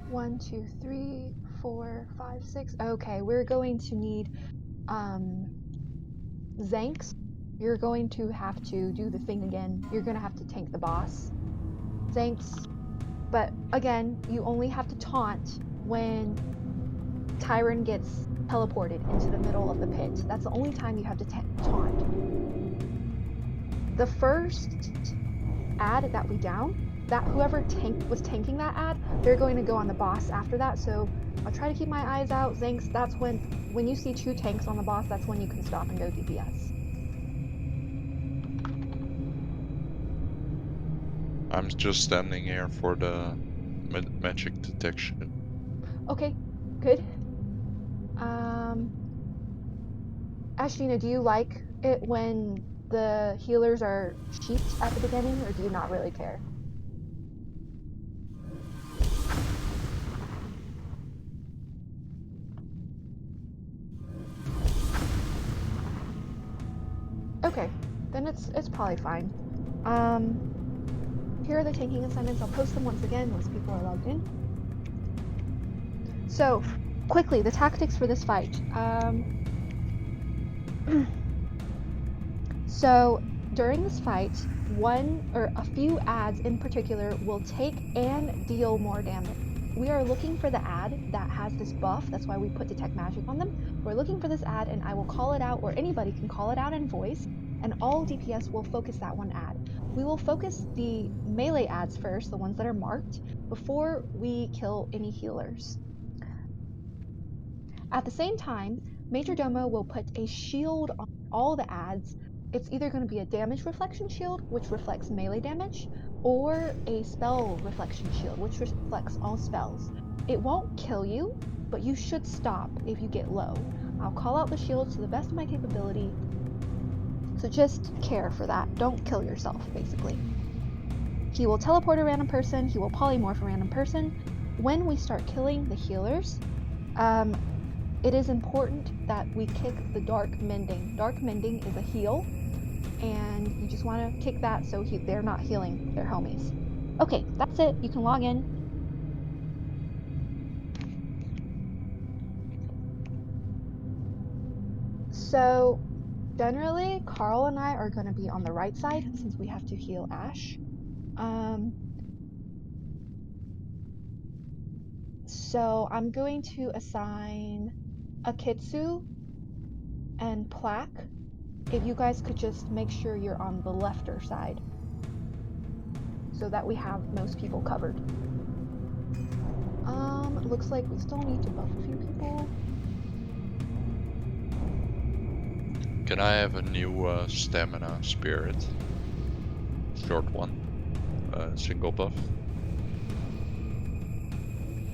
One, two, three, 4, 5, 6. Okay, we're going to need Zanks. You're going to have to do the thing again. You're gonna have to tank the boss. Zanks. But again, you only have to taunt when Tyron gets teleported into the middle of the pit. That's the only time you have to taunt. The first ad that we down, that whoever was tanking that ad, they're going to go on the boss after that. So I'll try to keep my eyes out. Zanks, that's when you see 2 tanks on the boss, that's when you can stop and go DPS. I'm just standing here for the magic detection. Okay, good. Ashtina, do you like it when the healers are sheeped at the beginning, or do you not really care? Okay, then it's probably fine. Here are the tanking assignments. I'll post them once again once people are logged in. So, quickly, the tactics for this fight. So, during this fight, one or a few ads in particular will take and deal more damage. We are looking for the ad that has this buff. That's why we put Detect Magic on them. We're looking for this ad, and I will call it out, or anybody can call it out in voice, and all DPS will focus that one ad. We will focus the melee ads first, the ones that are marked, before we kill any healers. At the same time, Majordomo will put a shield on all the ads. It's either going to be a damage reflection shield, which reflects melee damage, or a spell reflection shield, which reflects all spells. It won't kill you, but you should stop if you get low. I'll call out the shields to the best of my capability, so just care for that. Don't kill yourself, basically. He will teleport a random person, he will polymorph a random person. When we start killing the healers, it is important that we kick the Dark Mending. Dark Mending is a heal, and you just want to kick that so they're not healing their homies. Okay, that's it. You can log in. So, generally, Carl and I are going to be on the right side since we have to heal Ash. So, I'm going to assign Akitsu and Plaque. If you guys could just make sure you're on the lefter side so that we have most people covered. Looks like we still need to buff a few people. Can I have a new stamina spirit? Short one. Single buff.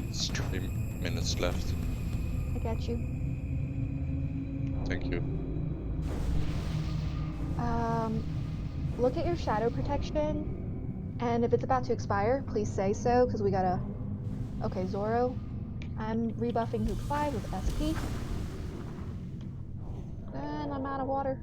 It's 20 minutes left. I got you. Thank you. Look at your shadow protection, and if it's about to expire, please say so, because we gotta... Okay, Zoro. I'm rebuffing group 5 with SP. And I'm out of water.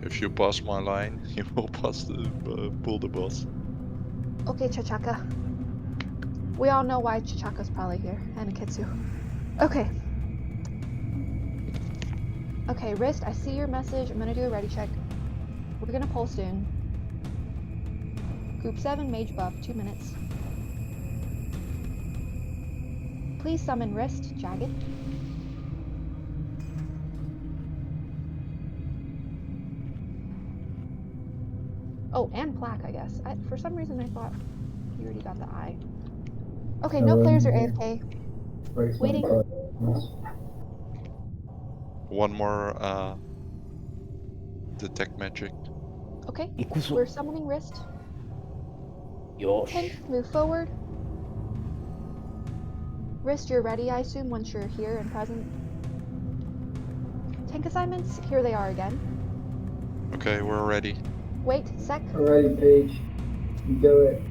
If you pass my line, you will pass the pull the boss. Okay, Chachaka. We all know why Chachaka's probably here, and Akitsu. Okay. Okay, Wrist, I see your message. I'm gonna do a ready check. We're gonna pull soon. Group 7, Mage buff, 2 minutes. Please summon Wrist, Jagged. Oh, and Plaque, I guess. For some reason I thought he already got the eye. Okay, no players are AFK. Waiting. One more detect magic. Okay, we're summoning Wrist. Yosh. Tank, move forward. Wrist, you're ready, I assume, once you're here and present. Tank assignments, here they are again. Okay, we're ready. Wait, sec. Alrighty, Paige. You do it.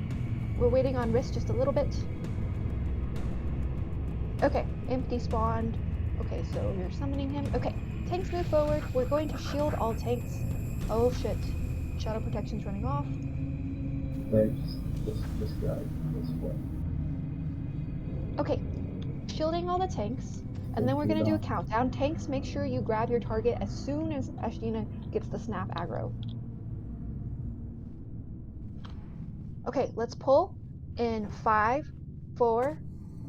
We're waiting on Wrist just a little bit. Okay, empty spawned. Okay, so you're summoning him. Okay, tanks move forward. We're going to shield all tanks. Oh shit. Shadow protection's running off. Paige, this guy, this way. Okay, shielding all the tanks. And then we're gonna do a countdown. Tanks, make sure you grab your target as soon as Ashtina gets the snap aggro. Okay, let's pull in 5, 4,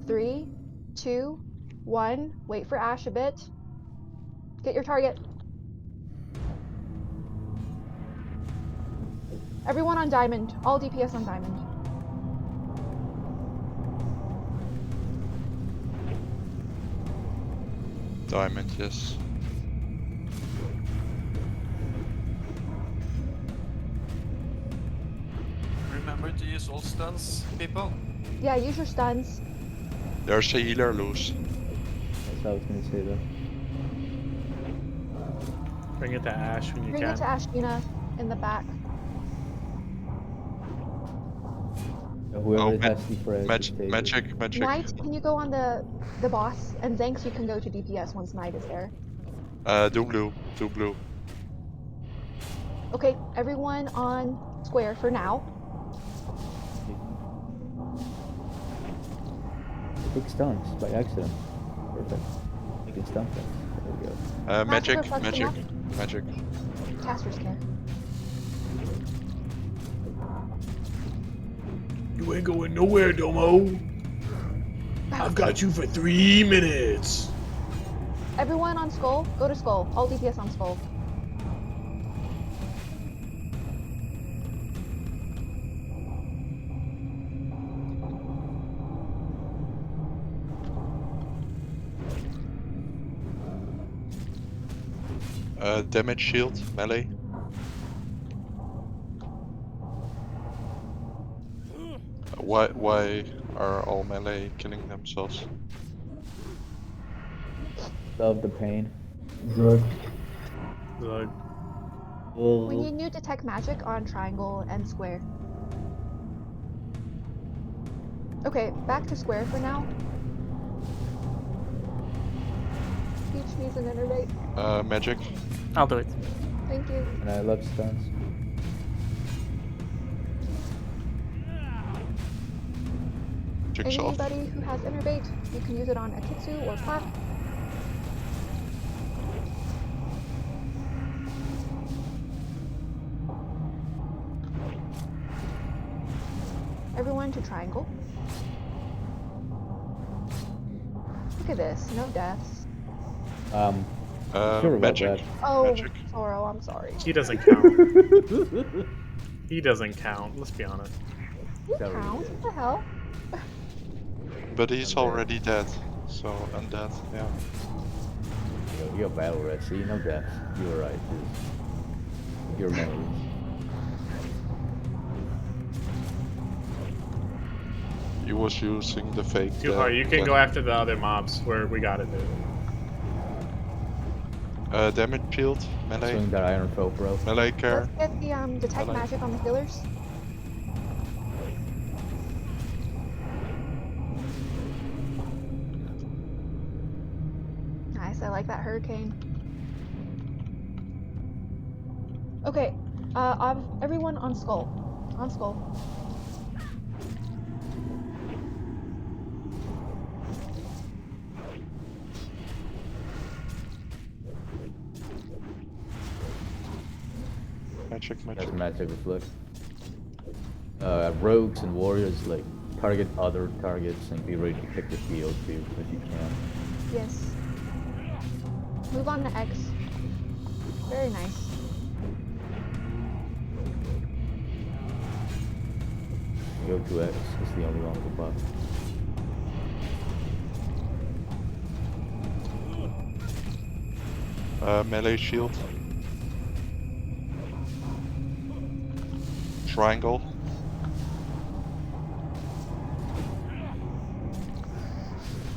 3, 2, 1. Wait for Ash a bit. Get your target. Everyone on diamond. All DPS on diamond. Diamond, yes. Remember to use all stuns, people. Yeah, use your stuns. There's a healer loose. That's what I was gonna say though. Bring it to Ash when you Bring can. it to Ashina in the back. Whoever Oh, has the press, just take it. magic. Knight, can you go on the boss? And Zanx, you can go to DPS once Knight is there. Do blue. Okay, everyone on square for now. Big stuns by accident. Perfect. You can stun them. There we go. Magic. Reflection up. Caster's care. You ain't going nowhere, Domo. I've got you for 3 minutes. Everyone on Skull, go to Skull. All DPS on Skull. Damage shield, melee. Why are all melee killing themselves? Love the pain. Zerg. Like, We need new detect magic on triangle and square. Okay, back to square for now. Peach needs an innervate. Magic. I'll do it. Thank you. And I love stuns. Jigsaw. Anybody who has innervate, you can use it on Akitsu or Plat. Everyone to triangle. Look at this, no deaths. Sure about magic. that. Oh, Magic. Sorrow, I'm sorry. he doesn't count. He doesn't count, let's be honest. You Sorry. count? What the hell? But he's Undead. already dead. So undead, yeah. You're battle red, so you know that. You were right. Your memories. He was using the fake. Too hard. You can go after the other mobs where we got it, dude. Damage shield, melee. Swing that iron foe, bro. Melee care. Let's get the detect Melee. magic on the healers. Nice, I like that hurricane. Okay, everyone on Skull. On Skull. Magic. That's magic reflect. Rogues and warriors like target other targets and be ready to pick the field too if you can. Yes. Move on to X. Very nice. Go to X. It's the only one with the buff. Melee shield. Triangle.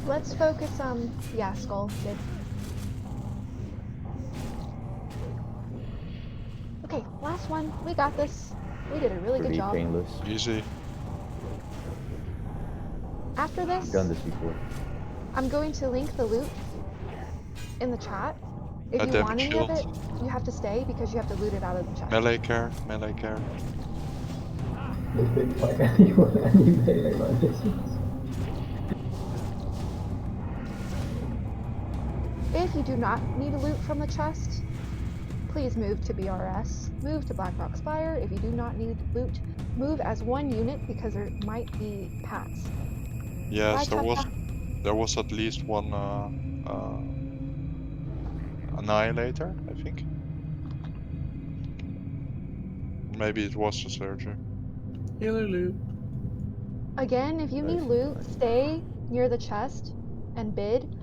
Let's focus yeah, Skull, good. Okay, last one. We got this. We did a really good Pretty job. painless. Easy. After this, I've done this before. I'm going to link the loot in the chat. If you damage want any of it, shield. you have to stay because you have to loot it out of the chest. Melee care. They think like anyone, any melee like this. If you do not need a loot from the chest, please move to BRS. Move to Blackrock Spire. If you do not need loot, move as one unit because there might be pats. Yes, Bye, Chaka. there was at least one annihilator, I think. Maybe it was a surgery. Healer loot. Again, if you need Nice, loot, nice. stay near the chest and bid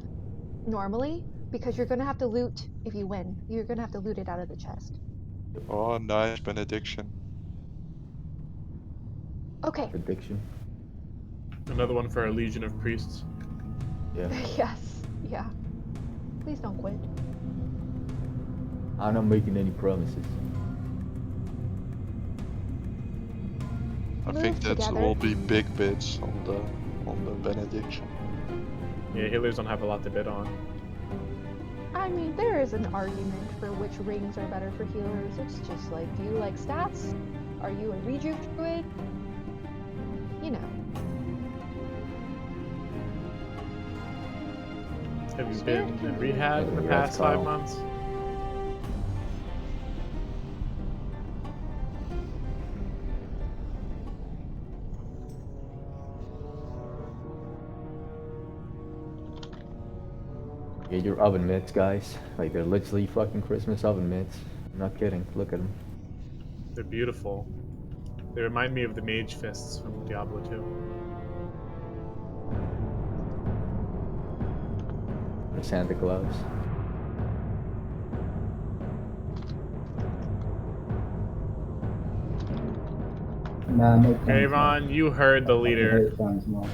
normally. because you're gonna have to loot if you win. You're gonna have to loot it out of the chest. Oh, nice benediction. Okay. Prediction. Another one for our Legion of Priests. Yeah. Yes. Yeah. Please don't quit. I'm not making any promises. I Move think that together. will be big bits on the benediction. Yeah, healers don't have a lot to bid on. I mean, there is an argument for which rings are better for healers. It's just like, do you like stats? Are you a rejuve druid? You know. Have you been in rehab in the past 5 months? Get your oven mitts, guys. Like, they're literally fucking Christmas oven mitts. I'm not kidding. Look at them. They're beautiful. They remind me of the mage fists from Diablo 2. The Santa Claus. Nah, no plans, Kayvon, you heard the no leader. plans, no.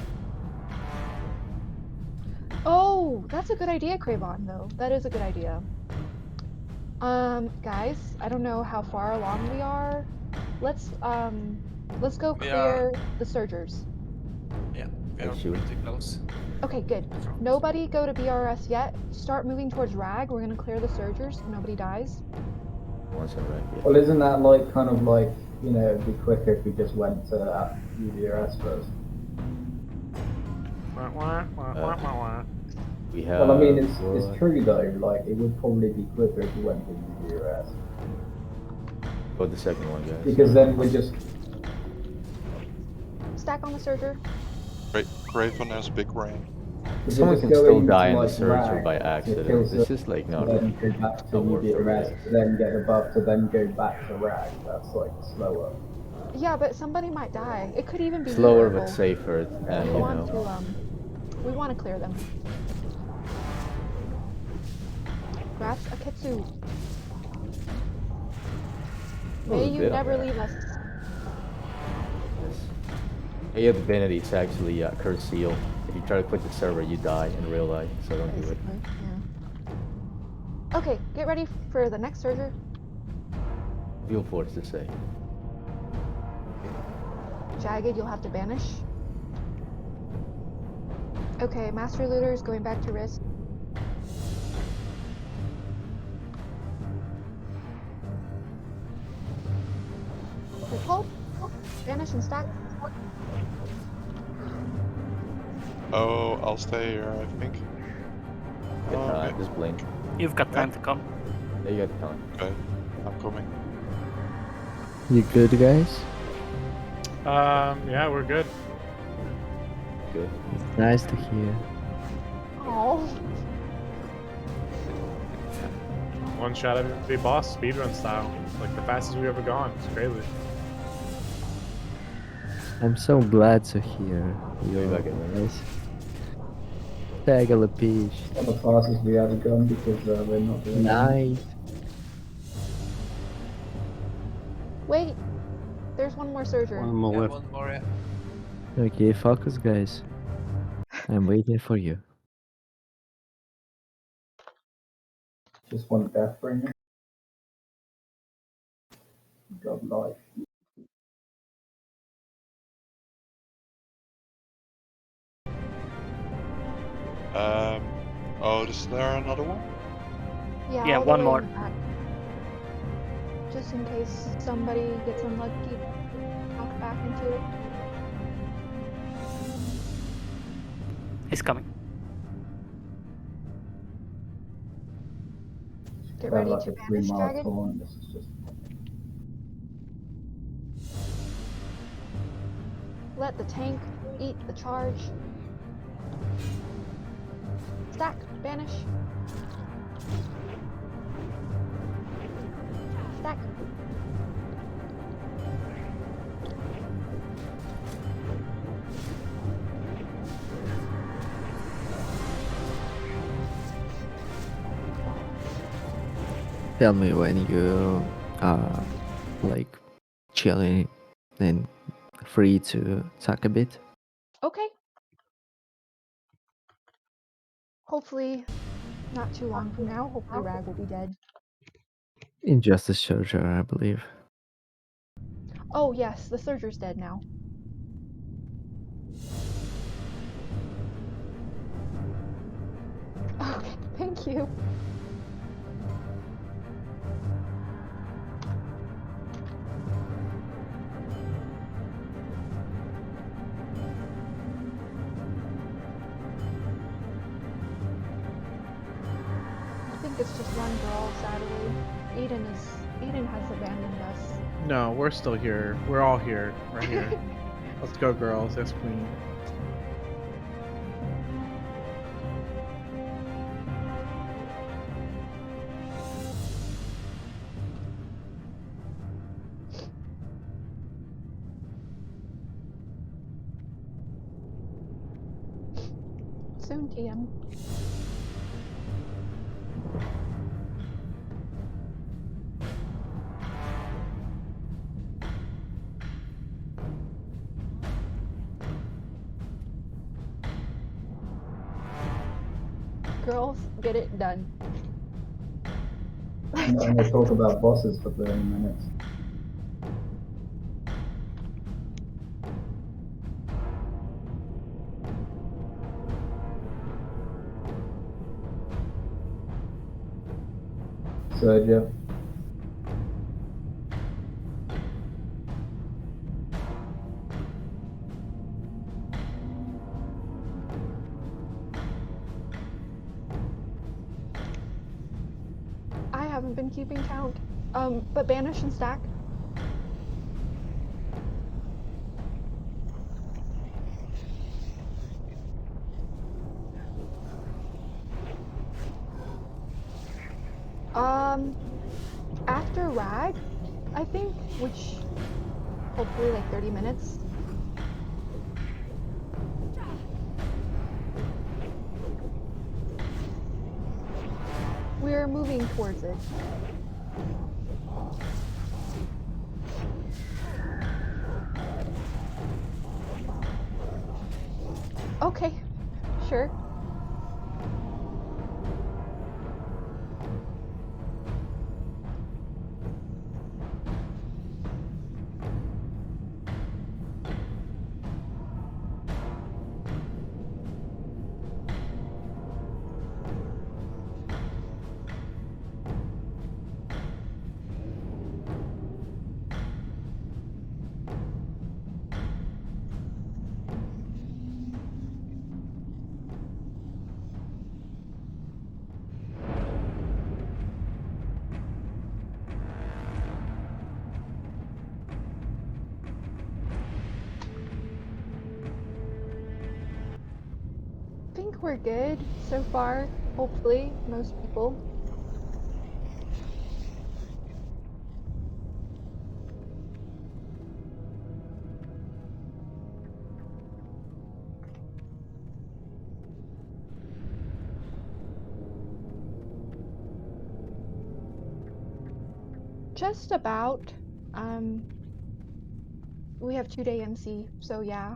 Oh, that's a good idea, Cravon, though. That is a good idea. Guys, I don't know how far along we are. Let's go We clear the Surgers. Yeah, we Hey, are shoot. pretty close. Okay, good. Nobody go to BRS yet. Start moving towards Rag. We're gonna clear the Surgers so nobody dies. Once I'm right. Yeah. Well, isn't that like kind of like, you know, it'd be quicker if we just went to UDRS first? We have. Well, I mean, it's true though. Like, it would probably be quicker if we went to UDRS. Go the second one, guys. Because then we just. Stack on the Surger. Craven has big brain. Someone can still die in the Surger by accident. This is like not. Then go back to UDRS, to then get a buff, to then go back to Rag. That's like slower. Yeah, but somebody might die. It could even be Slower mutable. but safer, and We you want know. to we want to clear them. Grats Aketsu. May a you bit never on that. leave us. Hey, you have Divinity, it's actually Curse Seal. If you try to quit the server, you die in real life, so don't do it. Basically, yeah. Okay, get ready for the next Surger. Feel forced to say. Jagged, you'll have to banish. Okay, Master Looters going back to Risk. Good hold. Banish and stack. Oh, I'll stay here, I think. Get time, Okay. just blink. You've got time to come. Yeah, you got time. Okay, I'm coming. You good, guys? Yeah, we're good. Good. It's nice to hear. Oh, One shot at every boss, speedrun style. Like the fastest we've ever gone. It's crazy. I'm so glad to hear You'll you be back in a minute. guys. Tagalapish. One of the fastest we ever gone because we're not doing Nice. wait. There's one more Surger. One more Yeah, left. one more. Yeah. Okay, focus, guys. I'm waiting for you. Just one Deathbringer. God life. Oh, is there another one? Yeah, all the one way more. in the back. Just in case somebody gets unlucky, knocked back into it. He's coming. Get We're ready like to a banish 3-mile Dragon. taunt. This is just. Let the tank eat the charge. Stack, banish. Stack. Tell me when you are like chilling and free to talk a bit. Okay. Hopefully, not too long from now. Hopefully, Rag will be dead. Injustice Shazzrah, I believe. Oh yes, the Surger's dead now. Okay, thank you. I think it's just one girl, sadly. Eden has abandoned us. No, we're still here. We're all here. Right here. Let's go, girls. Yes, queen. Soon, TM. Girls, get it done. I'm not going to talk about bosses for 30 minutes. Sergio. I haven't been keeping count. But banish and stack. After Rag, I think, which hopefully like 30 minutes. We're moving towards it. Okay, sure. I think we're good so far, hopefully, most people. Just about. We have 2-day MC, so yeah,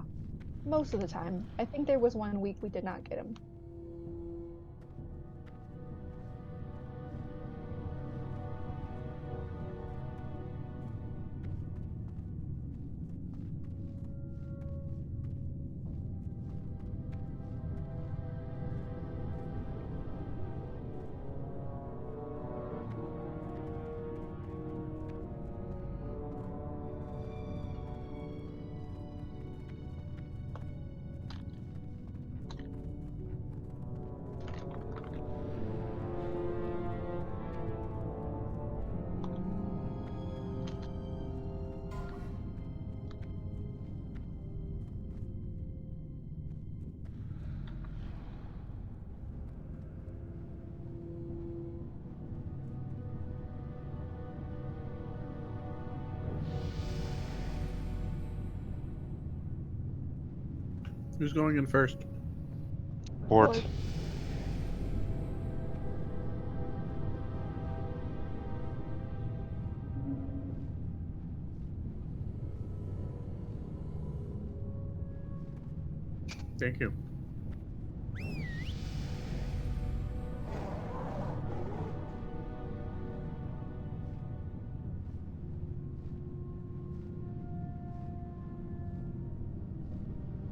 most of the time. I think there was 1 week we did not get him. Who's going in first? Board. Thank you.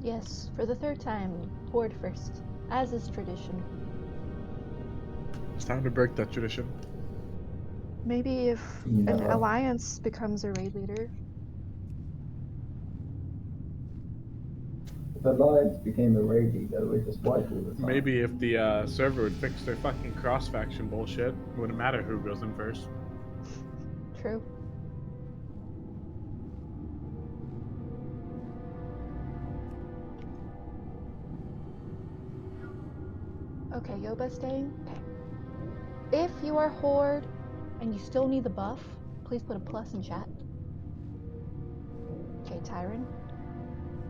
Yes, for the third time, Horde first, as is tradition. It's time to break that tradition. Maybe if an Never. alliance becomes a raid leader. If Alliance became a raid leader, we'd just wipe all the time. Maybe if the server would fix their fucking cross-faction bullshit, it wouldn't matter who goes in first. True. Okay, Yoba staying? Okay. If you are Horde and you still need the buff, please put a plus in chat. Okay, Tyron.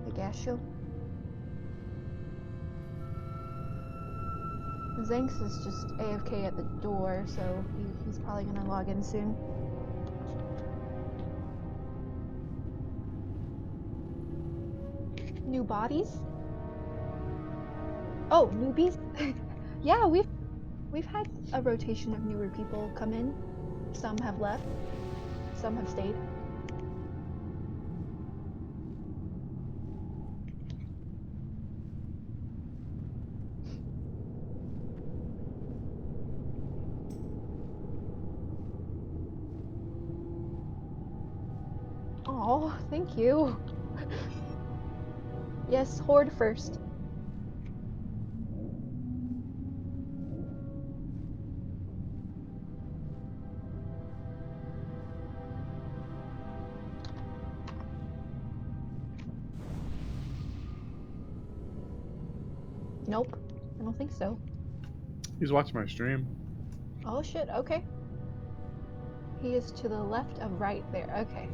Agasho. Zanx is just AFK at the door, so he's probably gonna log in soon. New bodies? Oh, newbies? Yeah, we've had a rotation of newer people come in. Some have left, some have stayed. Oh, thank you. Yes, Horde first. Nope, I don't think so. He's watching my stream. Oh shit, okay. He is to the left of right there, okay.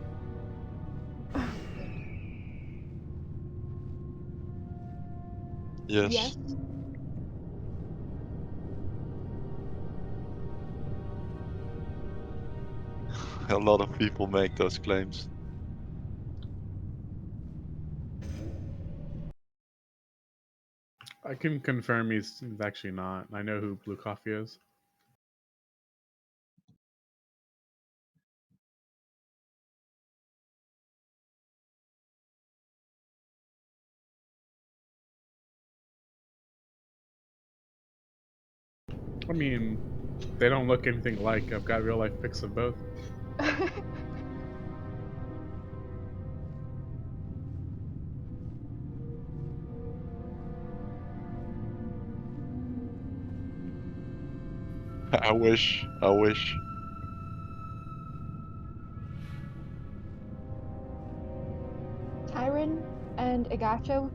Yes. Yes. A lot of people make those claims. I can confirm he's actually not. I know who Blue Coffee is. I mean, they don't look anything alike. I've got real life pics of both. I wish. Tyron and Agasho.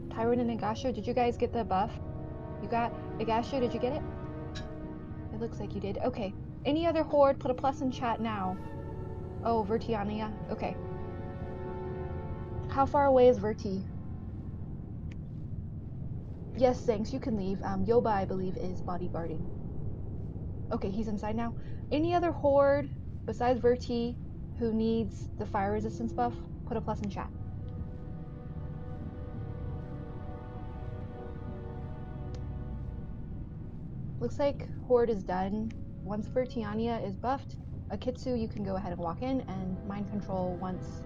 Tyron and Agasho, did you guys get the buff? You got Agasho, did you get it? It looks like you did. Okay. Any other Horde, put a plus in chat now. Oh, Vertiania. Okay. How far away is Verti? Yes, thanks. You can leave. Yoba, I believe, is bodyguarding. Okay, he's inside now. Any other Horde besides Verti who needs the fire resistance buff? Put a plus in chat. Looks like Horde is done. Once Vertiania is buffed, Akitsu, you can go ahead and walk in, and mind control once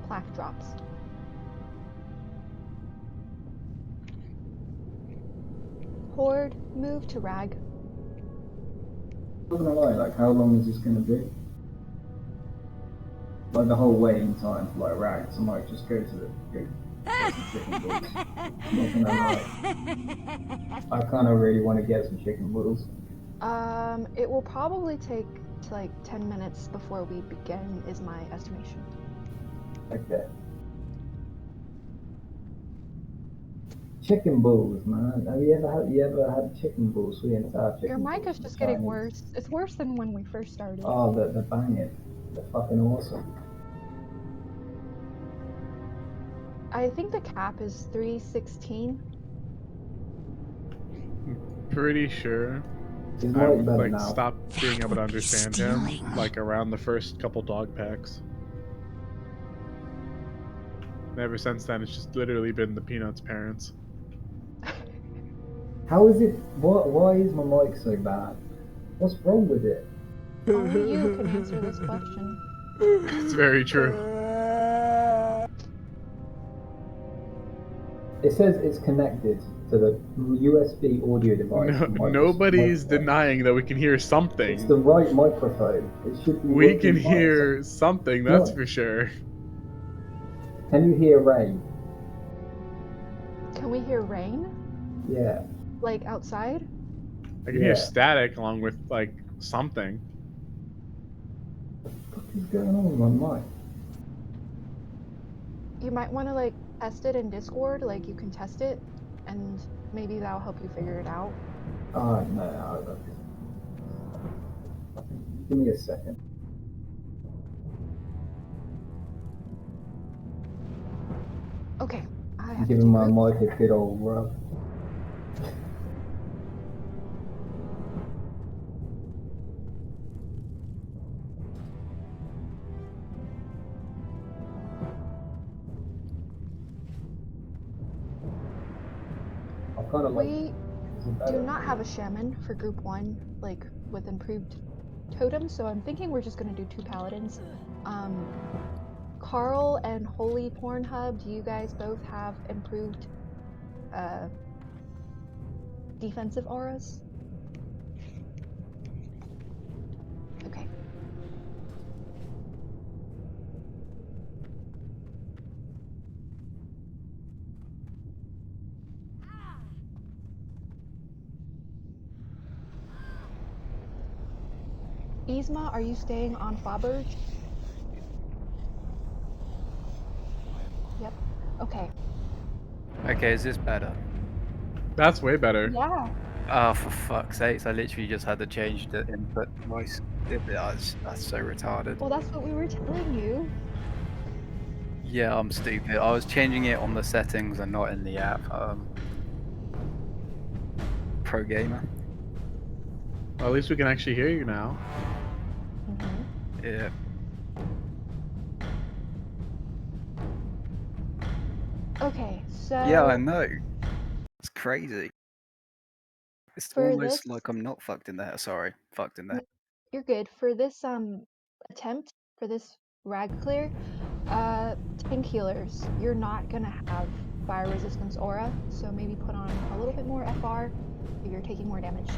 plaque drops. Horde, move to Rag. I'm not gonna lie, like, how long is this gonna be? Like, the whole waiting time for, like, rags, I might just go to the big chicken balls. I'm not gonna lie. I kinda really want to get some chicken balls. It will probably take like 10 minutes before we begin, is my estimation. Okay. Chicken balls, man. Have you ever had chicken balls? The entire chicken Your mic balls is from just getting Chinese? worse. It's worse than when we first started. Oh, they're banging. They're fucking awesome. I think the cap is 316. Pretty sure. He's I like better like now. stopped being able to understand him like around the first couple dog packs. And ever since then, it's just literally been the Peanuts' parents. How is it? Why is my mic so bad? What's wrong with it? Only you can answer this question. It's very true. It says it's connected to the USB audio device. Nobody's denying that we can hear something. It's the right microphone. It should be. We can hear something, that's for sure. Can you hear rain? Can we hear rain? Yeah. Like outside? I can hear static along with like something. What is going on with my mic? You might want to like test it in Discord, like you can test it, and maybe that'll help you figure it out. No. Give me a second. Okay. I'm giving my mic a good old rub. We do not have a shaman for group 1, like with improved totems, so I'm thinking we're just gonna do 2 paladins. Carl and Holy Pornhub, do you guys both have improved defensive auras? Okay. Yzma, are you staying on Faubourg? Yep. Okay. Okay, is this better? That's way better. Yeah. Oh, for fuck's sakes, I literally just had to change the input voice. That's so retarded. Well, that's what we were telling you. Yeah, I'm stupid. I was changing it on the settings and not in the app. Pro gamer. Well, at least we can actually hear you now. Yeah. Okay, so... Yeah, I know. It's crazy. It's For almost this- like I'm not fucked in the head. Sorry, fucked in the head. You're good. For this attempt, for this rag clear, tank healers, you're not gonna have fire resistance aura, so maybe put on a little bit more FR if you're taking more damage.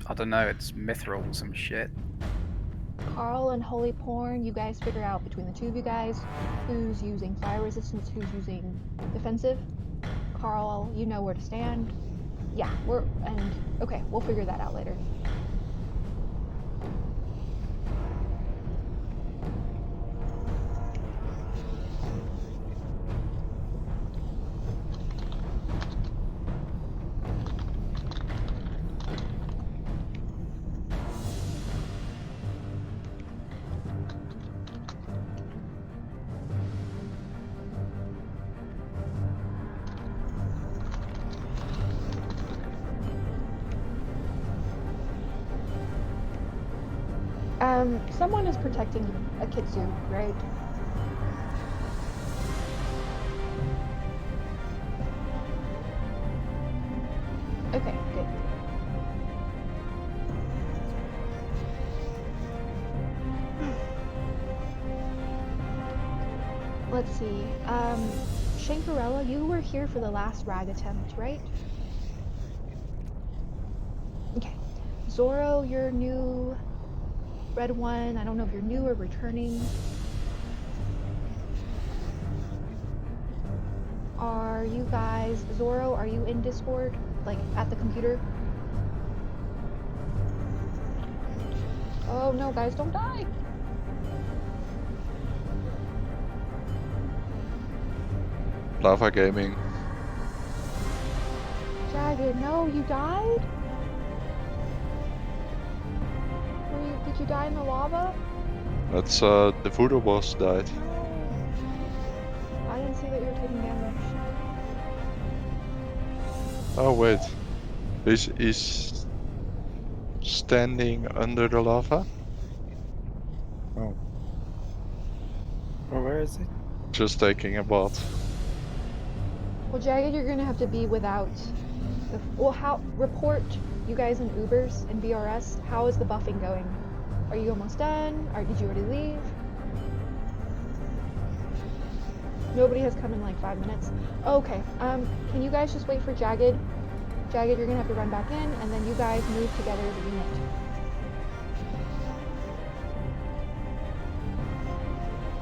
I don't know, it's mithril or some shit. Carl and Holy Porn, you guys figure out between the two of you guys who's using fire resistance, who's using defensive. Carl, you know where to stand. Yeah, okay, we'll figure that out later. Someone is protecting a Kitsu, right? Okay, good. Let's see. Shankarella, you were here for the last rag attempt, right? Okay. Zoro, you're new. Red one, I don't know if you're new or returning. Are you guys, Zoro, are you in Discord? Like, at the computer? Oh no, guys, don't die! Lava Gaming. Jagged, no, you died? Did you die in the lava? That's the voodoo boss died. No. I didn't see that you were taking damage. Oh wait, he's standing under the lava. Oh, Well, where is it? just taking a bath. Well, Jagged, you're gonna have to be without the. Well, report you guys in Ubers and BRS. How is the buffing going? Are you almost done? Or did you already leave? Nobody has come in like 5 minutes. Okay. Can you guys just wait for Jagged? Jagged, you're gonna have to run back in, and then you guys move together as a unit.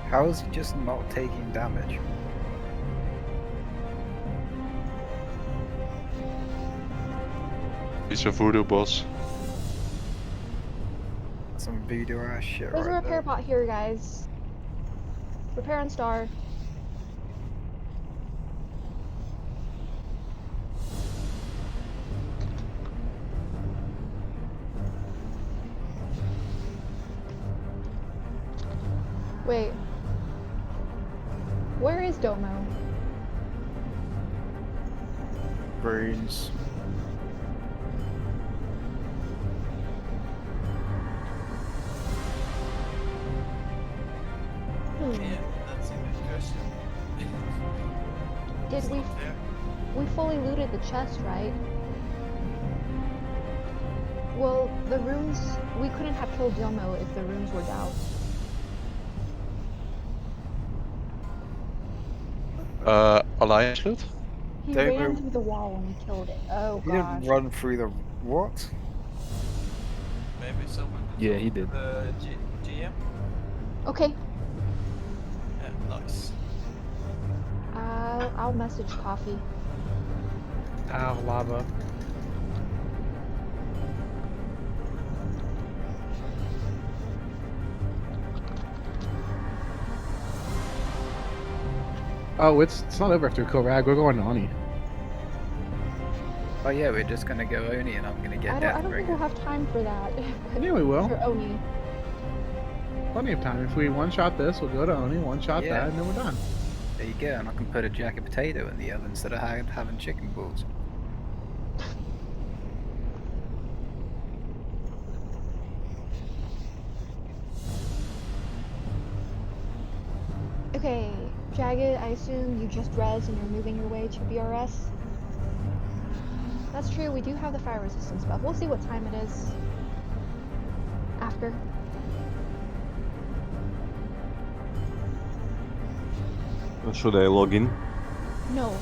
How is he just not taking damage? He's a voodoo boss. Some voodoo ass shit There's a right repair there. pot here, guys. Repair on Star. Wait. Where is Domo? Runes. Yeah, that's a good question. Did we? We fully looted the chest, right? Well, the runes. We couldn't have killed Domo if the runes were down. Alliance loot? He Domo- ran through the wall when we killed it. Oh He gosh. didn't run through the what? Maybe someone could Yeah, talk he to did. the GM? Okay. Yeah, nice. I'll message Coffee. Lava. Oh, it's not over after Korag. We're going to Oni. Oh yeah, we're just gonna go Oni and I'm gonna get I don't think we'll have time for that. Yeah, we will. For Oni. Plenty of time. If we one-shot this, we'll go to Oni, one-shot Yeah. that, and then we're done. There you go, and I can put a jacket potato in the oven instead of having chicken balls. Okay, Jagged, I assume you just res and you're moving your way to BRS? That's true, we do have the fire resistance buff. We'll see what time it is after. Should I log in? No.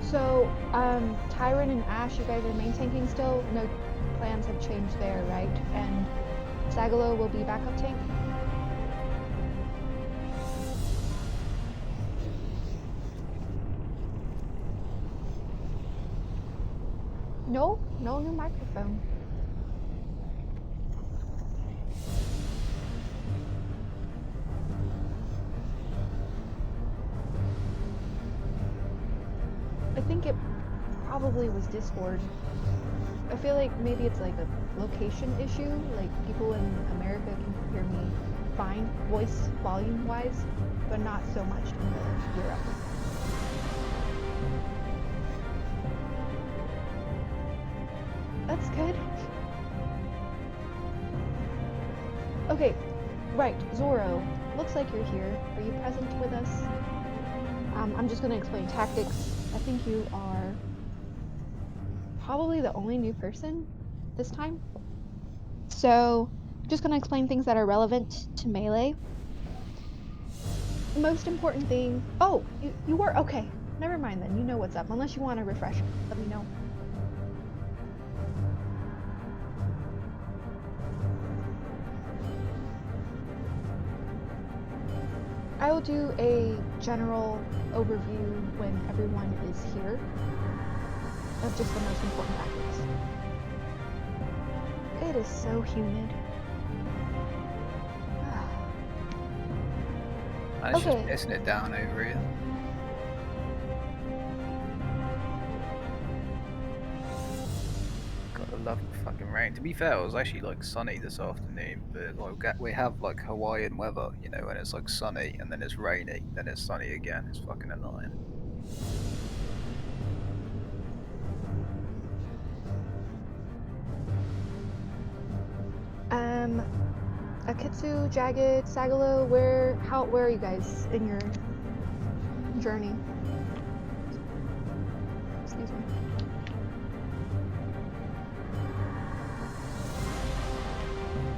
So, Tyron and Ash, you guys are main tanking still? No plans have changed there, right? And Sagalo will be backup tank? No? No new microphone. I think it probably was Discord. I feel like maybe it's like a location issue, like people in America can hear me fine, voice volume wise, but not so much in Europe. That's good. Okay, right, Zoro, looks like you're here. Are you present with us? I'm just gonna explain tactics. I think you are probably the only new person this time. So, just gonna explain things that are relevant to Melee. Most important thing... Oh, you were... Okay, never mind then. You know what's up. Unless you want to refresh, let me know. I will do a general overview when everyone is here of just the most important tactics. It is so humid. And it's Okay. just pissing it down over here. Gotta love the fucking rain. To be fair, it was actually like sunny this afternoon, but like we have like Hawaiian weather, you know, when it's like sunny and then it's rainy, then it's sunny again. It's fucking annoying. Akitsu, Jagged, Sagalo, where are you guys in your journey? Excuse me.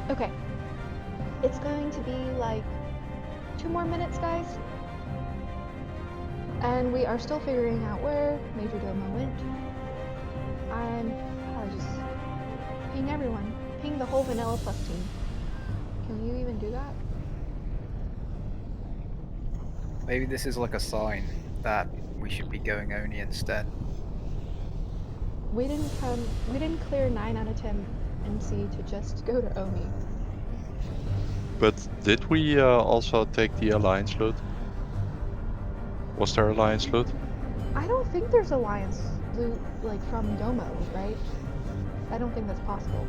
Okay. It's going to be like 2 more minutes, guys. And we are still figuring out where Majordomo went. I'm probably just ping everyone. Ping the whole Vanilla Plus team. Can you even do that? Maybe this is like a sign that we should be going Oni instead. We didn't clear 9 out of 10 NC to just go to Oni. But did we also take the Alliance loot? Was there Alliance loot? I don't think there's Alliance loot like from Domo, right? I don't think that's possible.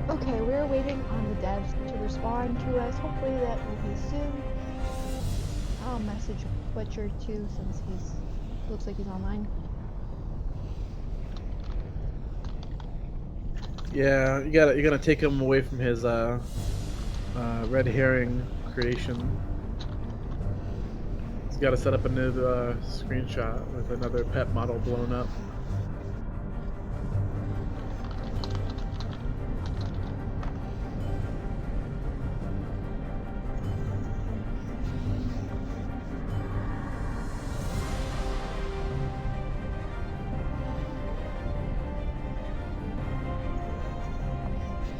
Okay, we're waiting on the devs to respond to us. Hopefully that will be soon. I'll message Butcher too since looks like he's online. Yeah, you gotta take him away from his red herring creation. He's gotta set up a new screenshot with another pet model blown up.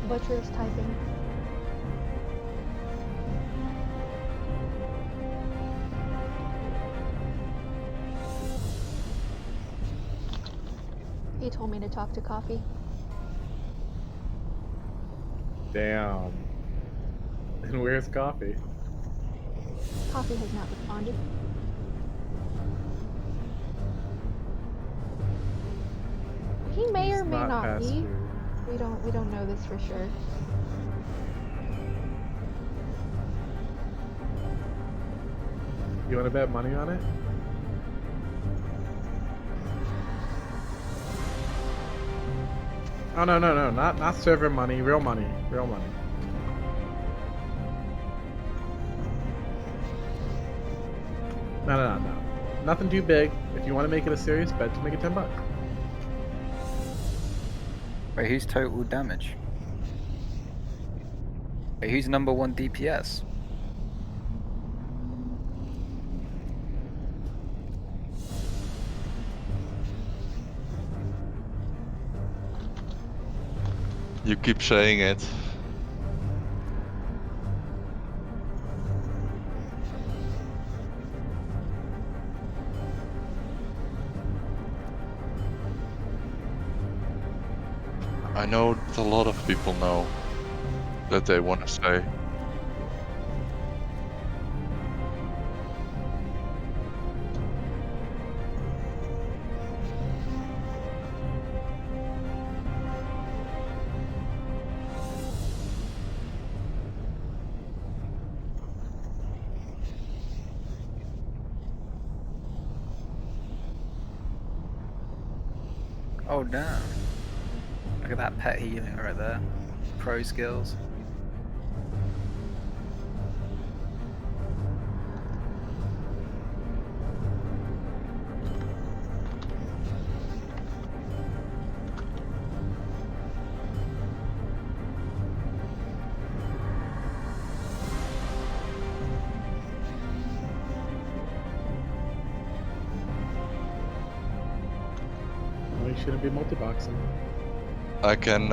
Butcher is typing. He told me to talk to Coffee. Damn. And where's Coffee? Coffee has not responded. He may or may not be. We don't know this for sure. You want to bet money on it? Oh no, not server money, real money, real money. No. Nothing too big. If you want to make it a serious bet, just make it $10. Wait, who's total damage? Wait, who's number 1 DPS? You keep saying it. I know that a lot of people know that they want to say. Oh damn. Look at that pet healing right there. Pro skills. Well, you shouldn't be multi-boxing. I can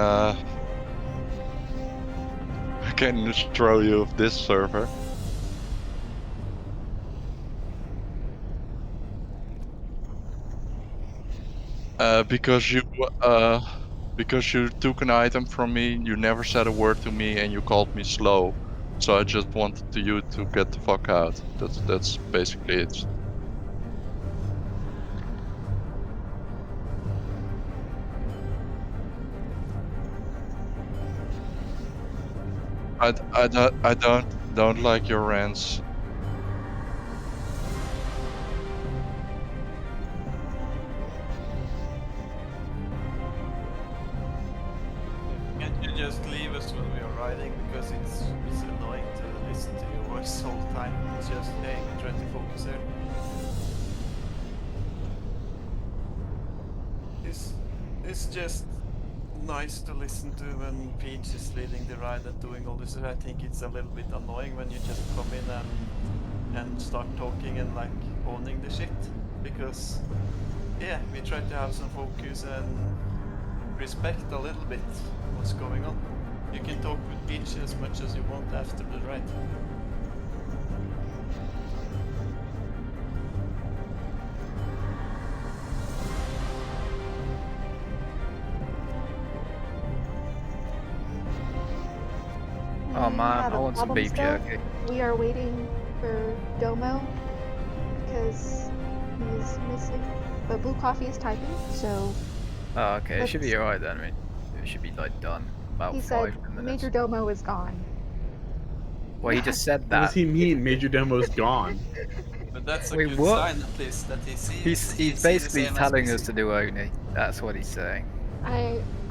throw you off this server. Because you took an item from me, you never said a word to me, and you called me slow. So I just wanted you to get the fuck out. That's basically it. I don't like your rants. Can't you just leave us when we are riding, because it's annoying to listen to your voice all the time. It's just, hey, try to focus here. It's just nice to listen to when Peach is leading the ride and doing all this. I think it's a little bit annoying when you just come in and start talking and like owning the shit, because yeah, we try to have some focus and respect a little bit what's going on. You can talk with Peach as much as you want after the ride. Oh man, have I a want some problem beef still. jerky. We are waiting for Domo because he's missing. But Blue Coffee is typing, so Oh, okay, it should be let's- alright then. I mean, it should be like done about he 5 said minutes. Majordomo is gone. Well, he just said What that. does he mean? Majordomo's gone. But that's a Wait, good what? sign at least that he sees. He's basically telling us to do Oni. That's what he's saying.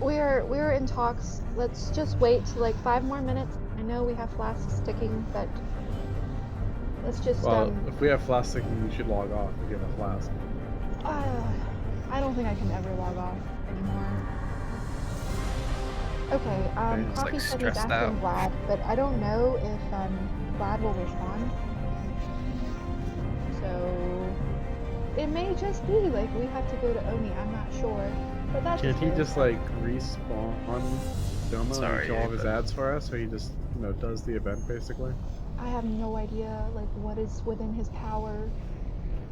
We're in talks. Let's just wait till like 5 more minutes. I know we have flasks ticking, but let's just Well, if we have flask ticking, you should log off if you have a flask. I don't think I can ever log off anymore. Okay, It's, Coffee like, said he's stressed asking out. Vlad, but I don't know if Vlad will respond. So it may just be like we have to go to Oni. I'm not sure, but that's. Can't just he very just fun. like respawn Domo Sorry, and kill all of his but- ads for us, so he just does the event basically? I have no idea like what is within his power.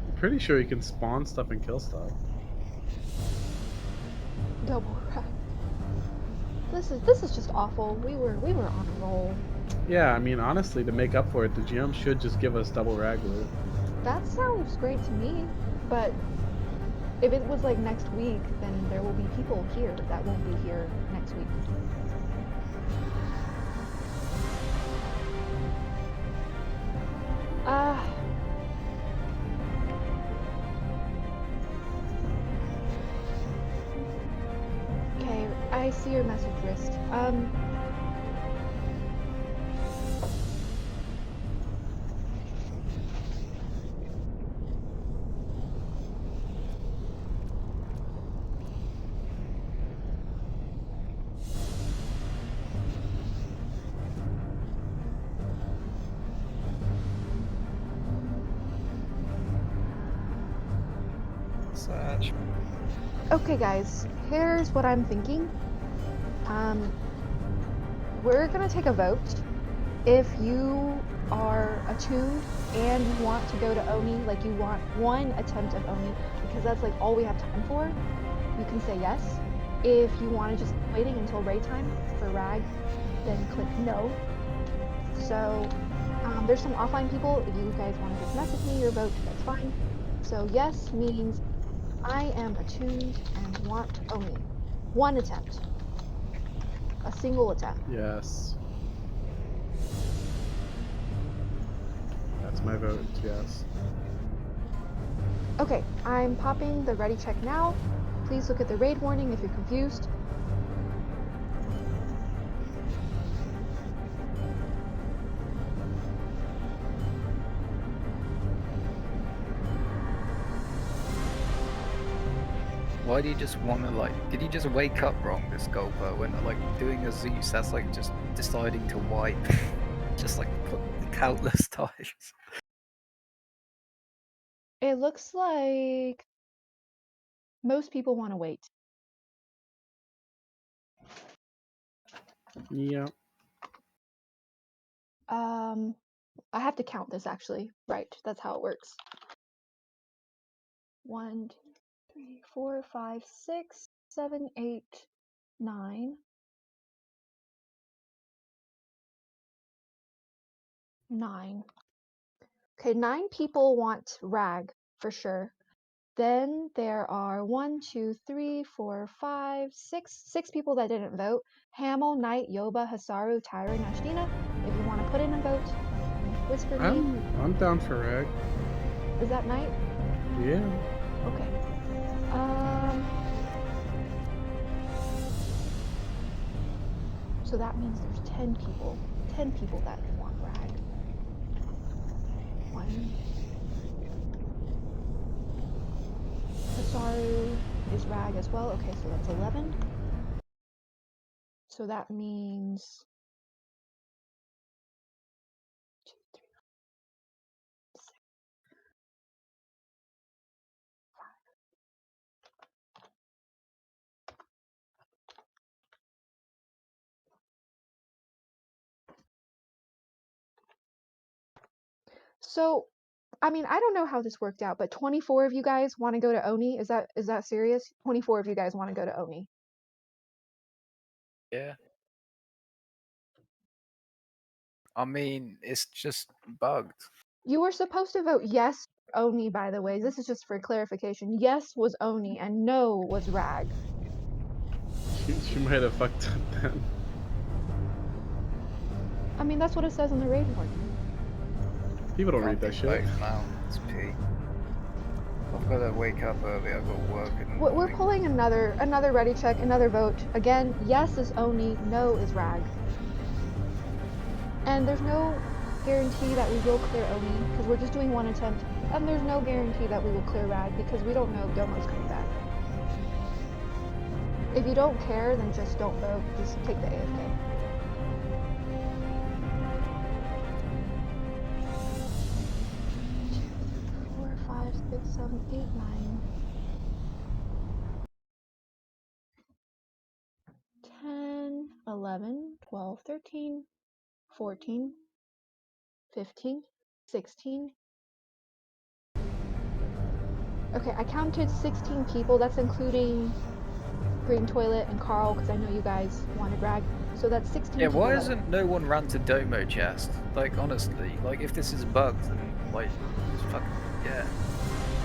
I'm pretty sure he can spawn stuff and kill stuff. Double rag. This is just awful. We were on a roll. Yeah, I mean honestly, to make up for it, the GM should just give us double rag loot. That sounds great to me, but if it was like next week, then there will be people here that won't be here next week. Okay, I see your message, Wrist. Search. Okay, guys, here's what I'm thinking. We're gonna take a vote. If you are attuned and you want to go to Oni, like you want one attempt of Oni, because that's like all we have time for, you can say yes. If you want to just waiting until raid time for rag, then click no. So there's some offline people. If you guys want to just message me your vote, that's fine. So yes means I am attuned and want Oni. One attempt. A single attempt. Yes. That's my vote, yes. Okay, I'm popping the ready check now. Please look at the raid warning if you're confused. Why do you just want to, like, did you just wake up wrong, this Golper, when, like, doing a Zeus, that's like just deciding to wipe, just like countless times. It looks like most people want to wait. Yeah. I have to count this actually. Right, that's how it works. 1, 2, 3, 4, 5, 6, 7, 8, 9. 9. Okay, 9 people want rag for sure. Then there are 1, 2, 3, 4, 5, 6 people that didn't vote. Hamel, Knight, Yoba, Hasaru, Tyra, Nashtina. If you want to put in a vote, whisper me. I'm down for rag. Is that Knight? Yeah. Okay. So that means there's 10 people. 10 people that want rag. 1. Hasaru is rag as well. Okay, so that's 11. So that means 2, 3, 4, 6, 5. So, I mean, I don't know how this worked out, but 24 of you guys want to go to Oni. Is that serious? 24 of you guys want to go to Oni. Yeah. I mean, it's just bugged. You were supposed to vote yes for Oni, by the way. This is just for clarification. Yes was Oni and no was rag. She might have fucked up then. I mean, that's what it says in the raid warning. People don't read that shit. Now it's P. I've got to wake up early. I've got work in the morning. We're pulling another ready check, another vote. Again, yes is Oni, no is rag. And there's no guarantee that we will clear Oni because we're just doing one attempt. And there's no guarantee that we will clear rag because we don't know if Domo's coming back. If you don't care, then just don't vote. Just take the AFK. 5, 6, 7, 8, 9, 10, 11, 12, 13, 14, 15, 16. Okay, I counted 16 people. That's including Green Toilet and Carl, because I know you guys wanted rag. So that's 16 Yeah, people. why hasn't no one run to Domo chest? Like, honestly, like, if this is bugged, then, like, just fucking, yeah.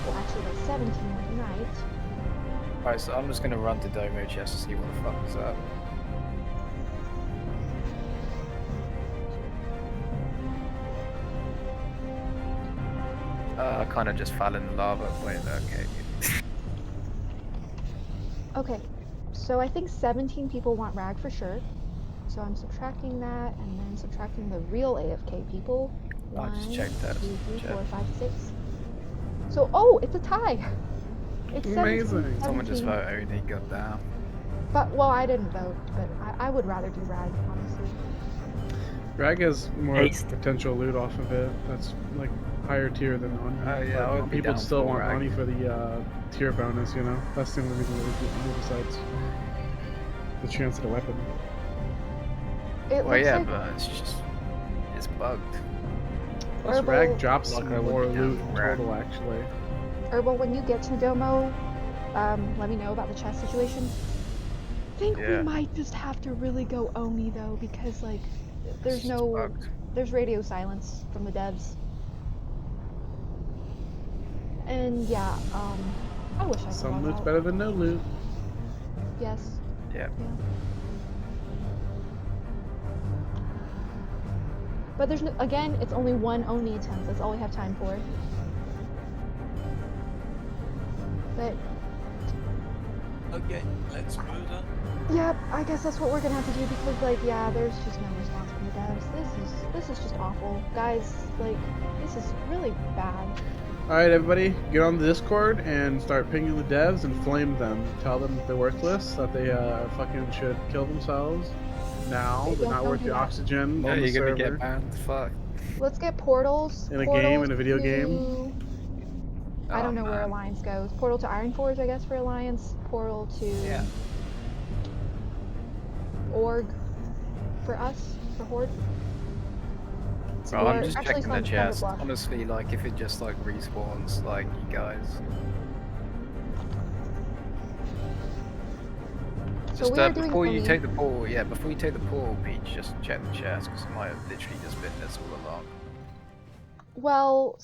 Well, actually, there's 17 tonight. Alright, so I'm just gonna run to Domo chest to see what the fuck is up. I kind of just fell in the lava. Wait, okay. Okay, so I think 17 people want rag for sure. So I'm subtracting that and then subtracting the real AFK people. I just checked that. 2, 3, 4, 5, 6. So, oh, it's a tie. It's amazing. Someone just vote Oni, goddamn. But, well, I didn't vote, but I would rather do rag, honestly. Rag has more potential loot off of it. That's like higher tier than Oni. Oh yeah, I would be people down still for want rag. Oni for the tier bonus, you know? That's the only reason that we do besides the chance at a weapon. Well, yeah, but it's bugged. Plus, Herbal, rag drops Like, I would more be down loot for rag. total, actually. Herbal, when you get to Domo, let me know about the chest situation. I think we might just have to really go Oni though, because like, there's there's radio silence from the devs. And yeah, I wish I could Some log loot's out. better than no loot. Yes. Yeah. But there's no, again, it's only one Oni attempt. That's all we have time for. But Okay, let's move then. Yep, I guess that's what we're gonna have to do because, like, yeah, there's just no response from the devs. This is just awful, guys. Like, this is really bad. All right, everybody, get on the Discord and start pinging the devs and flame them. Tell them they're worthless, that they fucking should kill themselves now. Hey, They're not don't worth do the that. oxygen Yeah, on the you're gonna server. get banned. Fuck. Let's get portals. In a portals game, in a video to... game. I Oh, don't know where man. Alliance goes. Portal to Ironforge, I guess, for Alliance. Portal to... Yeah. Org for us, for Horde. Bro, I'm Or just actually checking the Thunder chest. Bluff. Honestly, like, if it just, like, respawns, like, you guys. So Just, we are doing before you Oni. take the portal, yeah, before you take the portal, Peach, just check the chest, because it might have literally just been this all along. Well,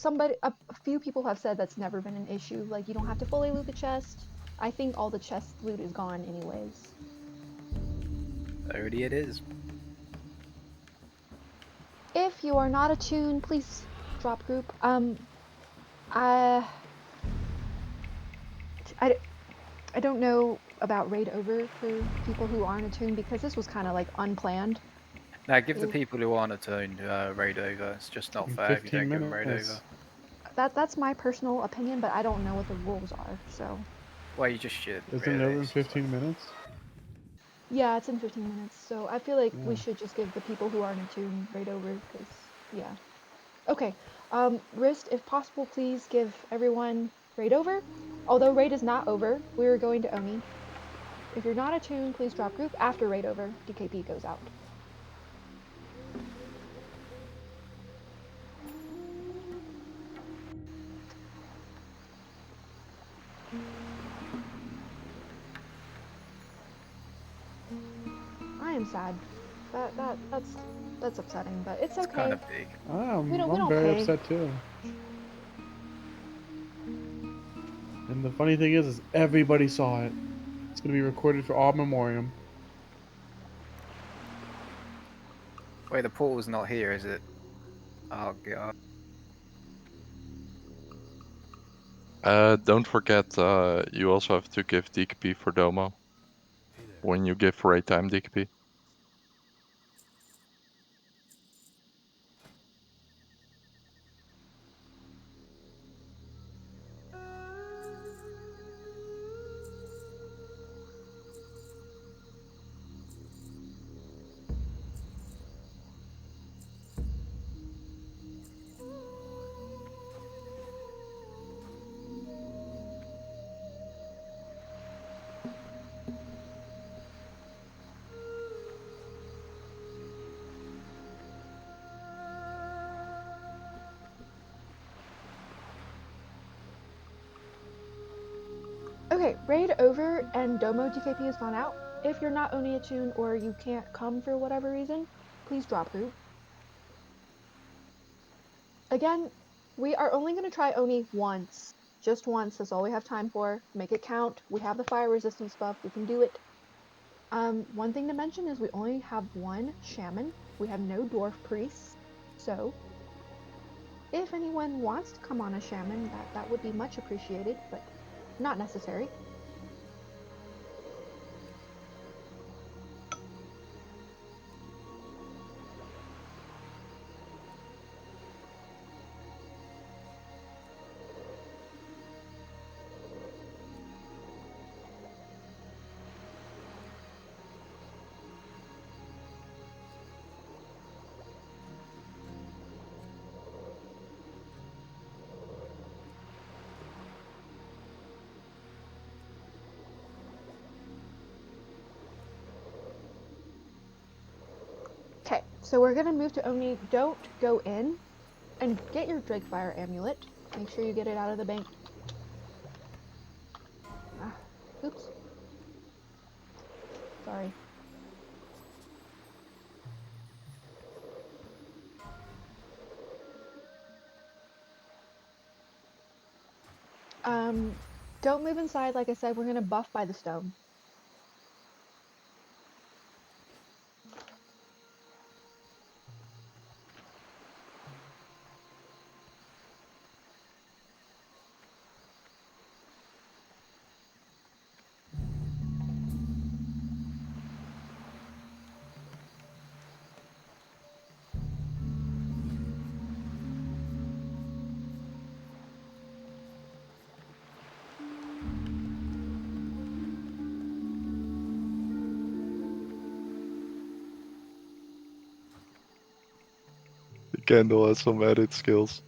a few people have said that's never been an issue. Like, you don't have to fully loot the chest. I think all the chest loot is gone anyways. Already it is. If you are not attuned, please drop group. I don't know about raid over for people who aren't attuned because this was kind of like unplanned. Now, give the people who aren't attuned raid over. It's just not fair if you don't give them raid over. That's my personal opinion, but I don't know what the rules are, so. Well, you just should. Isn't it over in 15 minutes? Yeah, it's in 15 minutes, so I feel like we Yeah. should just give the people who aren't attuned raid over, because, yeah. Okay, Wrist, if possible, please give everyone raid over. Although raid is not over, we are going to Oni. If you're not attuned, please drop group after raid over. DKP goes out. I am sad. That's upsetting, but it's okay. It's kind of big. We don't I'm very pay. upset too. And the funny thing is everybody saw it. It's gonna be recorded for all memoriam. Wait, the portal's not here, is it? Oh god. Don't forget, you also have to give DKP for Domo. When you give raid time DKP. Okay, raid over and Domo DKP has gone out. If you're not Oni attuned or you can't come for whatever reason, please drop group. Again, we are only going to try Oni once. Just once, that's all we have time for. Make it count. We have the fire resistance buff, we can do it. One thing to mention is we only have one shaman. We have no dwarf priests. So, if anyone wants to come on a shaman, that would be much appreciated, but not necessary. Okay, so we're gonna move to Oni. Don't go in, and get your Drakefire amulet. Make sure you get it out of the bank. Oops. Sorry. Don't move inside. Like I said, we're gonna buff by the stone. Kendall has some edit skills.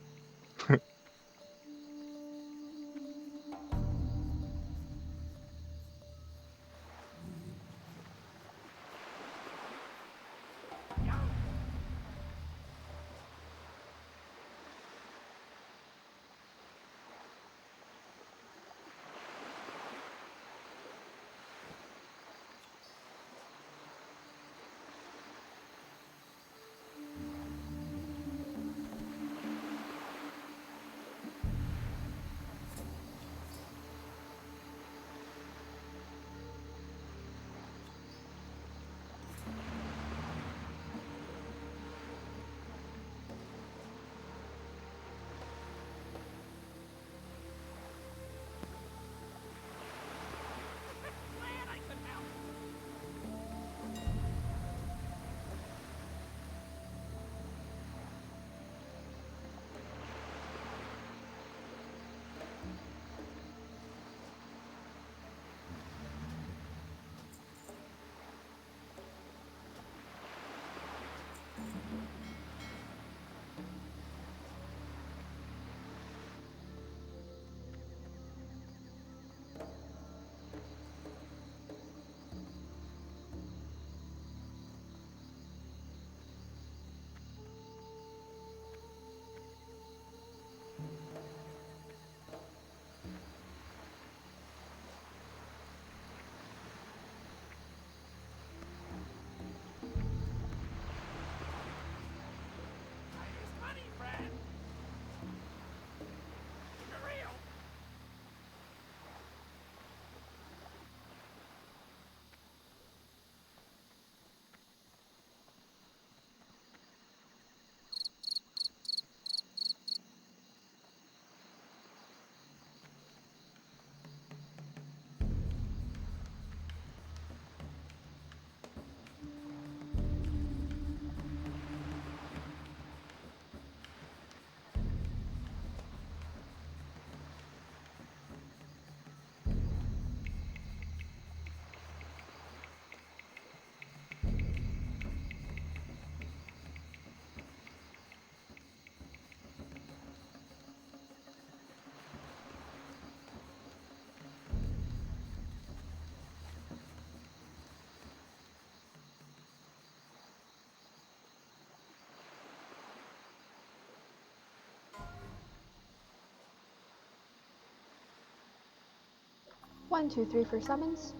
One, two, three for summons.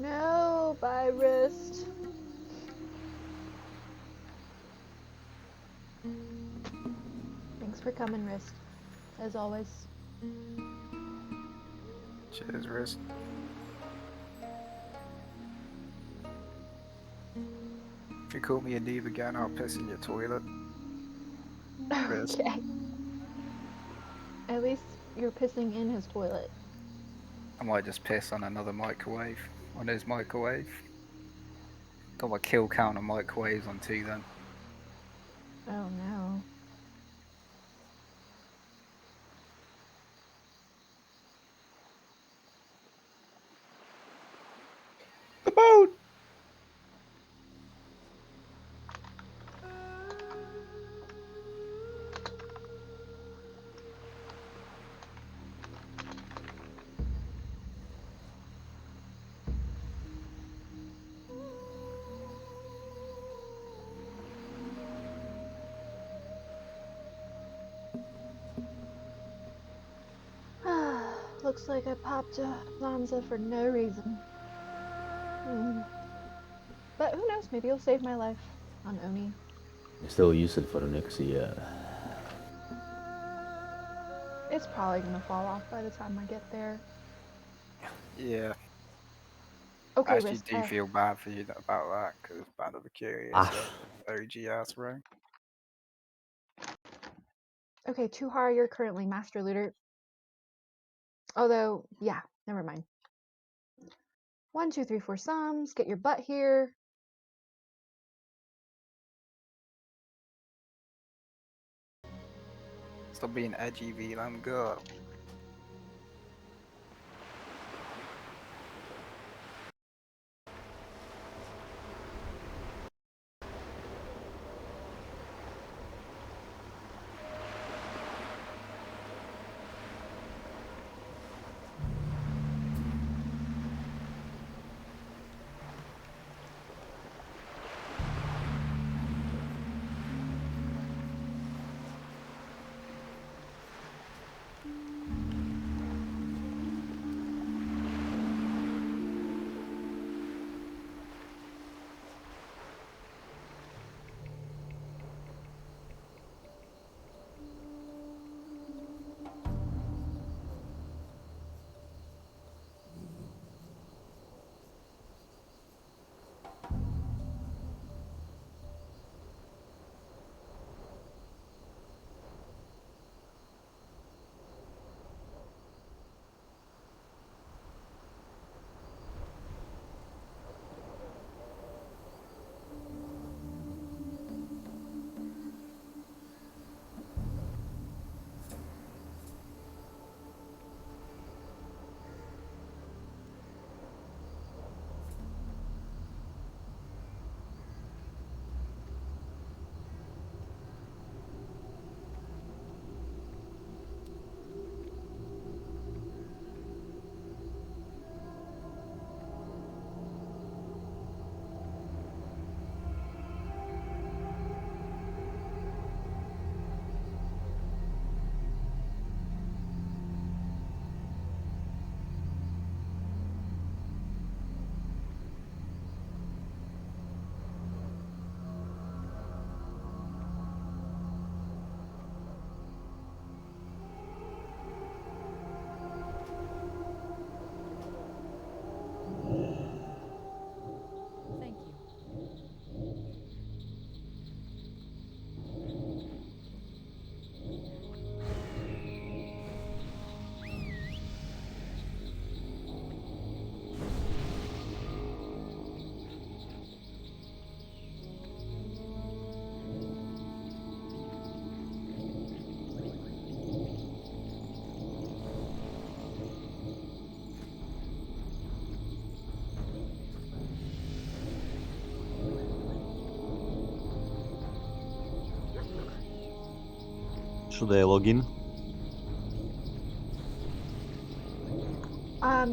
No, by wrist. Thanks for coming, wrist. As always. Cheers, wrist. If you call me a noob again, I'll piss in your toilet. Wrist. Okay. At least you're pissing in his toilet. I might just piss on another microwave. On his microwave. Got my kill count on microwaves on 2 then. Oh no. The boat! Looks like I popped a Lanza for no reason. But who knows, maybe it'll save my life on Oni. Still use it for Onyxia. It's probably gonna fall off by the time I get there. Yeah. Okay, I actually wrist. do feel bad for you about that, because Band of the Curious, OG ass rank. Okay, Tuhar, you're currently Master Looter. Although, yeah, never mind. 1, 2, 3, 4 sums. Get your butt here. Stop being edgy, VLAN, Garr. Should I log in?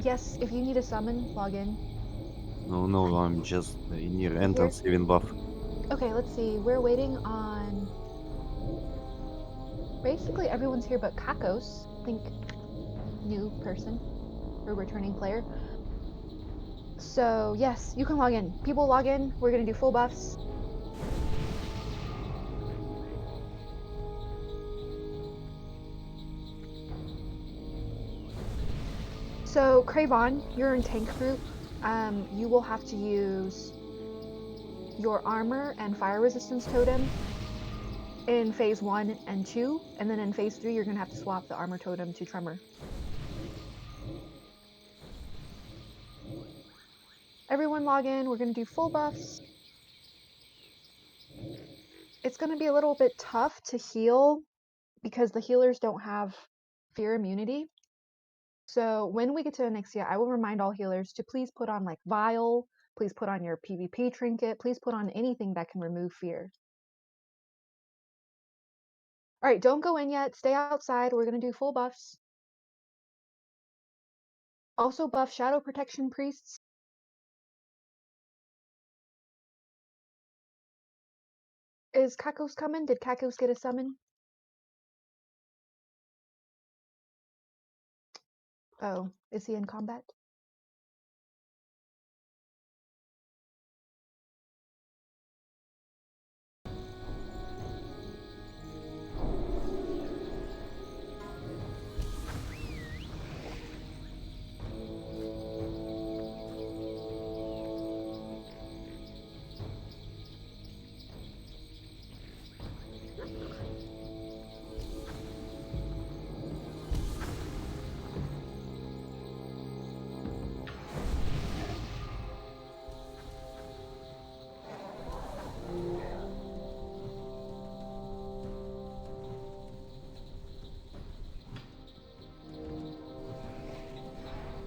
Yes, if you need a summon, log in. No, I'm just near Here? entrance saving buff. Okay, let's see. We're waiting on... Basically everyone's here but Kakos. I think new person or returning player. So yes, you can log in. People log in. We're gonna do full buffs. So Cravon, you're in tank group. You will have to use your armor and fire resistance totem in phase 1 and 2, and then in phase 3 you're gonna have to swap the armor totem to tremor. Everyone log in. We're gonna do full buffs. It's gonna be a little bit tough to heal because the healers don't have fear immunity. So when we get to Onyxia, I will remind all healers to please put on like Vial, please put on your PvP trinket, please put on anything that can remove fear. Alright, don't go in yet, stay outside, we're gonna do full buffs. Also buff Shadow Protection Priests. Is Kakos coming? Did Kakos get a summon? Oh, is he in combat?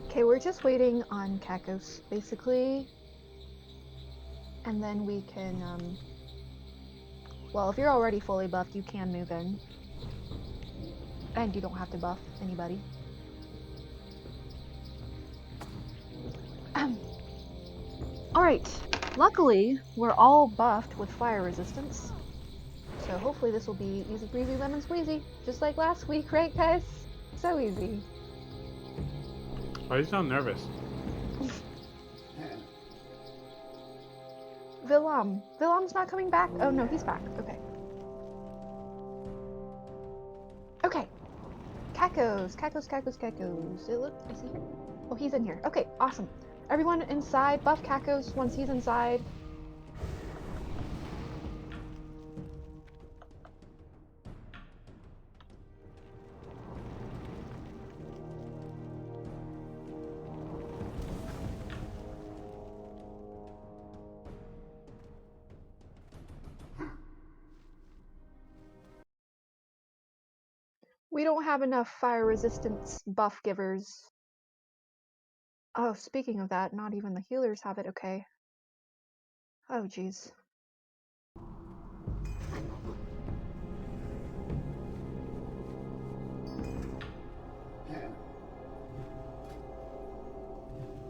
Okay, we're just waiting on Kakos, basically. And then we can, well, if you're already fully buffed, you can move in. And you don't have to buff anybody. Alright, luckily, we're all buffed with fire resistance. So hopefully this will be easy breezy lemon squeezy, just like last week, right guys? So easy. Why do you sound nervous? Villam's not coming back? Oh no, he's back. Okay. Okay. Kakos. Is he? Oh, he's in here. Okay, awesome. Everyone inside, buff Kakos once he's inside. We don't have enough fire resistance buff givers. Oh, speaking of that, not even the healers have it, okay. Oh, jeez.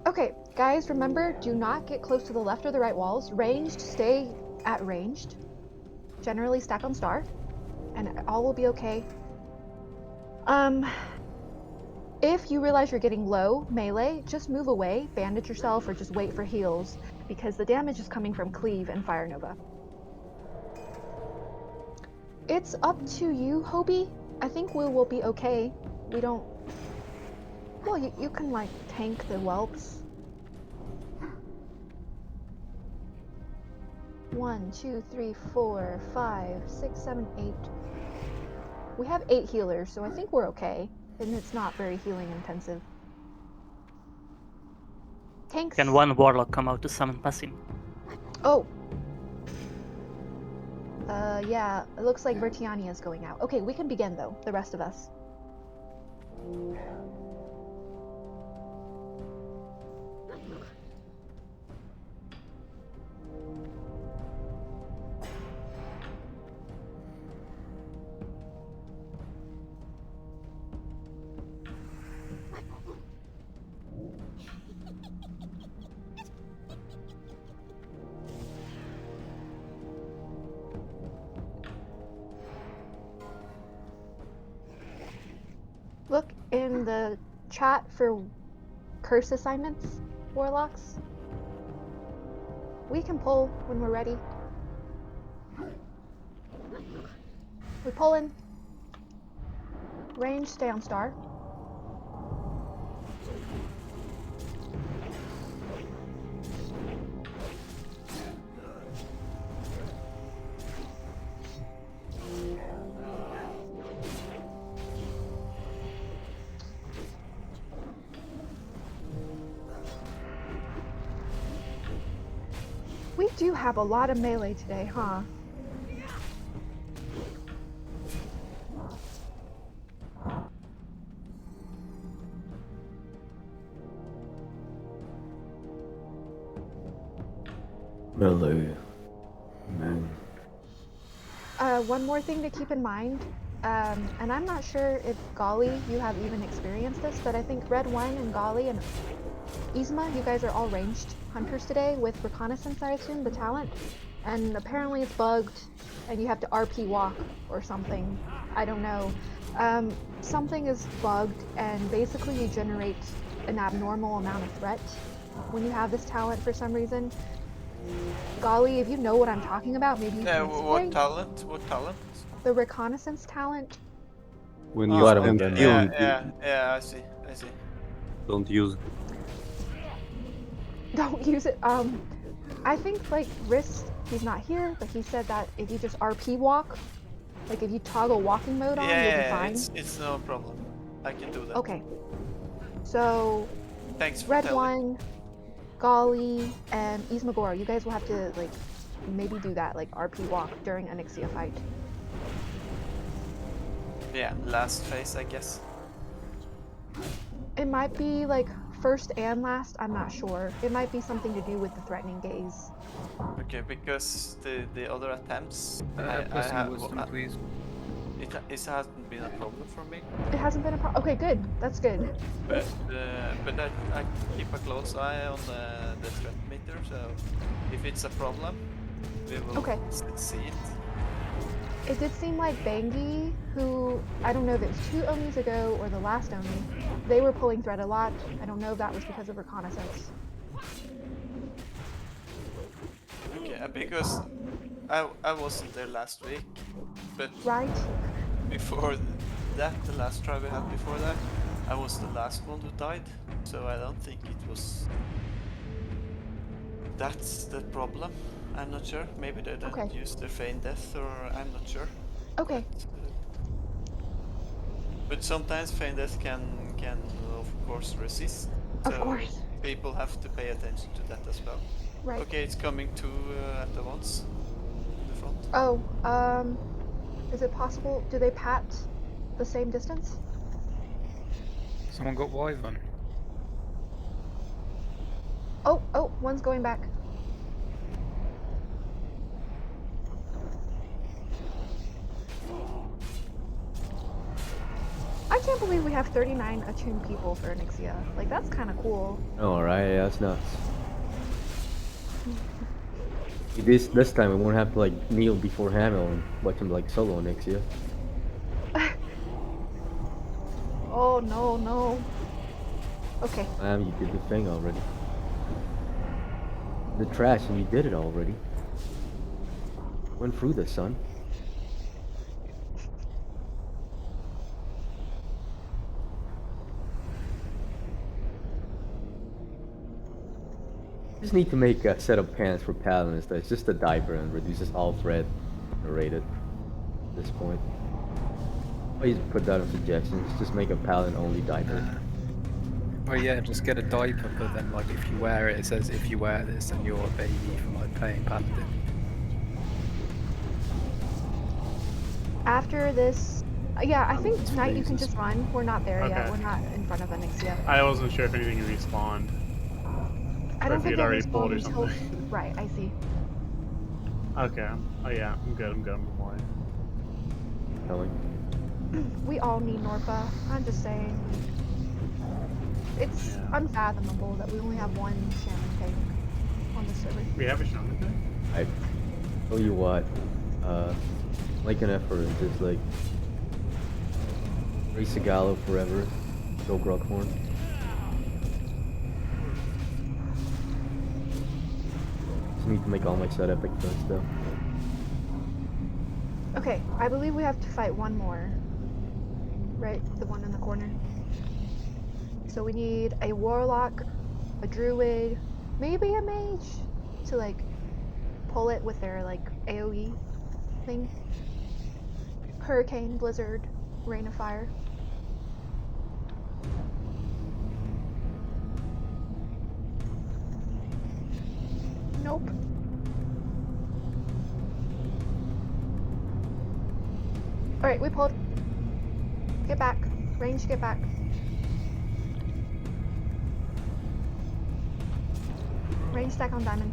Okay, guys, remember, do not get close to the left or the right walls. Ranged, stay at ranged. Generally stack on star, and all will be okay. If you realize you're getting low melee, just move away, bandage yourself, or just wait for heals, because the damage is coming from Cleave and Fire Nova. It's up to you, Hobie. I think we will be okay. We don't... Well, you can, like, tank the whelps. 1, 2, 3, 4, 5, 6, 7, 8. We have 8 healers, so I think we're okay. And it's not very healing intensive. Tanks. Can one warlock come out to summon Passim? Oh. Yeah, it looks like Vertiania is going out. Okay, we can begin though, the rest of us. in the chat for curse assignments, warlocks. We can pull when we're ready. We pull in. Range, stay on star. We do have a lot of melee today, huh? Melee. Man. One more thing to keep in mind, and I'm not sure if Golly, you have even experienced this, but I think Red One and Golly and Yzma, you guys are all ranged hunters today with reconnaissance, I assume, the talent. And apparently it's bugged, and you have to RP walk or something. I don't know. Something is bugged, and basically you generate an abnormal amount of threat when you have this talent for some reason. Golly, if you know what I'm talking about, maybe you can explain. What talent? What talent? The reconnaissance talent. When Oh, you Got him stand again, still, yeah, I see. don't use it. Don't use it. I think like Wrist, he's not here, but he said that if you just RP walk, like if you toggle walking mode on, you'll be fine. It's no problem. I can do that. Okay. So, Thanks for Red telling. One, Golly, and Yzma, you guys will have to like maybe do that, like RP walk during Onyxia fight. Yeah, last phase, I guess. It might be like first and last, I'm not sure. It might be something to do with the threatening gaze. Okay, because the other attempts, Plus wisdom, please. it hasn't been a problem for me. It hasn't been a problem. Okay, good. That's good. But I keep a close eye on the threat meter, so if it's a problem, we will see it. It did seem like Bangi, who, I don't know if it was 2 Omis ago or the last Omi, they were pulling thread a lot. I don't know if that was because of reconnaissance. Okay, because I wasn't there last week, but before that, the last try we had before that, I was the last one who died, so I don't think it was... That's the problem. I'm not sure. Maybe they don't use their feign death, or I'm not sure. Okay. But sometimes feign death can of course resist. Of course. People have to pay attention to that as well. Right. Okay, it's coming two at the once in the front. Oh, is it possible? Do they pat the same distance? Someone got Wyvern. Oh, one's going back. I can't believe we have 39 attuned people for Onyxia. Like, that's kind of cool. Alright, yeah, that's nuts. This time we won't have to like kneel before Hamil and watch him like solo Onyxia. Oh no. Okay. You did the thing already. The trash, and you did it already. Went through the sun. Just need to make a set of pants for paladins that's just a diaper and reduces all threat rated at this point. Please put that in suggestions. Just make a paladin only diaper. Oh yeah, just get a diaper, but then like if you wear it, it says if you wear this, then you're a baby from like playing paladin. After this, yeah, I think tonight you can just run. We're not there yet. We're not in front of Onyxia. I wasn't sure if anything respawned. I don't think it already pulled or until... something. Right, I see. Okay. Oh yeah, I'm good. I'm boy. We all need Norpa. I'm just saying. It's unfathomable that we only have one shaman tank on the server. We have a shaman tank? I tell you what, make an effort and just like race a Gallo forever. Go Groghorn. Just need to make all my set epic first though. Okay, I believe we have to fight one more. Right? The one in the corner. So we need a warlock, a druid, maybe a mage to like pull it with their like AoE thing. Hurricane, blizzard, rain of fire. Nope. Alright, we pulled. Get back. Range, get back. Range stack on diamond.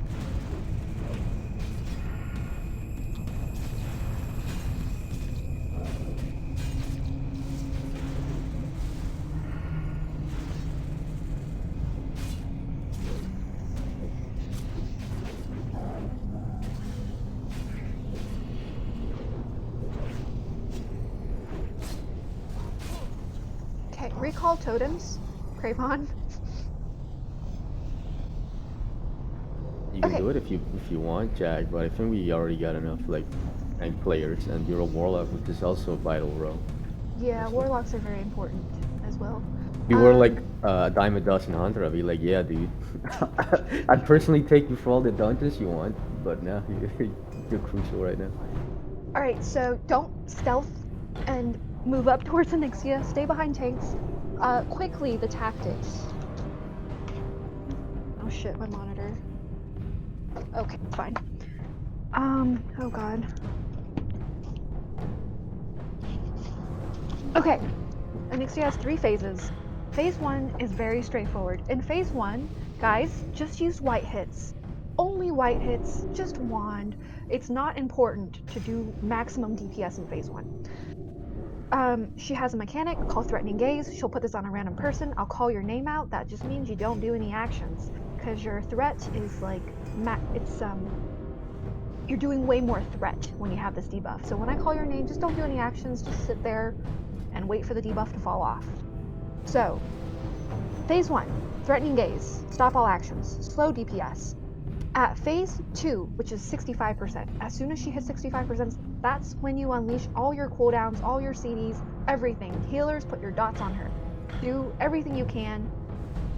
Okay, recall totems. Cravon. You can Okay. do it if you want, Jack, but I think we already got enough like 9 players, and you're a warlock, which is also a vital role. Yeah, warlocks are very important as well. If you were like a dime a dozen hunter, I'd be like, yeah, dude. I'd personally take you for all the dungeons you want, but now you're crucial right now. Alright, so don't stealth and move up towards Onyxia. Stay behind tanks. Quickly, the tactics. Oh shit, my monitor. Okay, fine. Oh god. Okay, Onyxia has 3 phases. Phase 1 is very straightforward. In phase 1, guys, just use white hits. Only white hits, just wand. It's not important to do maximum DPS in phase 1. She has a mechanic called Threatening Gaze. She'll put this on a random person. I'll call your name out. That just means you don't do any actions, because your threat is like, you're doing way more threat when you have this debuff. So when I call your name, just don't do any actions. Just sit there and wait for the debuff to fall off. So, phase 1, Threatening Gaze, stop all actions, slow DPS. At phase 2, which is 65%, as soon as she hits 65%, that's when you unleash all your cooldowns, all your CDs, everything. Healers, put your dots on her. Do everything you can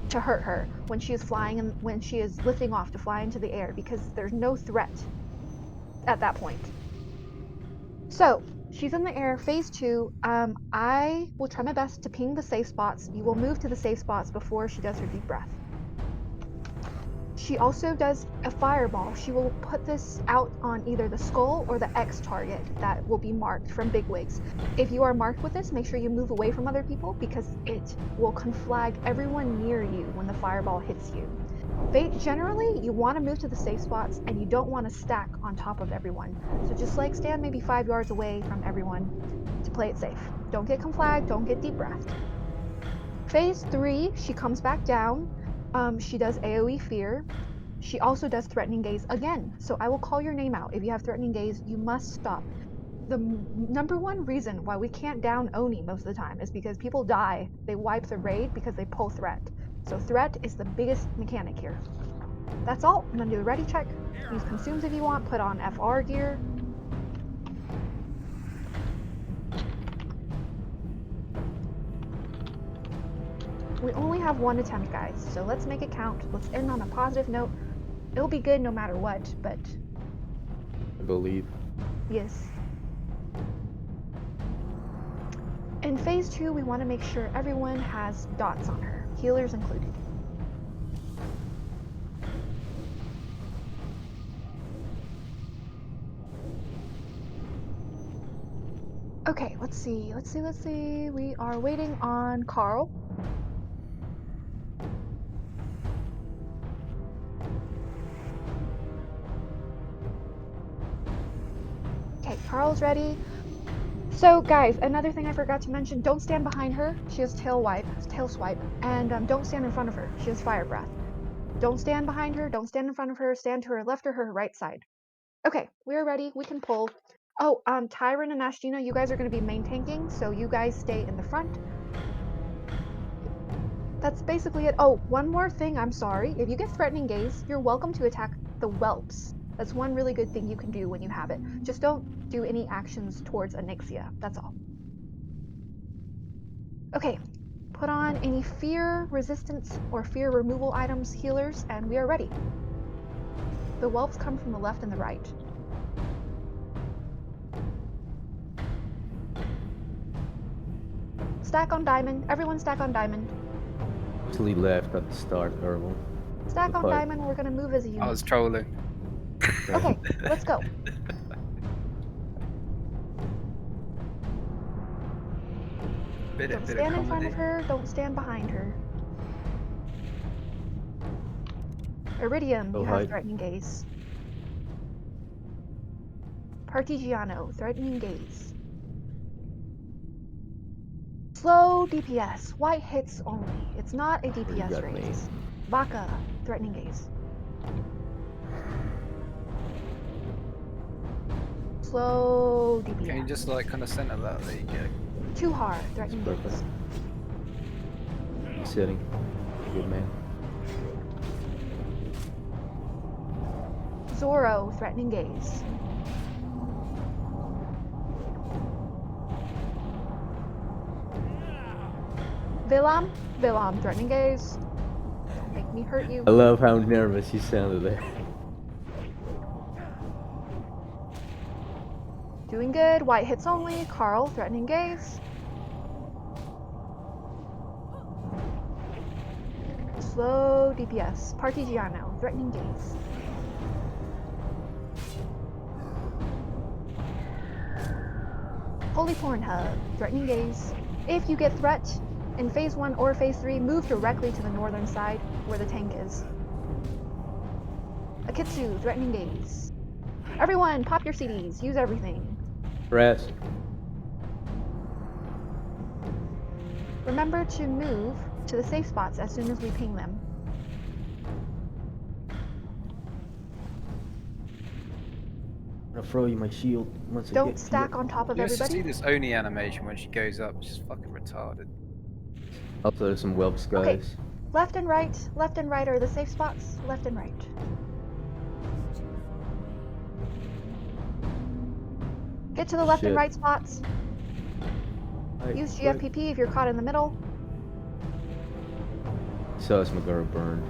to hurt her when she is flying and when she is lifting off to fly into the air, because there's no threat at that point. So, she's in the air, phase 2. I will try my best to ping the safe spots. You will move to the safe spots before she does her deep breath. She also does a fireball. She will put this out on either the skull or the X target that will be marked from bigwigs. If you are marked with this, make sure you move away from other people, because it will conflag everyone near you when the fireball hits you. Generally, you want to move to the safe spots, and you don't want to stack on top of everyone. So just like stand maybe 5 yards away from everyone to play it safe. Don't get conflagged, don't get deep breathed. Phase 3, she comes back down. She does AoE Fear. She also does Threatening Gaze again. So I will call your name out. If you have Threatening Gaze, you must stop. The number one reason why we can't down Oni most of the time is because people die. They wipe the raid because they pull Threat. So Threat is the biggest mechanic here. That's all. I'm gonna do a ready check. Use consumes if you want. Put on FR gear. We only have 1 attempt, guys, so let's make it count. Let's end on a positive note. It'll be good no matter what, but... I believe. Yes. In phase 2, we want to make sure everyone has dots on her, healers included. Okay, let's see. We are waiting on Carl. Okay, Carl's ready. So guys, another thing I forgot to mention, don't stand behind her. She has tail swipe, and don't stand in front of her. She has fire breath. Don't stand behind her, don't stand in front of her, stand to her left or her right side. Okay, we're ready, we can pull. Oh, Tyron and Ashtina, you guys are going to be main tanking, so you guys stay in the front. That's basically it. Oh, one more thing, I'm sorry. If you get Threatening Gaze, you're welcome to attack the whelps. That's one really good thing you can do when you have it. Just don't do any actions towards Onyxia, that's all. Okay, put on any fear resistance or fear removal items, healers, and we are ready. The whelps come from the left and the right. Stack on diamond. Everyone stack on diamond. Mostly left at the start, Herbal. Stack on diamond, we're gonna move as a unit. I was trolling. Okay, let's go. Don't stand in front of her, don't stand behind her. Iridium, you have Threatening Gaze. Partigiano, Threatening Gaze. Slow DPS, white hits only. It's not a DPS race. Vaca, Threatening Gaze. Slow DPS. Can you just like kind of center that? There you go. Too hard, Threatening Gaze. Sitting. Good man. Zoro, Threatening Gaze. Villam, Threatening Gaze. Don't make me hurt you. I love how nervous you sounded there. Doing good, white hits only. Carl, Threatening Gaze. Slow DPS. Partigiano, Threatening Gaze. Holy Pornhub, Threatening Gaze. If you get threat in phase 1 or phase 3, move directly to the northern side where the tank is. Akitsu, Threatening Gaze. Everyone, pop your CDs, use everything. Rest. Remember to move to the safe spots as soon as we ping them. I'm gonna throw you my shield once I Don't get stack here. on top of You used to everybody. see this Oni animation when she goes up. It's just fucking retarded. Also, there's some whelps, guys. Okay, left and right are the safe spots. Left and right. Get to the left and right spots. Use GFPP if you're caught in the middle. So it's Magmadar burn.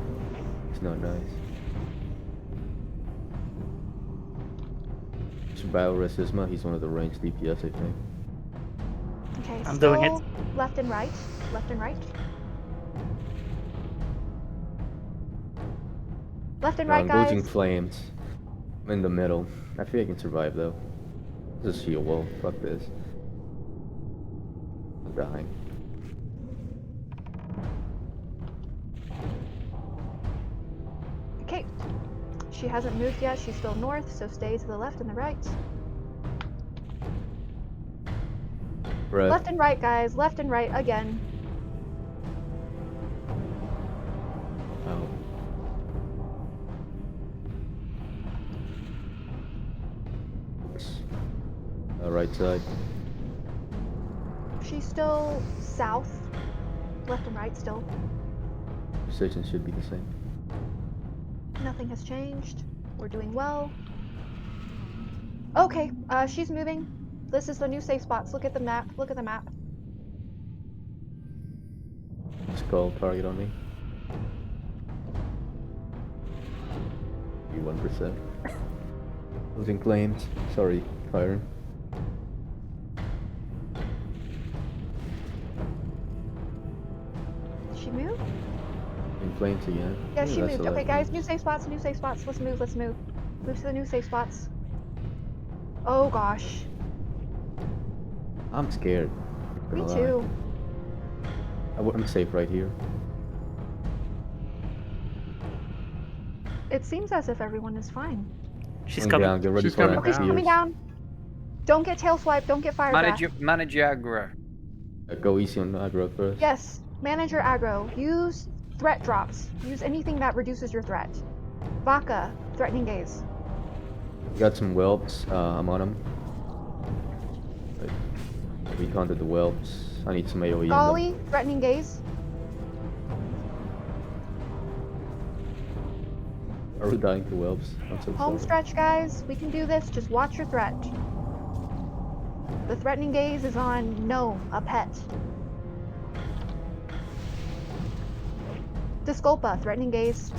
It's not nice. Battle Resisma, he's one of the ranged DPS, I think. Okay, I'm still doing it. left and right. Left and right. Left and right, I'm guys. losing flames. I'm in the middle. I think I can survive though. This is shield wall. Fuck this. I'm dying. Okay. She hasn't moved yet. She's still north, so stay to the left and the right. Right. Left and right, guys. Left and right again. Oh. Right side. She's still south. Left and right still. Precision should be the same. Nothing has changed. We're doing well. Okay, she's moving. This is the new safe spots. Look at the map. Look at the map. Skull target on me. You 1%. Losing flames. Sorry, Byron. Did she move? In flames again. Yeah, Ooh, she that's moved. a lot Okay, of guys, damage. new safe spots, new safe spots. Let's move, let's move. Move to the new safe spots. Oh gosh. I'm scared. Me Gonna lie. too. I'm safe right here. It seems as if everyone is fine. She's Going coming. down, get ready She's for coming our Okay, she's coming tears. down. Don't get tail swipe, don't get fire Manage draft. your aggro. Go easy on aggro first. Yes, manage your aggro. Use threat drops. Use anything that reduces your threat. Vaca, Threatening Gaze. Got some whelps. I'm on them. We counted the whelps. I need some AoE on them. Golly, Threatening Gaze. Are we dying to whelps? I'm so Home sorry. stretch, guys. We can do this. Just watch your threat. The threatening gaze is on gnome, a pet. Disculpa, threatening gaze.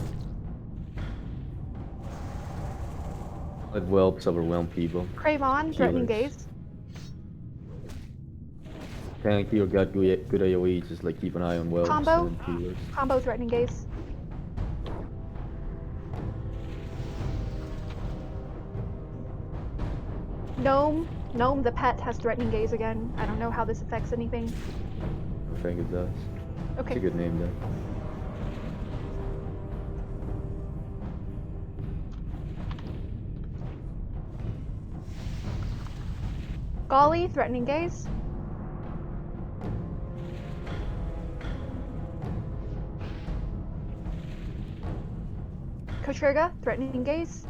Let whelps overwhelm people. Cravon, threatening Healers. gaze. Tanky or got good AoE, just like keep an eye on whelps Combo. and healers. Combo, threatening gaze. Gnome, Gnome the pet has threatening gaze again. I don't know how this affects anything. I think it does. Okay. It's a good name though. Golly, threatening gaze. Kotrga, threatening gaze.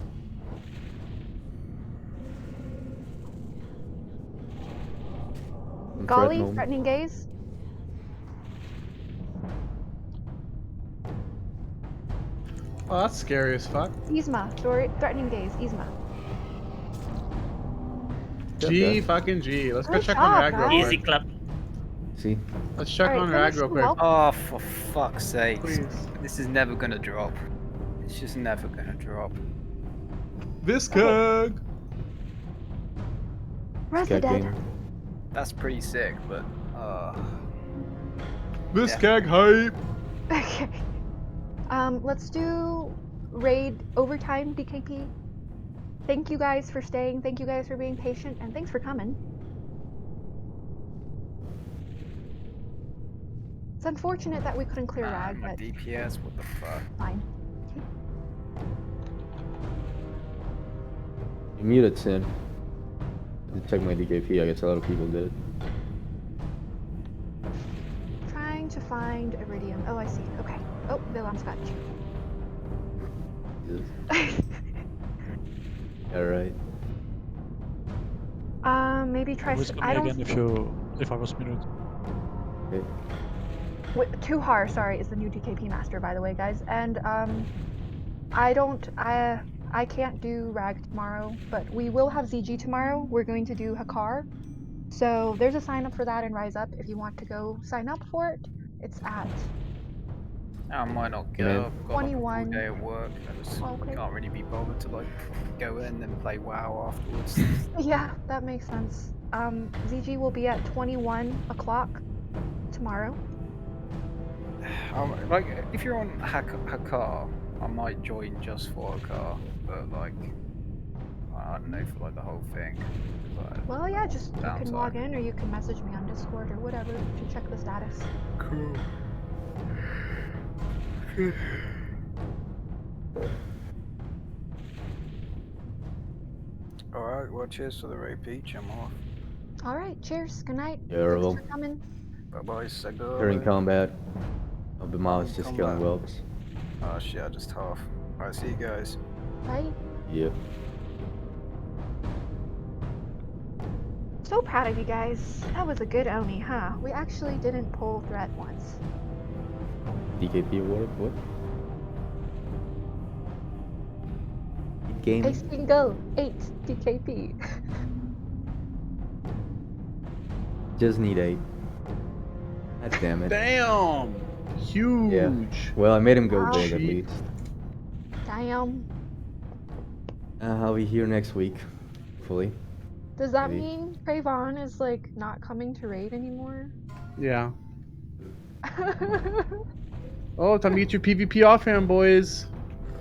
Golly, threatening gaze. Oh, that's scary as fuck. Yzma, threatening gaze. Yzma. G fucking G. Let's go Good check job, on Rag real guys. quick. Easy clap. See? Let's check Alright, on Rag real quick. Oh, for fuck's sake. Please. This is never gonna drop. It's just never gonna drop. Viscag! Resident. That's pretty sick, but Viscag hype! Okay. Let's do raid overtime DKP. Thank you guys for staying. Thank you guys for being patient, and thanks for coming. It's unfortunate that we couldn't clear Rag, my but DPS, what the fuck? fine. You muted Sin. I did check my DKP, I guess a lot of people did it. Trying to find Iridium. Oh, I see. Okay. Oh, Willem's got you. Alright. Maybe try. Who's I don't. again if I was muted? Okay. Tuhar, sorry, is the new DKP master, by the way, guys. And I can't do Rag tomorrow, but we will have ZG tomorrow. We're going to do Hakar. So there's a sign up for that in Rise Up if you want to go sign up for it. It's at I might not go. I've got like a 21. full day at work. I just can't really be bothered to like go in and play WoW afterwards. Yeah, that makes sense. ZG will be at 21 o'clock tomorrow. Like, if you're on Hakar, I might join just for Hakar, but like, I don't know, for like the whole thing. Well, yeah, just you can downside. log in or you can message me on Discord or whatever to check the status. Cool. Alright, well, cheers for the raid, Peach. I'm off. All right, cheers. Good night. Yeah, Thanks well. for coming. Bye bye, Sega. During combat, I'll be Miles just killing whelps. Oh shit, I just half. Alright, see you guys. Bye. Yep. So proud of you guys. That was a good Oni, huh? We actually didn't pull threat once. DKP award? What? Game. A single 8 DKP. Just need 8. God damn it. Damn! Huge! Yeah. Well, I made him go Wow. big at least. Damn. I'll be here next week, hopefully. Does that Maybe. mean Cravon is like not coming to raid anymore? Yeah. Oh, time to get your PvP offhand, boys.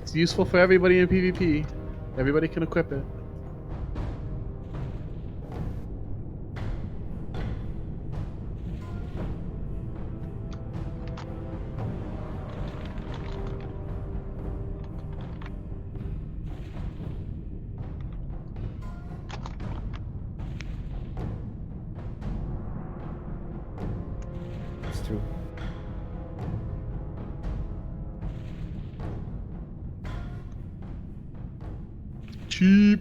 It's useful for everybody in PvP. Everybody can equip it. It's true. Cheap.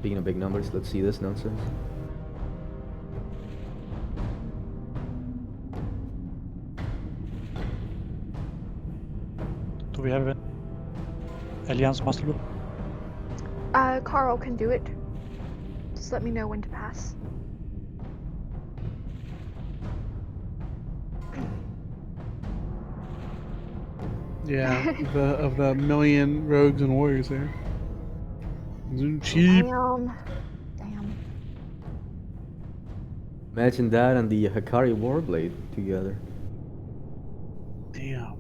Speaking of big numbers, let's see this nonsense. Do we have an Alliance Master Loop? Carl can do it. Just let me know when to pass. Yeah, of the million rogues and warriors there. Cheap. Damn. Imagine that and the Hakari Warblade together. Damn.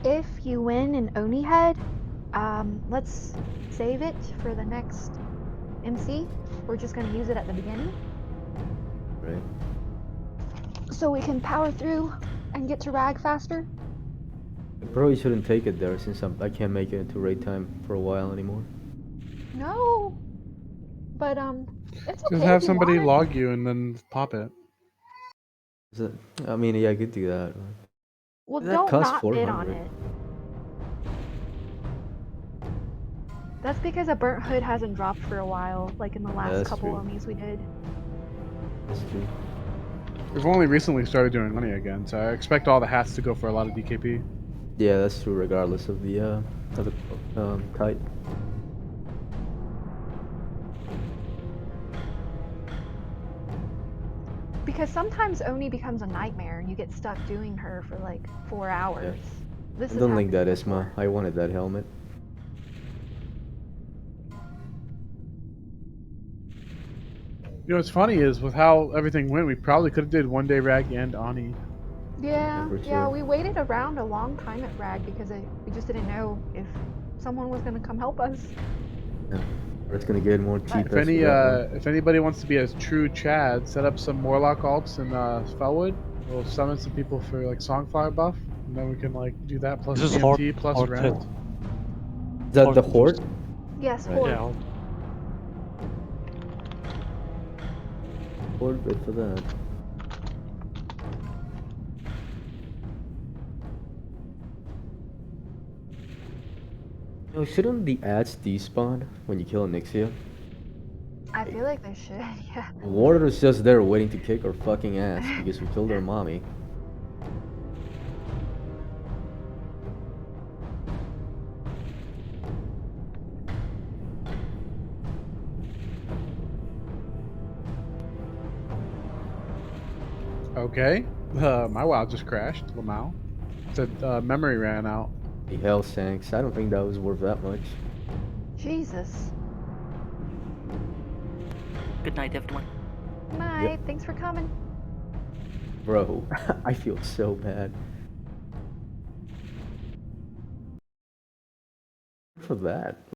If you win an Oni head, let's save it for the next MC. We're just gonna use it at the beginning. Right. So we can power through and get to Rag faster. I probably shouldn't take it there since I can't make it into raid time for a while anymore. No. But it's okay. Just have if you somebody want it. log you and then pop it. Is it, I mean, yeah, I could do that. Well, That don't costs not bid on 400. it. That's because a burnt hood hasn't dropped for a while, like in the last that's couple true. Omis we did. That's true. We've only recently started doing money again, so I expect all the hats to go for a lot of DKP. Yeah, that's true regardless of the type. Because sometimes Oni becomes a nightmare and you get stuck doing her for like 4 hours. This I has don't like happened that, before. Isma. I wanted that helmet. You know what's funny is with how everything went, we probably could have did one day Rag and Ani. Yeah, for yeah, sure. we waited around a long time at Rag because we just didn't know if someone was gonna come help us. Yeah. Or it's gonna get more cheap. If anybody wants to be a true Chad, set up some Morlock alts in Felwood. We'll summon some people for like Songfire buff, and then we can like do that plus This is DMT Horde plus or rent. Ted? Is that the Horde? Yes, Right. Horde. Yeah, Horde. Horde, good for that. No, shouldn't the ads despawn when you kill Onyxia? I feel like they should, yeah. Warder's just there waiting to kick our fucking ass because we killed our mommy. Okay, my WoW just crashed. Lamau. It said memory ran out. The hell sanks. I don't think that was worth that much. Jesus. Good night, everyone. Night. Thanks for coming. Bro, I feel so bad. For that.